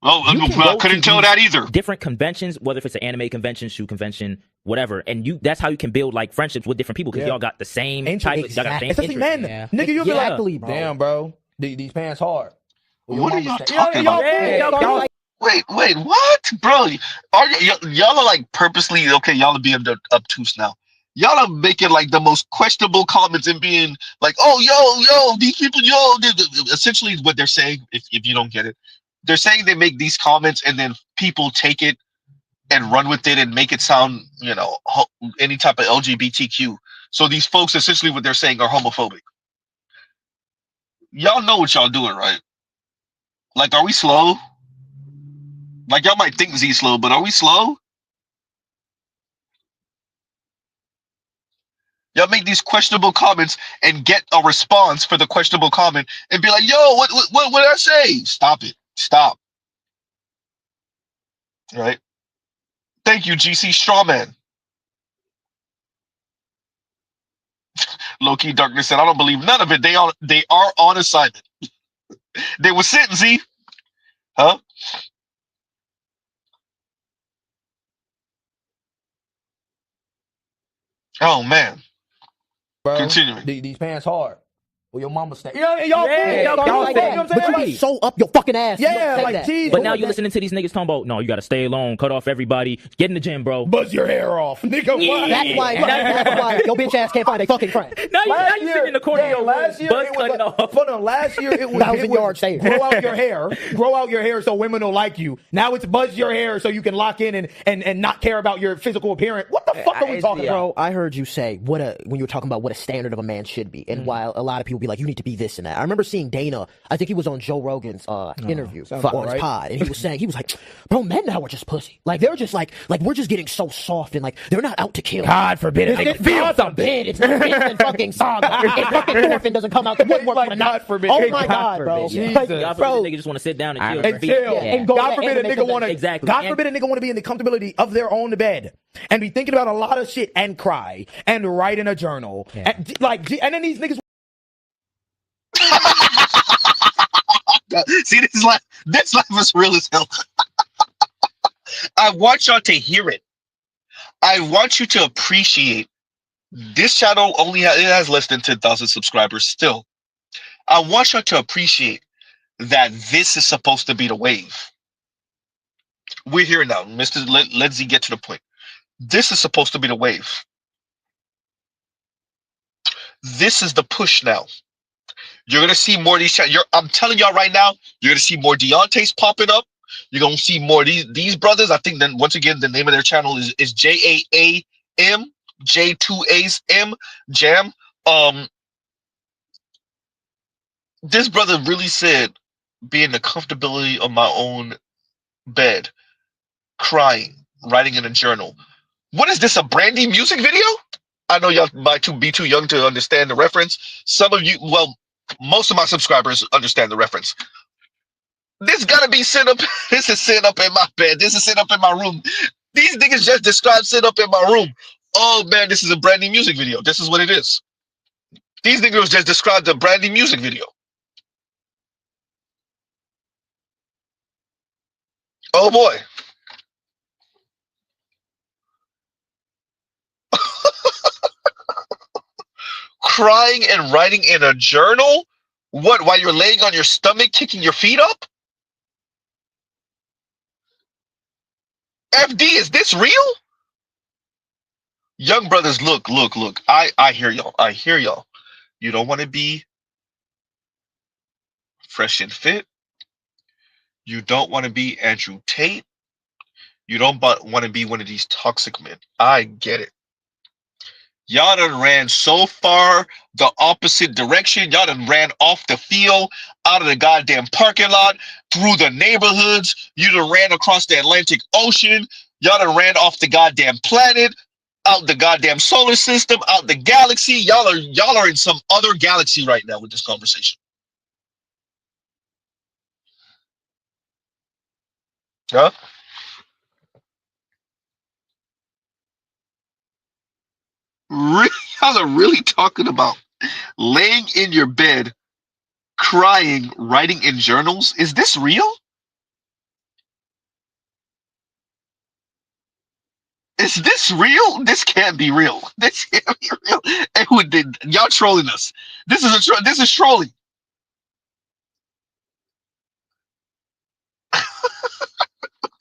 Well, I couldn't tell that either. Different conventions, whether if it's an anime convention, shoe convention, whatever, and that's how you can build like friendships with different people because y'all got the same type. Y'all got the same Especially men. Nigga, you'll be like, damn, bro, these pants hard. What are y'all talking about? Wait, what, bro? Y'all are like purposely okay? Y'all are being obtuse now. Y'all are making like the most questionable comments and being like, "Oh, yo, these people, essentially what they're saying. If you don't get it, they're saying they make these comments and then people take it and run with it and make it sound, any type of LGBTQ. So these folks, essentially, what they're saying are homophobic. Y'all know what y'all doing, right? Like, are we slow? Like, y'all might think Z slow, but are we slow? Y'all make these questionable comments and get a response for the questionable comment and be like, yo, what did I say? Stop it. Stop. Right? Thank you, GC Strawman. Low-key Darkness said, I don't believe none of it. They are on assignment. They were sent, Z. Huh? Oh, man. Bro, continuing. These pants hard. Well, your mama stay. Yeah, y'all Yeah, cool. y'all Like cool. that. You know what I'm saying? But you be so up your fucking ass. Yeah, like, geez. But now you listening to these niggas talking about, no, you gotta stay alone, cut off everybody, get in the gym, bro. Buzz your hair off, nigga. What? That's why your bitch ass can't find a fucking friend. Now you sitting in the corner of your last room, year buzz it was cutting like, off. hold on, last year it was 1,000 yard stare. grow out your hair so women will like you. Now it's buzz your hair so you can lock in and not care about your physical appearance. What the fuck are we talking about? Bro, I heard you say when you were talking about what a standard of a man should be, and while a lot of people be like, you need to be this and that. I remember seeing Dana. I think he was on Joe Rogan's interview on his pod, and he was like, bro, men now are just pussy. Like they're just like we're just getting so soft and like they're not out to kill. God forbid it. God forbid it's not Vincent fucking Saga. If fucking Orphan doesn't come out, the woodwork like, God forbid. Oh my God, bro. Jesus. Like, God forbid bro, a nigga just want to sit down and And chill. chill. and go God to forbid a anime nigga want to. Exactly. God forbid a nigga want to be in the comfortability of their own bed and be thinking about a lot of shit and cry and write in a journal and then these niggas. See, this life is real as hell. I want y'all to hear it. I want you to appreciate this channel. It has less than 10,000 subscribers still. I want y'all to appreciate that this is supposed to be the wave. We're here now, Mr. Let's get to the point. This is supposed to be the wave. This is the push now. You're gonna see more of these. I'm telling y'all right now, you're gonna see more Deontay's popping up. You're gonna see more of these brothers. I think then once again the name of their channel is JAAM, J2A's M Jam. This brother really said, be in the comfortability of my own bed, crying, writing in a journal. What is this, a Brandy music video? I know y'all might be too young to understand the reference. Some of you, well, most of my subscribers understand the reference. This gotta be sit up. This is sit up in my bed. This is sit up in my room. These niggas just described sit up in my room. Oh man, this is a Brandy music video. This is what it is. These niggas just described a Brandy music video. Oh boy. Crying and writing in a journal? What, while you're laying on your stomach, kicking your feet up? FD, is this real? Young brothers, look. I hear y'all. I hear y'all. You don't want to be fresh and fit. You don't want to be Andrew Tate. You don't want to be one of these toxic men. I get it. Y'all done ran so far the opposite direction. Y'all done ran off the field, out of the goddamn parking lot, through the neighborhoods. You done ran across the Atlantic Ocean. Y'all done ran off the goddamn planet, out the goddamn solar system, out the galaxy. Y'all are in some other galaxy right now with this conversation. Huh? Really, y'all are really talking about laying in your bed, crying, writing in journals? Is this real? Is this real? This can't be real. This can't be real. Y'all trolling us. This is trolling.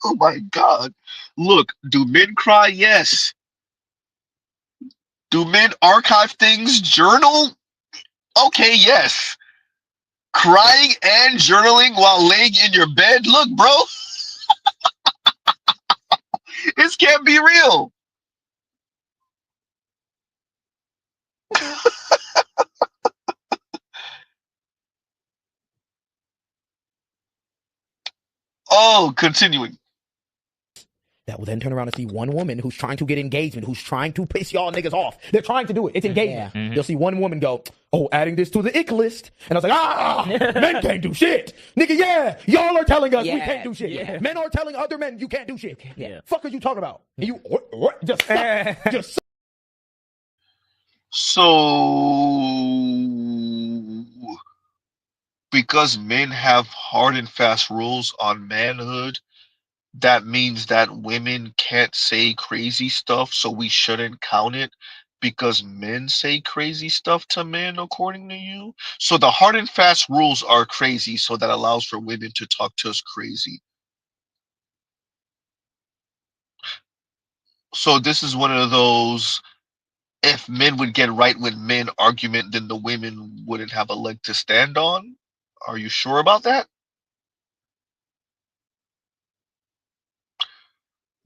Oh my God. Look, do men cry? Yes. Do men archive things? Journal? Okay, yes. Crying and journaling while laying in your bed? Look, bro. This can't be real. Oh, continuing. That will then turn around and see one woman who's trying to get engagement, who's trying to piss y'all niggas off. They're trying to do it. It's engagement. Yeah. Mm-hmm. You'll see one woman go, oh, adding this to the ick list. And I was like, men can't do shit. Nigga, yeah, y'all are telling us we can't do shit. Yeah. Men are telling other men you can't do shit. Yeah. Fuck are you talking about? And you just just. So, because men have hard and fast rules on manhood, that means that women can't say crazy stuff, so we shouldn't count it Because men say crazy stuff to men, according to you. So the hard and fast rules are crazy, so that allows for women to talk to us crazy. So this is one of those, if men would get right with men argument, then the women wouldn't have a leg to stand on. Are you sure about that?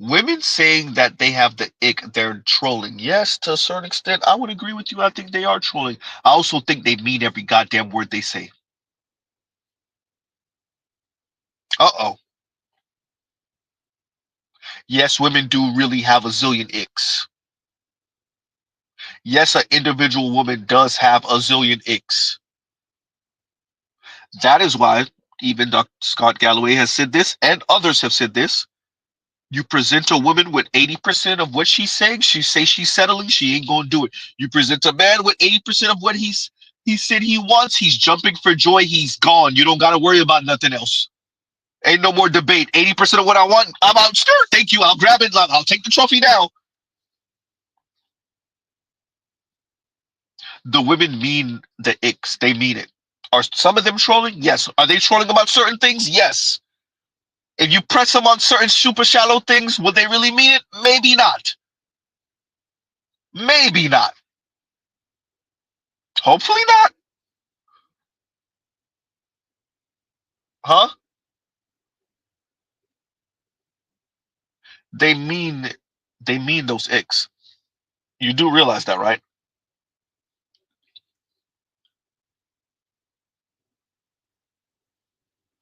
Women saying that they have the ick, they're trolling. Yes, to a certain extent, I would agree with you. I think they are trolling. I also think they mean every goddamn word they say. Uh-oh. Yes, women do really have a zillion icks. Yes, an individual woman does have a zillion icks. That is why even Dr. Scott Galloway has said this, and others have said this. You present a woman with 80% of what she's saying, she say she's settling, she ain't gonna do it. You present a man with 80% of what he said he wants, he's jumping for joy, he's gone. You don't gotta worry about nothing else. Ain't no more debate. 80% of what I want, I'm out. Sure, thank you. I'll grab it. I'll take the trophy now. The women mean the icks. They mean it. Are some of them trolling? Yes. Are they trolling about certain things? Yes. If you press them on certain super shallow things, would they really mean it? Maybe not. Maybe not. Hopefully not. Huh? They mean those icks. You do realize that, right?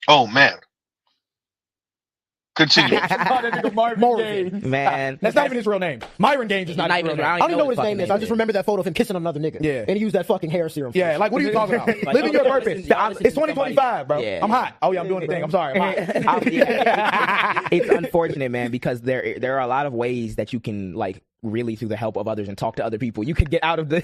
Oh man. Continue. Marvin. Man. That's not even his real name. Myron Gaines is not his real name. I don't even know what his name is. I just remember that photo of him kissing another nigga. Yeah. And he used that fucking hair serum. Yeah, like what are you talking about? Living your purpose. It's 2025, bro. Yeah. I'm hot. Oh yeah, I'm doing the thing. I'm sorry. I'm hot. It's unfortunate, man, because there are a lot of ways that you can like really through the help of others and talk to other people. You could get out of the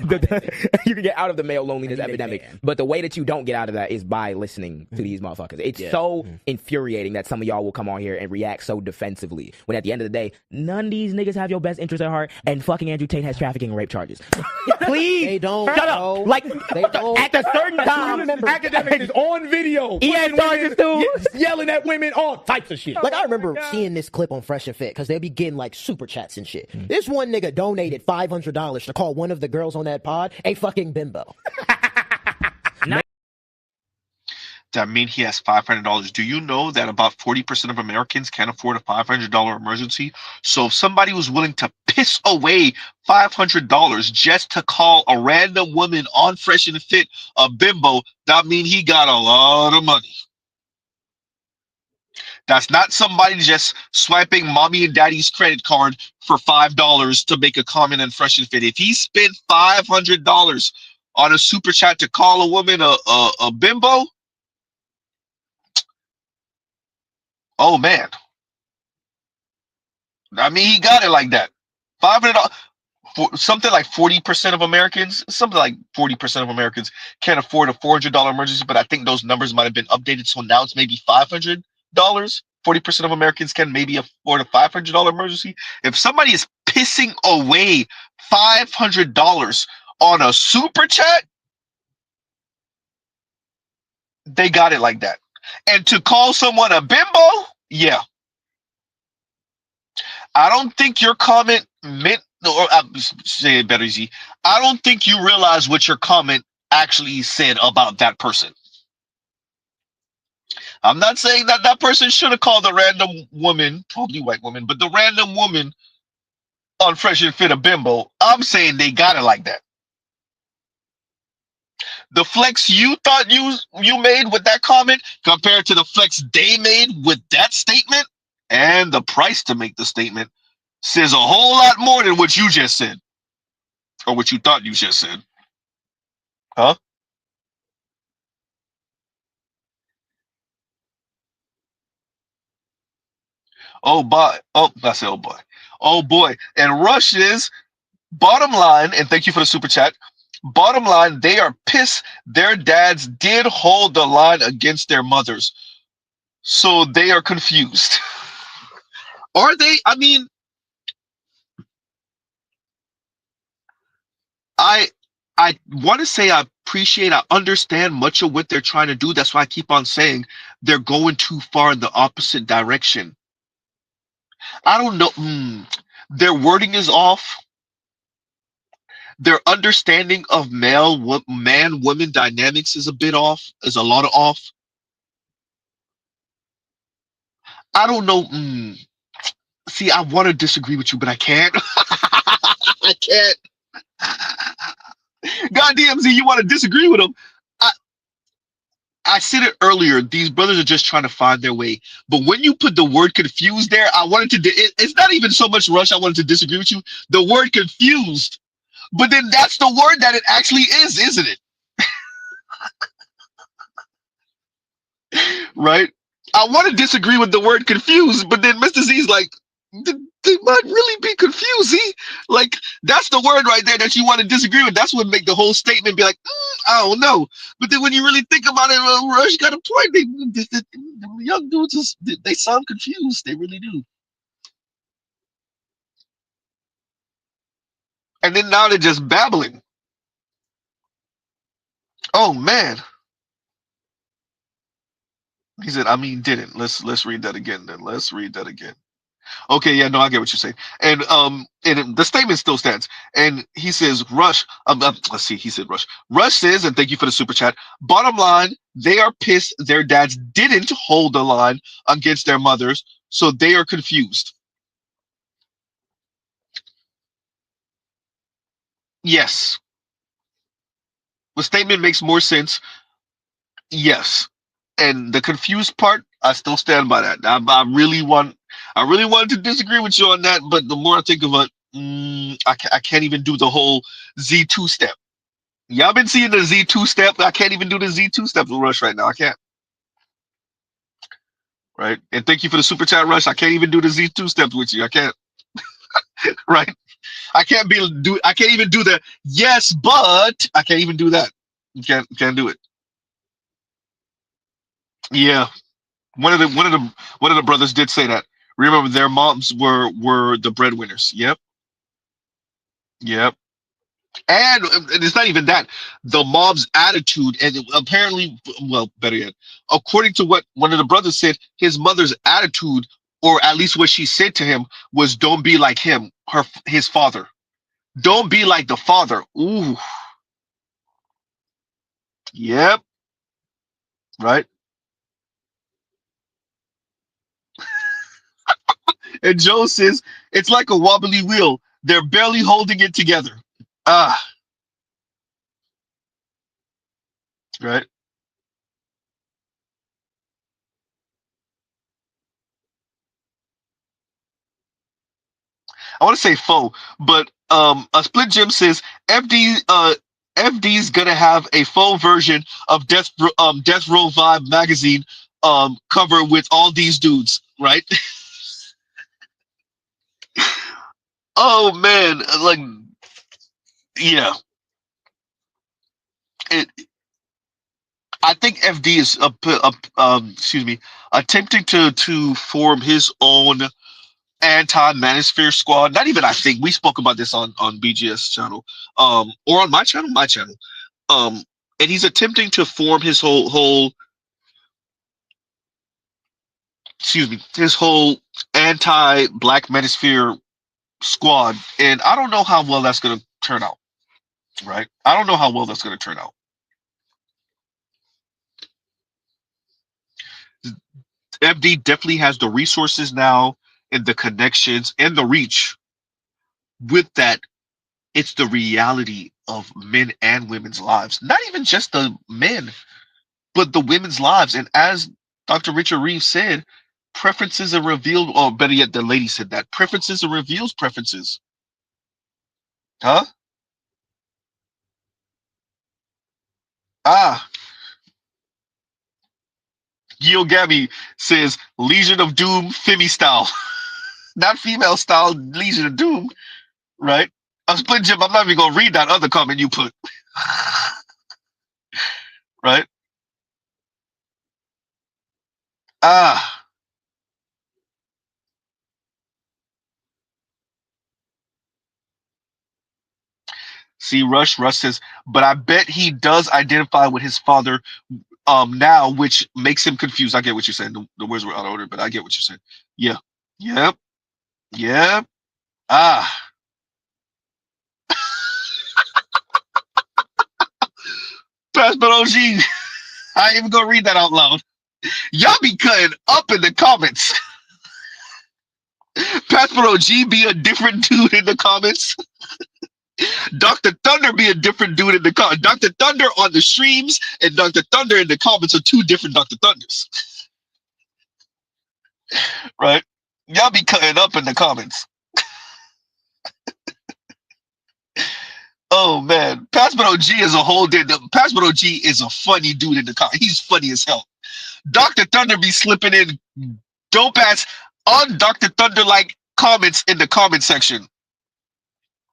you can get out of the male loneliness epidemic. But the way that you don't get out of that is by listening to these motherfuckers. It's so infuriating that some of y'all will come on here and react so defensively when at the end of the day, none of these niggas have your best interest at heart, and fucking Andrew Tate has trafficking and rape charges. Please, they don't. Shut up. Like they don't. at a certain time, academics is on video. He had charges too, yelling at women, all types of shit. Like I remember seeing this clip on Fresh and Fit because they'll be getting like super chats and shit. This one nigga donated $500 to call one of the girls on that pod a fucking bimbo. That mean he has $500. Do you know that about 40% of Americans can't afford a $500 emergency? So if somebody was willing to piss away $500 just to call a random woman on Fresh and Fit a bimbo, that mean he got a lot of money. That's not somebody just swiping mommy and daddy's credit card for $5 to make a comment on Fresh and Fit. If he spent $500 on a super chat to call a woman a bimbo, oh man. I mean, he got it like that. $500. Something like 40% of Americans, can't afford a $400 emergency, but I think those numbers might have been updated, so now it's maybe $500. 40% of Americans can maybe afford a $500 emergency. If somebody is pissing away $500 on a super chat, they got it like that. And to call someone a bimbo, yeah. I don't think your comment meant, or say it better, easy. I don't think you realize what your comment actually said about that person. I'm not saying that that person should have called the random woman, probably white woman, but the random woman on Fresh and Fit a bimbo. I'm saying they got it like that. The flex you thought you made with that comment compared to the flex they made with that statement and the price to make the statement says a whole lot more than what you just said or what you thought you just said. Huh? Oh boy. Oh, I said oh boy. Oh boy. And Rush's bottom line, and thank you for the super chat. Bottom line, they are pissed their dads did hold the line against their mothers. So they are confused. Are they? I mean, I I want to say I appreciate, I understand much of what they're trying to do. That's why I keep on saying they're going too far in the opposite direction. I don't know. Their wording is off. Their understanding of man woman dynamics is a bit off. Is a lot of off. I don't know. See, I want to disagree with you, but I can't. I can't. Goddamn, Z, you want to disagree with them? I said it earlier. These brothers are just trying to find their way. But when you put the word confused there, I wanted to. It's not even so much Rush. I wanted to disagree with you. The word confused, but then that's the word that it actually is, isn't it? Right? I want to disagree with the word confused, but then Mr. Z's like, they might really be confused. Z. Like, that's the word right there that you want to disagree with. That's what make the whole statement be like, I don't know. But then when you really think about it, Rush got a point. The young dudes, they sound confused. They really do. And then now they're just babbling. Oh man. He said, I mean, didn't. Let's read that again then. Let's read that again. Okay, yeah, no, I get what you're saying. And the statement still stands. And he says, Rush, let's see, he said Rush. Rush says, and thank you for the super chat. Bottom line, they are pissed their dads didn't hold the line against their mothers, so they are confused. Yes. The statement makes more sense. Yes. And the confused part, I still stand by that. I really wanted to disagree with you on that, but the more I think of it, I can't even do the whole Z2 step. Y'all been seeing the Z2 step. I can't even do the Z2 step with Rush right now. I can't. Right? And thank you for the super chat, Rush. I can't even do the Z2 steps with you. I can't. Right? I can't even do the yes, but I can't even do that. Can't do it. Yeah. One of the brothers did say that. Remember, their moms were the breadwinners. Yep. And it's not even that. The mom's attitude, and apparently, well, better yet, according to what one of the brothers said, his mother's attitude, or at least what she said to him, was, "Don't be like him, his father. Don't be like the father." Ooh. Yep. Right. And Joe says it's like a wobbly wheel. They're barely holding it together. Ah. Right. I want to say faux, but a split Jim says FD's gonna have a full version of Death Row Vibe magazine cover with all these dudes, right? Oh man, like, yeah. I think FD is attempting to form his own anti-manosphere squad. Not even, I think we spoke about this on BGS channel, or on my channel. And he's attempting to form his whole his whole anti-black manosphere squad. And I don't know how well that's going to turn out. Right? I don't know how well that's going to turn out. FD definitely has the resources now and the connections and the reach. With that, it's the reality of men and women's lives. Not even just the men, but the women's lives. And as Dr. Richard Reeves said, preferences are revealed, or better yet, the lady said that preferences are revealed preferences. Huh? Ah. Gil Gabby says Legion of Doom Femi style. Not female style, Legion of Doom. Right? I'm split Jim. I'm not even gonna read that other comment you put. Right? Ah. See, Rush says, but I bet he does identify with his father now, which makes him confused. I get what you're saying. The words were out of order, but I get what you're saying. Yeah. Yep. Yep. Ah. Pastor OG. I ain't even gonna read that out loud. Y'all be cutting up in the comments. Pastor OG be a different dude in the comments. Dr. Thunder be a different dude in the comments. Dr. Thunder on the streams and Dr. Thunder in the comments are two different Dr. Thunders. Right? Y'all be cutting up in the comments. Oh man, Pastor OG is a whole Pastor OG is a funny dude in the comments. He's funny as hell. Dr. Thunder be slipping in dope ass on Dr. Thunder like comments in the comment section.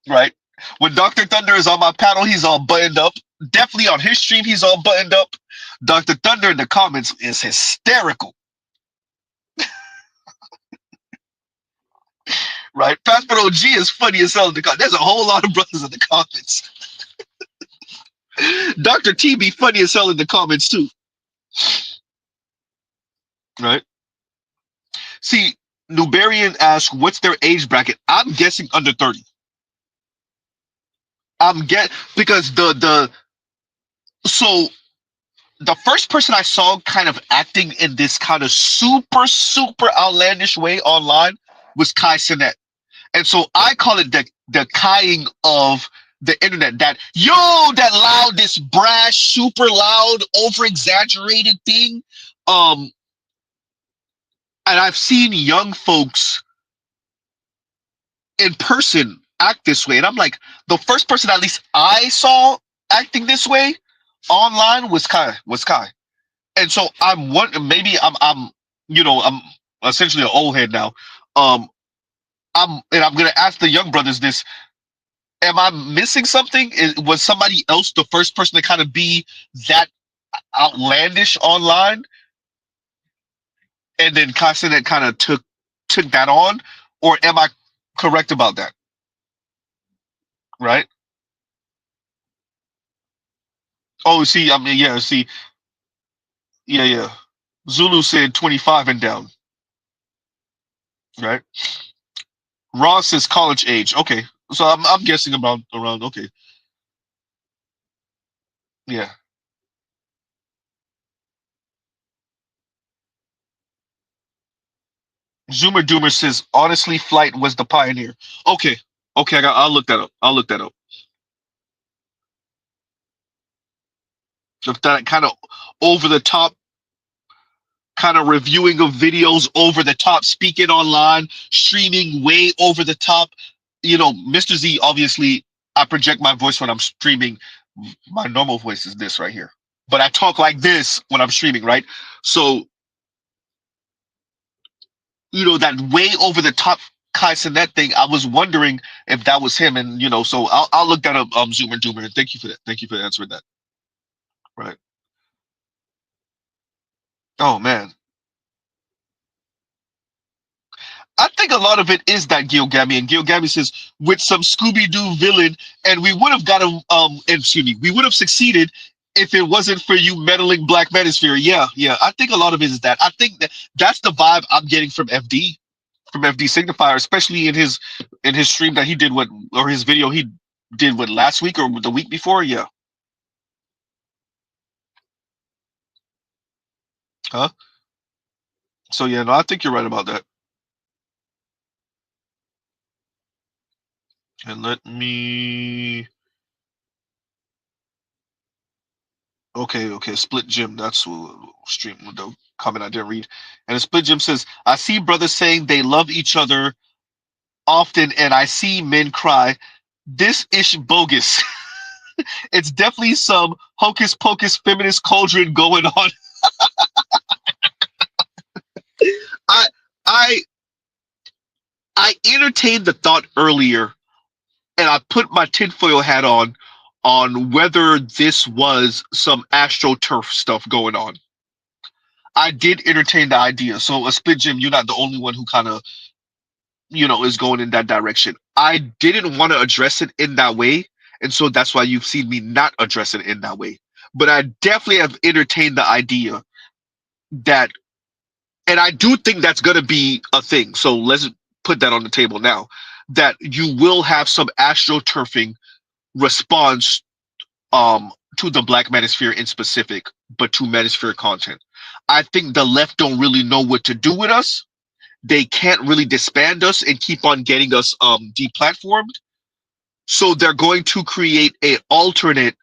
Right? When Dr. Thunder is on my panel, he's all buttoned up. Definitely on his stream, he's all buttoned up. Dr. Thunder in the comments is hysterical. Right? Pastor OG is funny as hell in the comments. There's a whole lot of brothers in the comments. Dr. T be funny as hell in the comments too. Right? See, Nubarian asks, what's their age bracket? I'm guessing under 30. Because so the first person I saw kind of acting in this kind of super outlandish way online was Kai Cenat. And so I call it the Kaiing of the internet. That loud, this brash, super loud, over exaggerated thing. And I've seen young folks in person act this way, and I'm like, the first person at least I saw acting this way online was Kai. And so I'm essentially an old head now. I'm gonna ask the young brothers this: am I missing something? Was somebody else the first person to kind of be that outlandish online, and then Kai Cenat kind of took that on, or am I correct about that? Right? Oh, see, yeah. Zulu said 25 and down. Right? Ross is college age. Okay. So I'm guessing around, okay. Yeah. Zoomer Doomer says, honestly, Flight was the pioneer. Okay. I'll look that up. That kind of over the top, kind of reviewing of videos over the top, speaking online, streaming way over the top. Mr. Z, obviously, I project my voice when I'm streaming. My normal voice is this right here. But I talk like this when I'm streaming, right? So, that way over the top Kai Cenat thing, I was wondering if that was him. And, so I'll look that up, Zoomer Doomer. And thank you for that. Thank you for answering that. Right. Oh, man. I think a lot of it is that Gilgami, and Gilgami says, with some Scooby-Doo villain, and we would have we would have succeeded if it wasn't for you meddling Black Manosphere. Yeah. I think a lot of it is that. I think that's the vibe I'm getting from FD Signifier, especially in his stream that he did his video he did last week or the week before. Yeah. Huh? So yeah, no, I think you're right about that. And let me. Okay. Split Jim. That's stream with the comment I didn't read. And Split Jim says, I see brothers saying they love each other often, and I see men cry. This ish bogus. It's definitely some hocus pocus feminist cauldron going on. I entertained the thought earlier, and I put my tinfoil hat on whether this was some AstroTurf stuff going on. I did entertain the idea. So, a Split Jim, you're not the only one who kind of, is going in that direction. I didn't want to address it in that way, And so that's why you've seen me not address it in that way. But I definitely have entertained the idea that, and I do think that's going to be a thing. So let's put that on the table now, that you will have some astroturfing response to the Black Manosphere in specific, but to Manosphere content. I think the left don't really know what to do with us. They can't really disband us and keep on getting us deplatformed. So they're going to create an alternate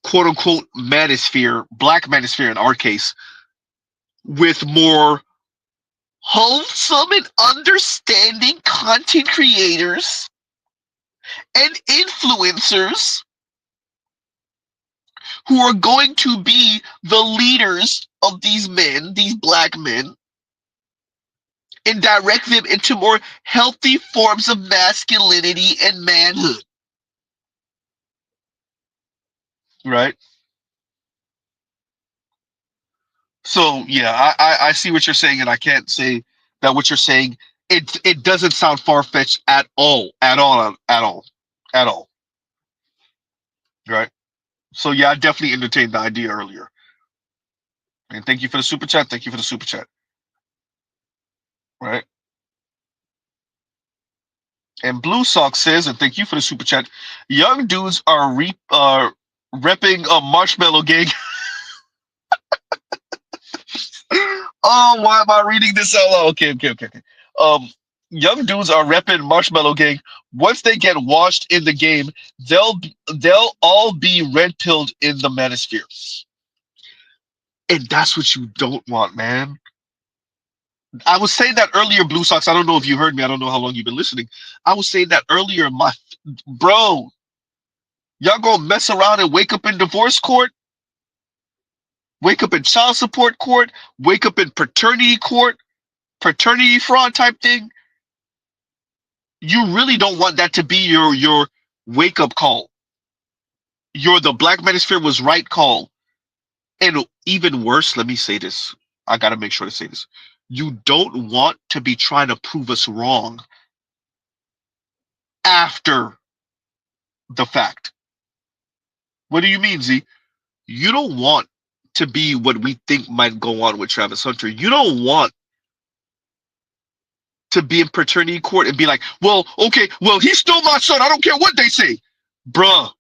quote unquote manosphere, Black Manosphere in our case, with more wholesome and understanding content creators and influencers who are going to be the leaders of these men, these Black men, and direct them into more healthy forms of masculinity and manhood. Right? So yeah, I see what you're saying, and I can't say that what you're saying, it doesn't sound far-fetched at all. Right? So yeah, I definitely entertained the idea earlier. And thank you for the super chat. Thank you for the super chat. Right? And Blue Sock says, and thank you for the super chat, young dudes are repping a marshmallow gang. Oh, why am I reading this out loud? Okay. Young dudes are repping Marshmallow Gang. Once they get washed in the game, they'll all be red pilled in the manosphere. And that's what you don't want, man. I was saying that earlier, Blue Sox. I don't know if you heard me. I don't know how long you've been listening. I was saying that earlier, bro. Y'all gonna mess around and wake up in divorce court? Wake up in child support court? Wake up in paternity court? Paternity fraud type thing? You really don't want that to be your wake up call. The Black Manosphere was right call. And even worse, let me say this. I gotta make sure to say this. You don't want to be trying to prove us wrong after the fact. What do you mean, Z? You don't want to be what we think might go on with Travis Hunter. You don't want to be in paternity court and be like, well, okay, well, he's still my son. I don't care what they say. Bruh.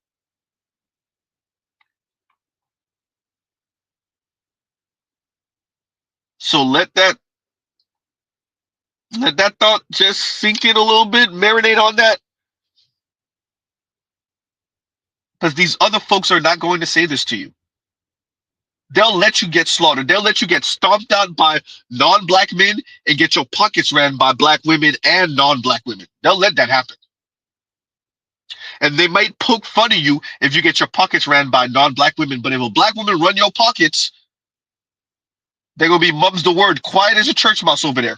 So let that thought just sink in a little bit, marinate on that. Because these other folks are not going to say this to you. They'll let you get slaughtered. They'll let you get stomped out by non-Black men and get your pockets ran by Black women and non-Black women. They'll let that happen. And they might poke fun at you if you get your pockets ran by non-Black women. But if a Black woman run your pockets, they're going to be mum's the word, quiet as a church mouse over there.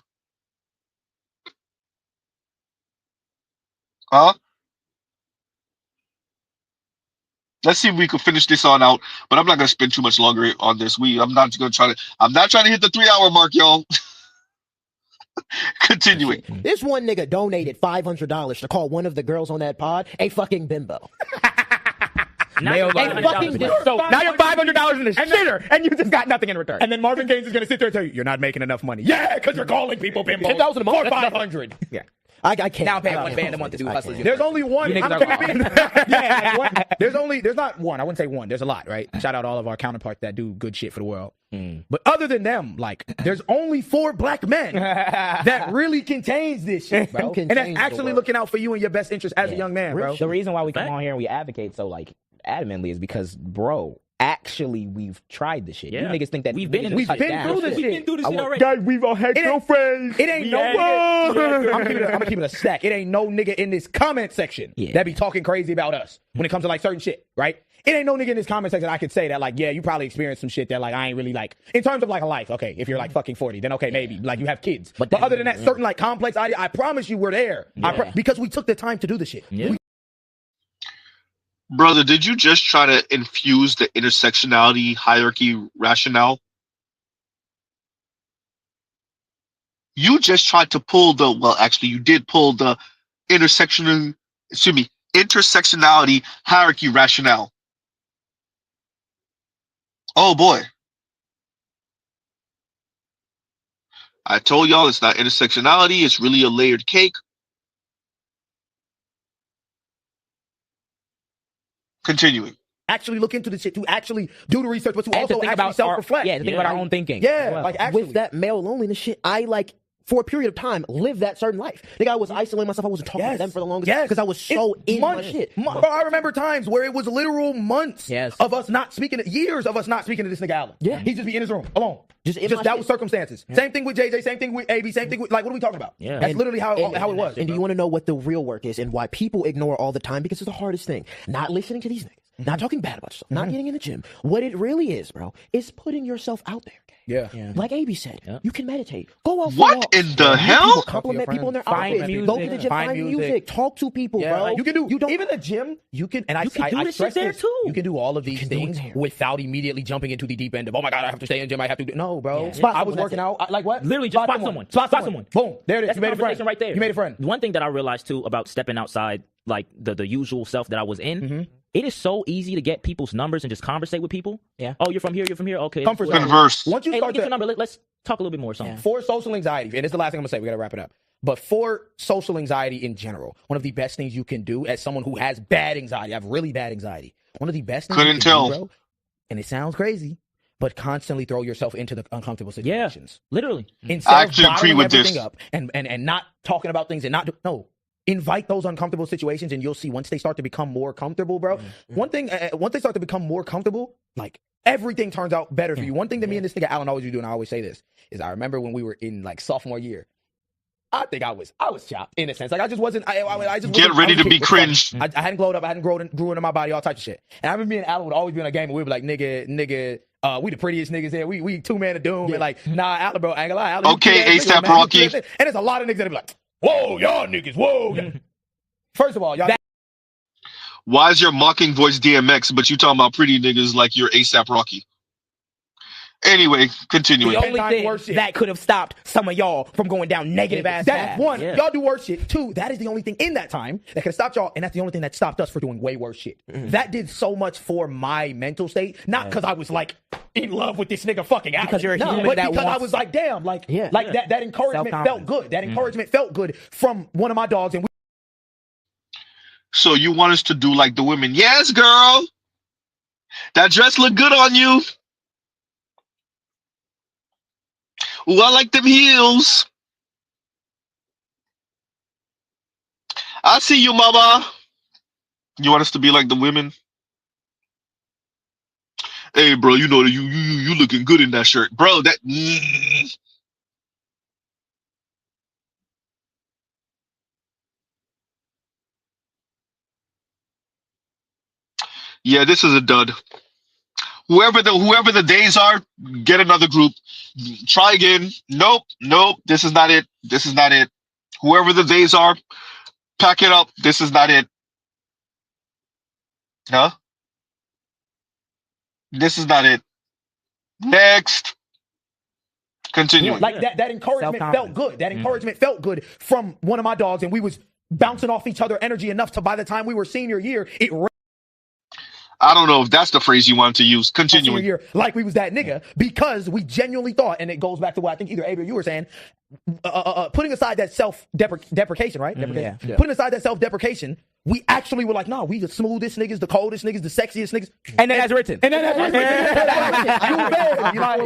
Huh? Let's see if we can finish this on out, but I'm not gonna spend too much longer on this. I'm not trying to hit the 3-hour mark, y'all. Continuing. This one nigga donated $500 to call one of the girls on that pod a fucking bimbo. Now you're $500 in the shitter, and you just got nothing in return. And then Marvin Gaines is going to sit there and tell you, you're not making enough money. Yeah, because you're calling people bimbos. 10,000 a month. For 500. Yeah. I can't. Now pay one band a month to do hustlers. There's only one. There's not one. I wouldn't say one. There's a lot, right? Shout out all of our counterparts that do good shit for the world. But other than them, like, there's only 4 Black men that really contains this shit, bro. And that's actually looking out for you and your best interest as a young man, bro. The reason why we come on here and we advocate so like adamantly is because, bro, actually we've tried this shit. Yeah. You niggas think that We've been through this shit already. Guys, we've all had girlfriends. It ain't I'm gonna keep it a stack. It ain't no nigga in this comment section that be talking crazy about us when it comes to like certain shit, right? It ain't no nigga in this comment section I could say that like, yeah, you probably experienced some shit that like I ain't really like in terms of like a life. Okay, if you're like fucking 40, then okay, maybe like you have kids. But other than that, certain like complex idea, I promise you we're there. Because we took the time to do the shit. Yeah. Brother, did you just try to infuse the intersectionality hierarchy rationale? You just tried to pull you did pull the intersectionality hierarchy rationale. Oh boy. I told y'all it's not intersectionality, it's really a layered cake. Continuing. Actually look into the shit, to actually do the research, but to and also to think actually about self-reflect. to think about our own thinking. Yeah, well. like actually. With that male loneliness shit, I like, for a period of time, lived that certain life. I think I was isolating myself. I wasn't talking to them for the longest time because I was so in my shit. Bro, I remember times where it was literal months of us not speaking, years of us not speaking to this nigga Alan. Yeah. He'd just be in his room, alone. Just that was circumstances. Yeah. Same thing with JJ, same thing with AB, same thing with, like, what are we talking about? Yeah. That's literally how it was. And do you want to know what the real work is and why people ignore all the time? Because it's the hardest thing. Not listening to these niggas. Not talking bad about yourself. Not getting in the gym. What it really is, bro, is putting yourself out there. Yeah. Like AB said, you can meditate. Go out for What walks. in the hell? Compliment people in their Find outfits. music. Go to the gym, find music. Talk to people, bro. Like, you can do even the gym. You can, and you can do this shit there too. You can do all of these things without immediately jumping into the deep end of, oh my god, I have to stay in the gym. I have to do. No, bro. I was working out. Like what? Literally, just spot someone. Spot someone. Boom. There it is. That's You made a friend right there. You made a friend. One thing that I realized too about stepping outside, like the usual self that I was in. It is so easy to get people's numbers and just conversate with people. Yeah. Oh, you're from here. You're from here. Okay. Comfort Cool. Converse. Once you Hey, start let me get your number. Let's talk a little bit more or something. For social anxiety, and this is the last thing I'm gonna say, we gotta wrap it up. But for social anxiety in general, one of the best things you can do as someone who has bad anxiety, I have really bad anxiety. One of the best things you can do, bro, and it sounds crazy, but constantly throw yourself into the uncomfortable situations. Yeah, literally. Instead I of actually agree bottling with everything this. up and not talking about things and not invite those uncomfortable situations, and you'll see once they start to become more comfortable, bro. One thing, once they start to become more comfortable, like everything turns out better for you. One thing that me and this nigga Alan always do, and I always say this, is I remember when we were in like sophomore year. I think I was chopped in a sense. Like I just wasn't. I just Get ready to be cringed. I hadn't glowed up. I hadn't grew into my body. All types of shit. And I remember me and Alan would always be in a game, and we'd be like, nigga. We the prettiest niggas here. We two man of doom. And like, nah, Alan, bro, I ain't gonna lie. Alan, Okay, ASAP Rocky. And there's a lot of niggas that be like, whoa, y'all niggas, whoa. First of all, y'all. Why is your mocking voice DMX, but you talking about pretty niggas like you're ASAP Rocky? Anyway, continuing. The only thing that could have stopped some of y'all from going down negative ass That's paths. one. Y'all do worse shit. Two, that is the only thing in that time that could have stopped y'all, and that's the only thing that stopped us for doing way worse shit. That did so much for my mental state, not because I was like in love with this nigga fucking out. Because you're a human but that because I wants- was like, damn, that encouragement felt good. That encouragement felt good from one of my dogs, and So you want us to do like the women? Yes, girl. That dress look good on you. Ooh, I like them heels. I see you, mama. You want us to be like the women? Hey, bro, you know you looking good in that shirt, bro. That. Yeah, this is a dud. Whoever the days are, get another group. Try again. Nope. This is not it. This is not it. Whoever the days are, pack it up. This is not it. Huh? This is not it. Next. Continue. Like that encouragement felt good. That encouragement felt good from one of my dogs, and we was bouncing off each other energy enough to by the time we were senior year, it I don't know if that's the phrase you want to use. Continuing. year, like we was that nigga, because we genuinely thought, and it goes back to what I think either Abe or you were saying, putting aside that self-deprecation, right? Yeah. Putting aside that self-deprecation, we actually were like, nah, we the smoothest niggas, the coldest niggas, the sexiest niggas. And then as written. Before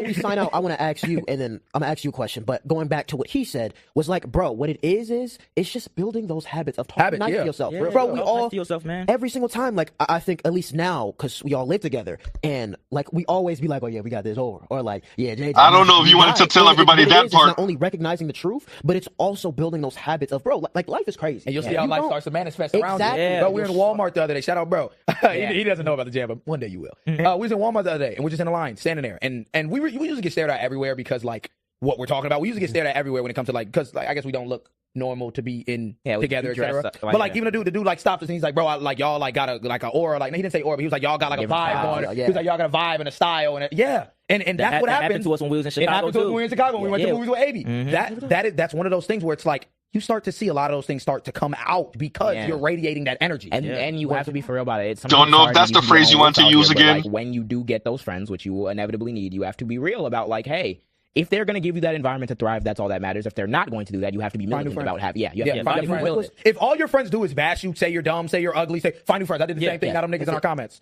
we sign out, I want to ask you, and then I'm going to ask you a question, but going back to what he said, was like, bro, what it is it's just building those habits of talking nice to yourself. Yeah, bro, we nice all, to yourself, man. every single time, like, I think at least now, because we all live together, and like, we always be like, oh yeah, we got this over. Or like, yeah, JJ. I don't know if you wanted to tell everybody that part. It's not only recognizing the truth, but it's also building those habits of, bro, like life is crazy. And you'll see how life starts to manifest around you. Exactly. Bro, we were in Walmart the other day. Shout out, bro. He doesn't know about the jam, but one day you will. We was in Walmart the other day, and we're just in a line, standing there. And we usually get stared at everywhere because, like, what we're talking about. We usually get stared at everywhere when it comes to, like, because, like, I guess we don't look normal to be in together, etc. But like even the dude like stopped us and he's like, bro, y'all like got a aura, like he didn't say aura, but he was like, y'all got like a vibe on it. He was like, y'all got a vibe and a style and and that's what happened to us when we was in Chicago. It happened to us when we were in Chicago when we went to movies with AB. That's one of those things where it's like you start to see a lot of those things start to come out because you're radiating that energy. And you have to be for real about it. It's Don't know if that's the phrase you want to use again. Like, when you do get those friends, which you will inevitably need, you have to be real about, like, hey, if they're going to give you that environment to thrive, that's all that matters. If they're not going to do that, you have to be militant about having. Find new friends. If all your friends do is bash you, say you're dumb, say you're ugly, say find new friends. I did the same thing. Got them niggas in our comments.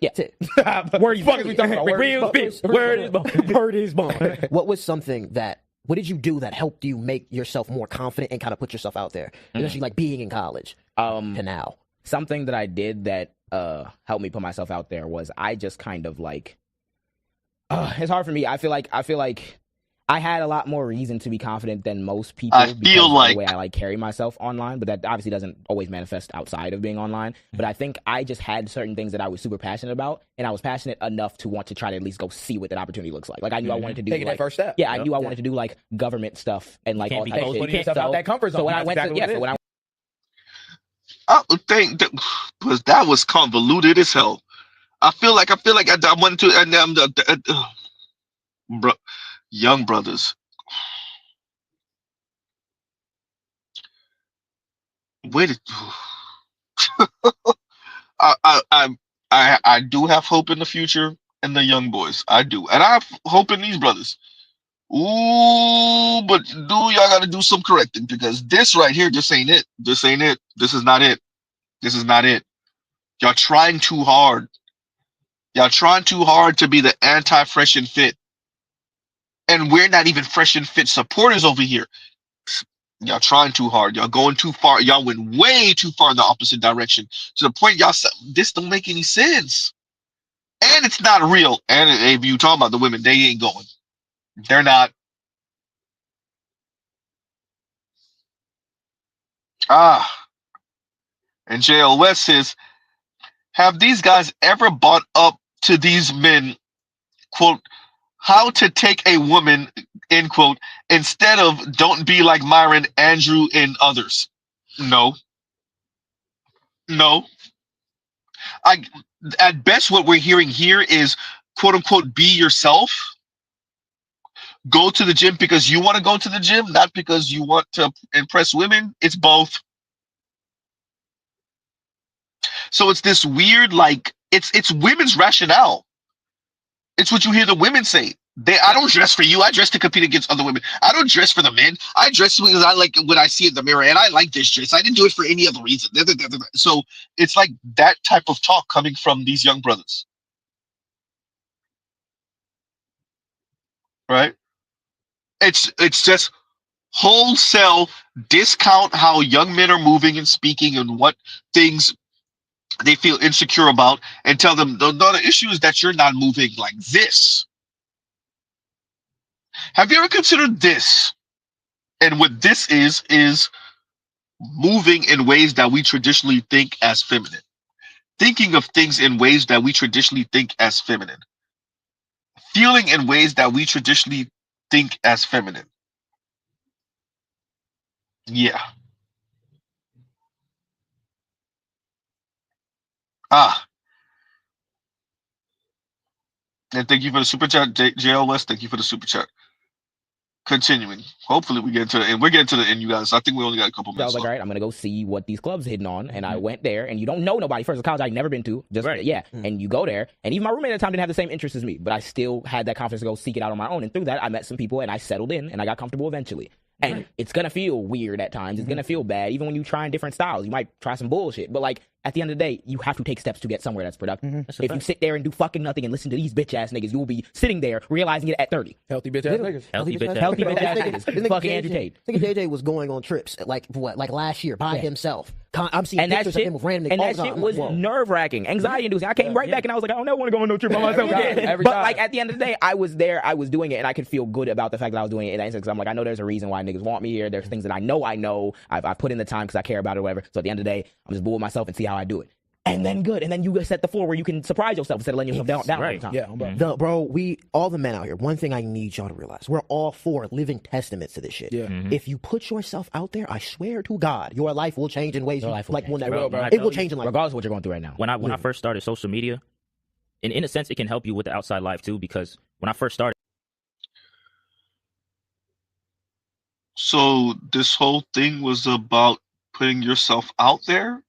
Word is fuck is we talking about? Word is bone. What was something that? What did you do that helped you make yourself more confident and kind of put yourself out there, especially like being in college to now? Something that I did that helped me put myself out there was I just kind of like. It's hard for me. I feel like I had a lot more reason to be confident than most people. I feel like the way I like carry myself online, but that obviously doesn't always manifest outside of being online. But I think I just had certain things that I was super passionate about, and I was passionate enough to want to try to at least go see what that opportunity looks like. Like I knew I wanted to do taking that first step. Yeah, I knew I wanted to do like government stuff and like all types of shit. Putting yourself out that comfort zone. So when I went to I would think that because that was convoluted as hell. I feel like I went to bro, young brothers. Wait, I do have hope in the future in the young boys. I do, and I have hope in these brothers. Ooh, but y'all got to do some correcting because this right here just ain't it. This ain't it. This is not it. This is not it. Y'all trying too hard. Y'all trying too hard to be the anti-fresh and fit. And we're not even fresh and fit supporters over here. Y'all trying too hard. Y'all going too far. Y'all went way too far in the opposite direction. To the point y'all said, this don't make any sense. And it's not real. And if you talk about the women, they ain't going. They're not. And JL West says, have these guys ever brought up to these men, quote, how to take a woman, end quote, instead of don't be like Myron, Andrew, and others? No. At best, what we're hearing here is, quote unquote, be yourself. Go to the gym because you want to go to the gym, not because you want to impress women. It's both. So it's this weird, like, it's women's rationale. It's what you hear the women say. I don't dress for you. I dress to compete against other women. I don't dress for the men. I dress because I like what I see in the mirror, and I like this dress. I didn't do it for any other reason. So it's like that type of talk coming from these young brothers. Right? It's just wholesale discount how young men are moving and speaking and what things they feel insecure about, and tell them the issue is that you're not moving like this. Have you ever considered this? And what this is moving in ways that we traditionally think as feminine. Thinking of things in ways that we traditionally think as feminine. Feeling in ways that we traditionally think as feminine. Yeah. And thank you for the super chat, JL West. Thank you for the super chat. Continuing. Hopefully we get to the end. We're getting to the end, you guys. I think we only got a couple minutes. I was like, all right, I'm gonna go see what these clubs hitting on, and I went there, and you don't know nobody. First, college I'd never been to, and you go there, and even my roommate at the time didn't have the same interests as me, but I still had that confidence to go seek it out on my own, and through that, I met some people, and I settled in, and I got comfortable eventually. And it's gonna feel weird at times. It's gonna feel bad, even when you try different styles. You might try some bullshit, but like at the end of the day, you have to take steps to get somewhere that's productive. If you sit there and do fucking nothing and listen to these bitch ass niggas, you will be sitting there realizing it at 30. Healthy bitch ass niggas. Healthy bitch ass niggas. Fucking Andrew Tate. I think JJ was going on trips like last year by himself. I'm seeing pictures of him with random niggas. And that shit was nerve wracking, anxiety inducing. I came right back and I was like, I don't want to go on no trip by myself again. But like at the end of the day, I was there, I was doing it, and I could feel good about the fact that I was doing it in that instance. I'm like, I know there's a reason why niggas want me here. There's things that I know. I've put in the time because I care about it or whatever. So at the end of the day, I'm just bulling myself and see how I do it. And then good. And then you set the floor where you can surprise yourself instead of letting yourself down all the time. Yeah, bro, all the men out here, one thing I need y'all to realize, we're all four living testaments to this shit. Yeah. If you put yourself out there, I swear to God, your life will change in ways like one that it will change in life. Regardless of what you're going through right now. When I first started social media, and in a sense, it can help you with the outside life too, because when I first started. So this whole thing was about putting yourself out there?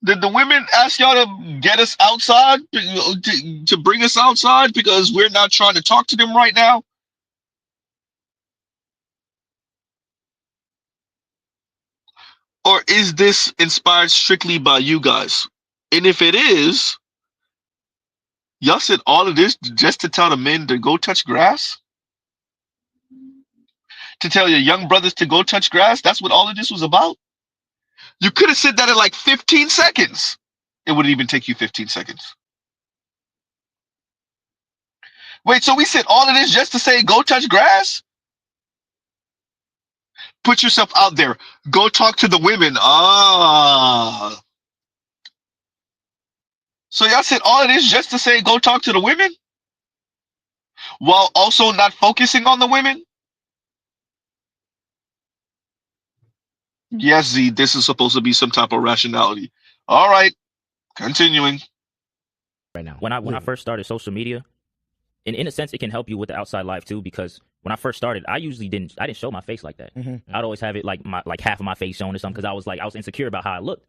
Did the women ask y'all to get us outside, to bring us outside because we're not trying to talk to them right now? Or is this inspired strictly by you guys? And if it is, y'all said all of this just to tell the men to go touch grass? To tell your young brothers to go touch grass? That's what all of this was about? You could have said that in like 15 seconds. It wouldn't even take you 15 seconds. Wait, so we said all of this just to say go touch grass? Put yourself out there. Go talk to the women. Ah. So y'all said all of this just to say go talk to the women? While also not focusing on the women? Yes, Z, this is supposed to be some type of rationality. All right, continuing. Right now, when I first started social media, and in a sense, it can help you with the outside life too, because when I first started, I usually didn't show my face like that. I'd always have it like half of my face shown or something, because I was insecure about how I looked.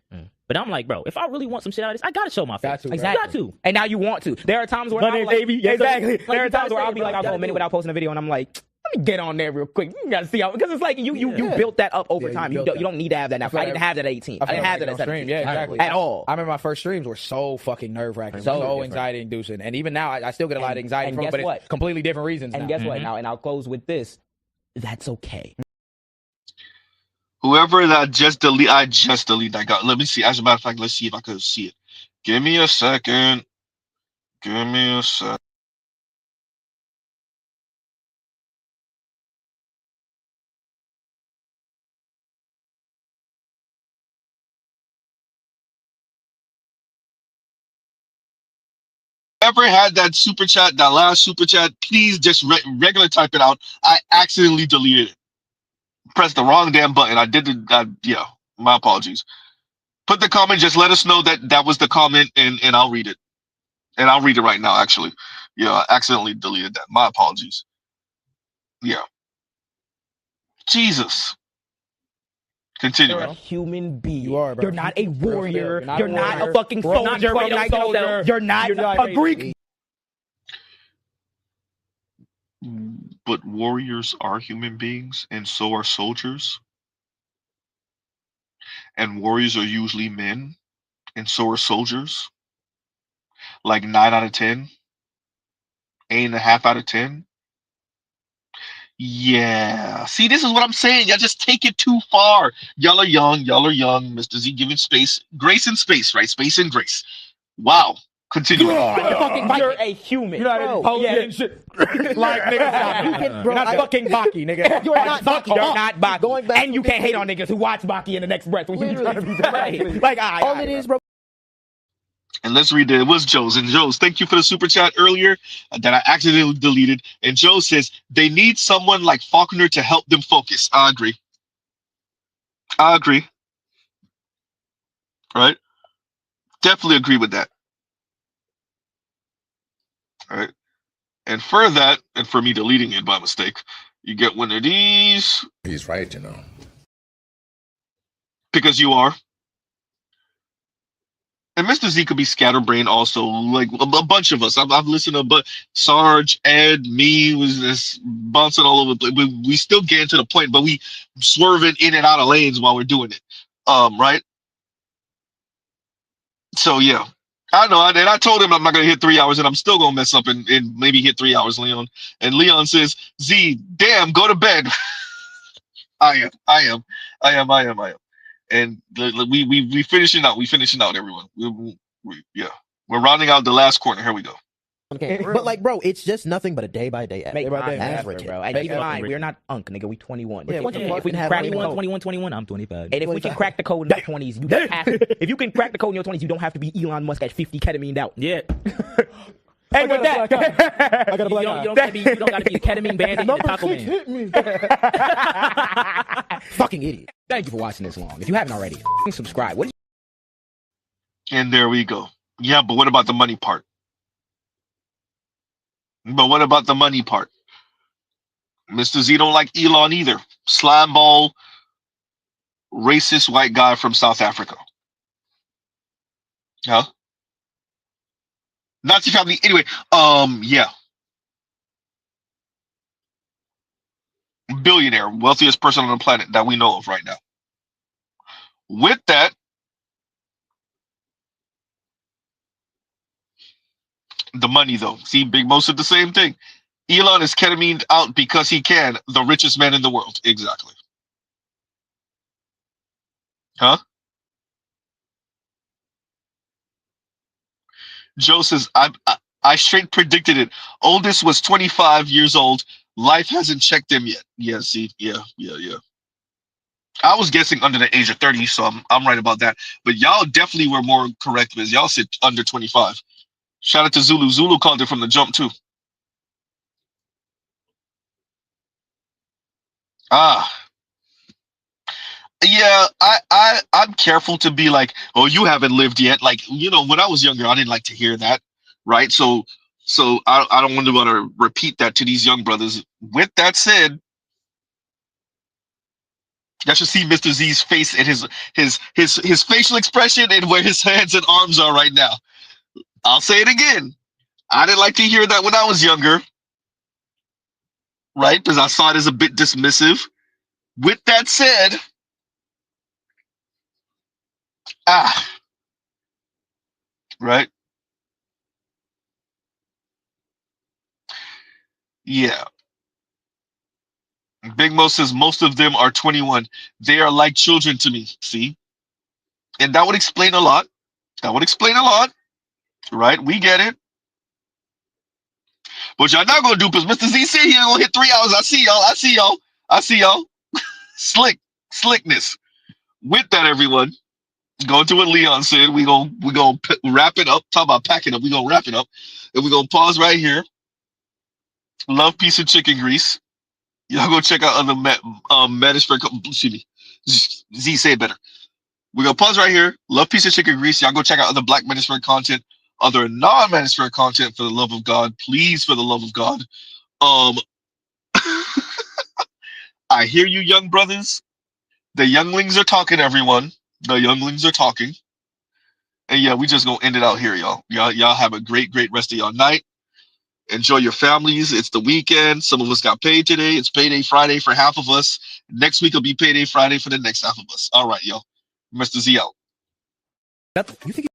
But I'm like, bro, if I really want some shit out of this, I gotta show my face. Exactly. Got to. And now you want to. There are times where Money, baby. Yes, exactly. sir. There are times where I'll be like, I'll go a minute without posting a video, and I'm like, let me get on there real quick. You gotta see how, because it's like you built that up over time. You don't need to have that now. I didn't have that at 18. I didn't have that at 17. Yeah, exactly. At all. I remember my first streams were so fucking nerve wracking, so anxiety inducing, and even now I still get a lot of anxiety from it, but it's completely different reasons. And guess what? Now, and I'll close with this. That's okay. Whoever that I just delete that guy. Let me see. As a matter of fact, let's see if I can see it. Give me a second. Give me a sec. Ever had that super chat, that last super chat, please just regular type it out. I accidentally deleted it. Pressed the wrong damn button. I did it. Yeah, my apologies. Put the comment. Just let us know that that was the comment, and I'll read it. And I'll read it right now, actually. Yeah, I accidentally deleted that. My apologies. Yeah. Jesus. Continue. You're a human being. You are, bro. You're not a warrior. You're not a fucking soldier. You're not a Greek. But warriors are human beings, and so are soldiers. And warriors are usually men, and so are soldiers. Like 9 out of 10, 8.5 out of 10. Yeah. See, this is what I'm saying. Y'all just take it too far. Y'all are young. Y'all are young. Mr. Z giving space, grace and space, right? Space and grace. Wow. Continue. You're a human. You're not posting shit. Like niggas. Bro, not fucking Baki, nigga. You're not Baki. You're not Baki. And you can't hate on niggas who watch Baki in the next breath when you're trying to be right. Like, all it is, bro. And let's read it. It was Joe's. And Joe's, thank you for the super chat earlier that I accidentally deleted. And Joe says they need someone like Faulkner to help them focus. I agree. I agree. Right? Definitely agree with that. All right. And for that, and for me deleting it by mistake, you get one of these. He's right, you know. Because you are. And Mr. Z could be scatterbrained also, like a bunch of us. I've listened to, but Sarge, Ed, me was just bouncing all over the place. We still getting to the point, but we swerving in and out of lanes while we're doing it. Right? So yeah. I know, and I told him I'm not gonna hit 3 hours, and I'm still gonna mess up and maybe hit 3 hours, Leon. And Leon says, Z, damn, go to bed. I am. And we finishing out. We finishing out, everyone. Yeah, we're rounding out the last corner. Here we go. Okay, but like, bro, it's just nothing but a day by day average, bro. And keep in mind, we're not unk, nigga. We 21. Yeah, if we can crack 21, I'm 25. And if we can crack the code in your 20s, you don't have to. If you can crack the code in your 20s, you don't have to be Elon Musk at 50 ketamine out. Yeah. Hey, with that, I got a black eye. You don't gotta be a ketamine bandit and Taco Man. Hit me. Fucking idiot. Thank you for watching this long. If you haven't already, subscribe. And there we go. Yeah, but what about the money part? But what about the money part? Mr. Z don't like Elon either. Slimeball, racist white guy from South Africa. Huh? Nazi family. Anyway, yeah. Billionaire, wealthiest person on the planet that we know of right now. With that, the money though. See, Big Mo said the same thing. Elon is ketamine out because he can. The richest man in the world. Exactly. Huh? Joe says, I straight predicted it. Oldest was 25 years old. Life hasn't checked him yet. Yeah, see, yeah. I was guessing under the age of 30, so I'm right about that. But y'all definitely were more correct because y'all said under 25. Shout out to Zulu. Zulu called it from the jump too. Yeah, I'm careful to be like, oh, you haven't lived yet. Like, you know, when I was younger, I didn't like to hear that, right? So I don't want to repeat that to these young brothers. With that said, you should see Mr. Z's face and his facial expression and where his hands and arms are right now. I'll say it again. I didn't like to hear that when I was younger, right? Because I saw it as a bit dismissive. With that said, right? Yeah. Big Mo says most of them are 21. They are like children to me. See? And that would explain a lot. That would explain a lot. Right? We get it. But y'all not gonna do because Mr. Z said he gonna hit 3 hours. I see y'all. Slickness. With that, everyone, going to what Leon said, we gonna wrap it up. Talk about packing up. We gonna wrap it up. And we gonna pause right here. Love, peace, and chicken grease. Y'all go check out other Manosphere. Excuse me. Z, say it better. We're gonna pause right here. Love, peace, and chicken grease. Y'all go check out other Black Manosphere content, other non-Manosphere content. For the love of God, please, for the love of God. I hear you, young brothers. The younglings are talking, everyone. The younglings are talking. And yeah, we just gonna end it out here, y'all. Y'all have a great rest of y'all night. Enjoy your families. It's the weekend. Some of us got paid today. It's payday Friday for half of us. Next week will be payday Friday for the next half of us. All right, y'all. Mr. Z out. You think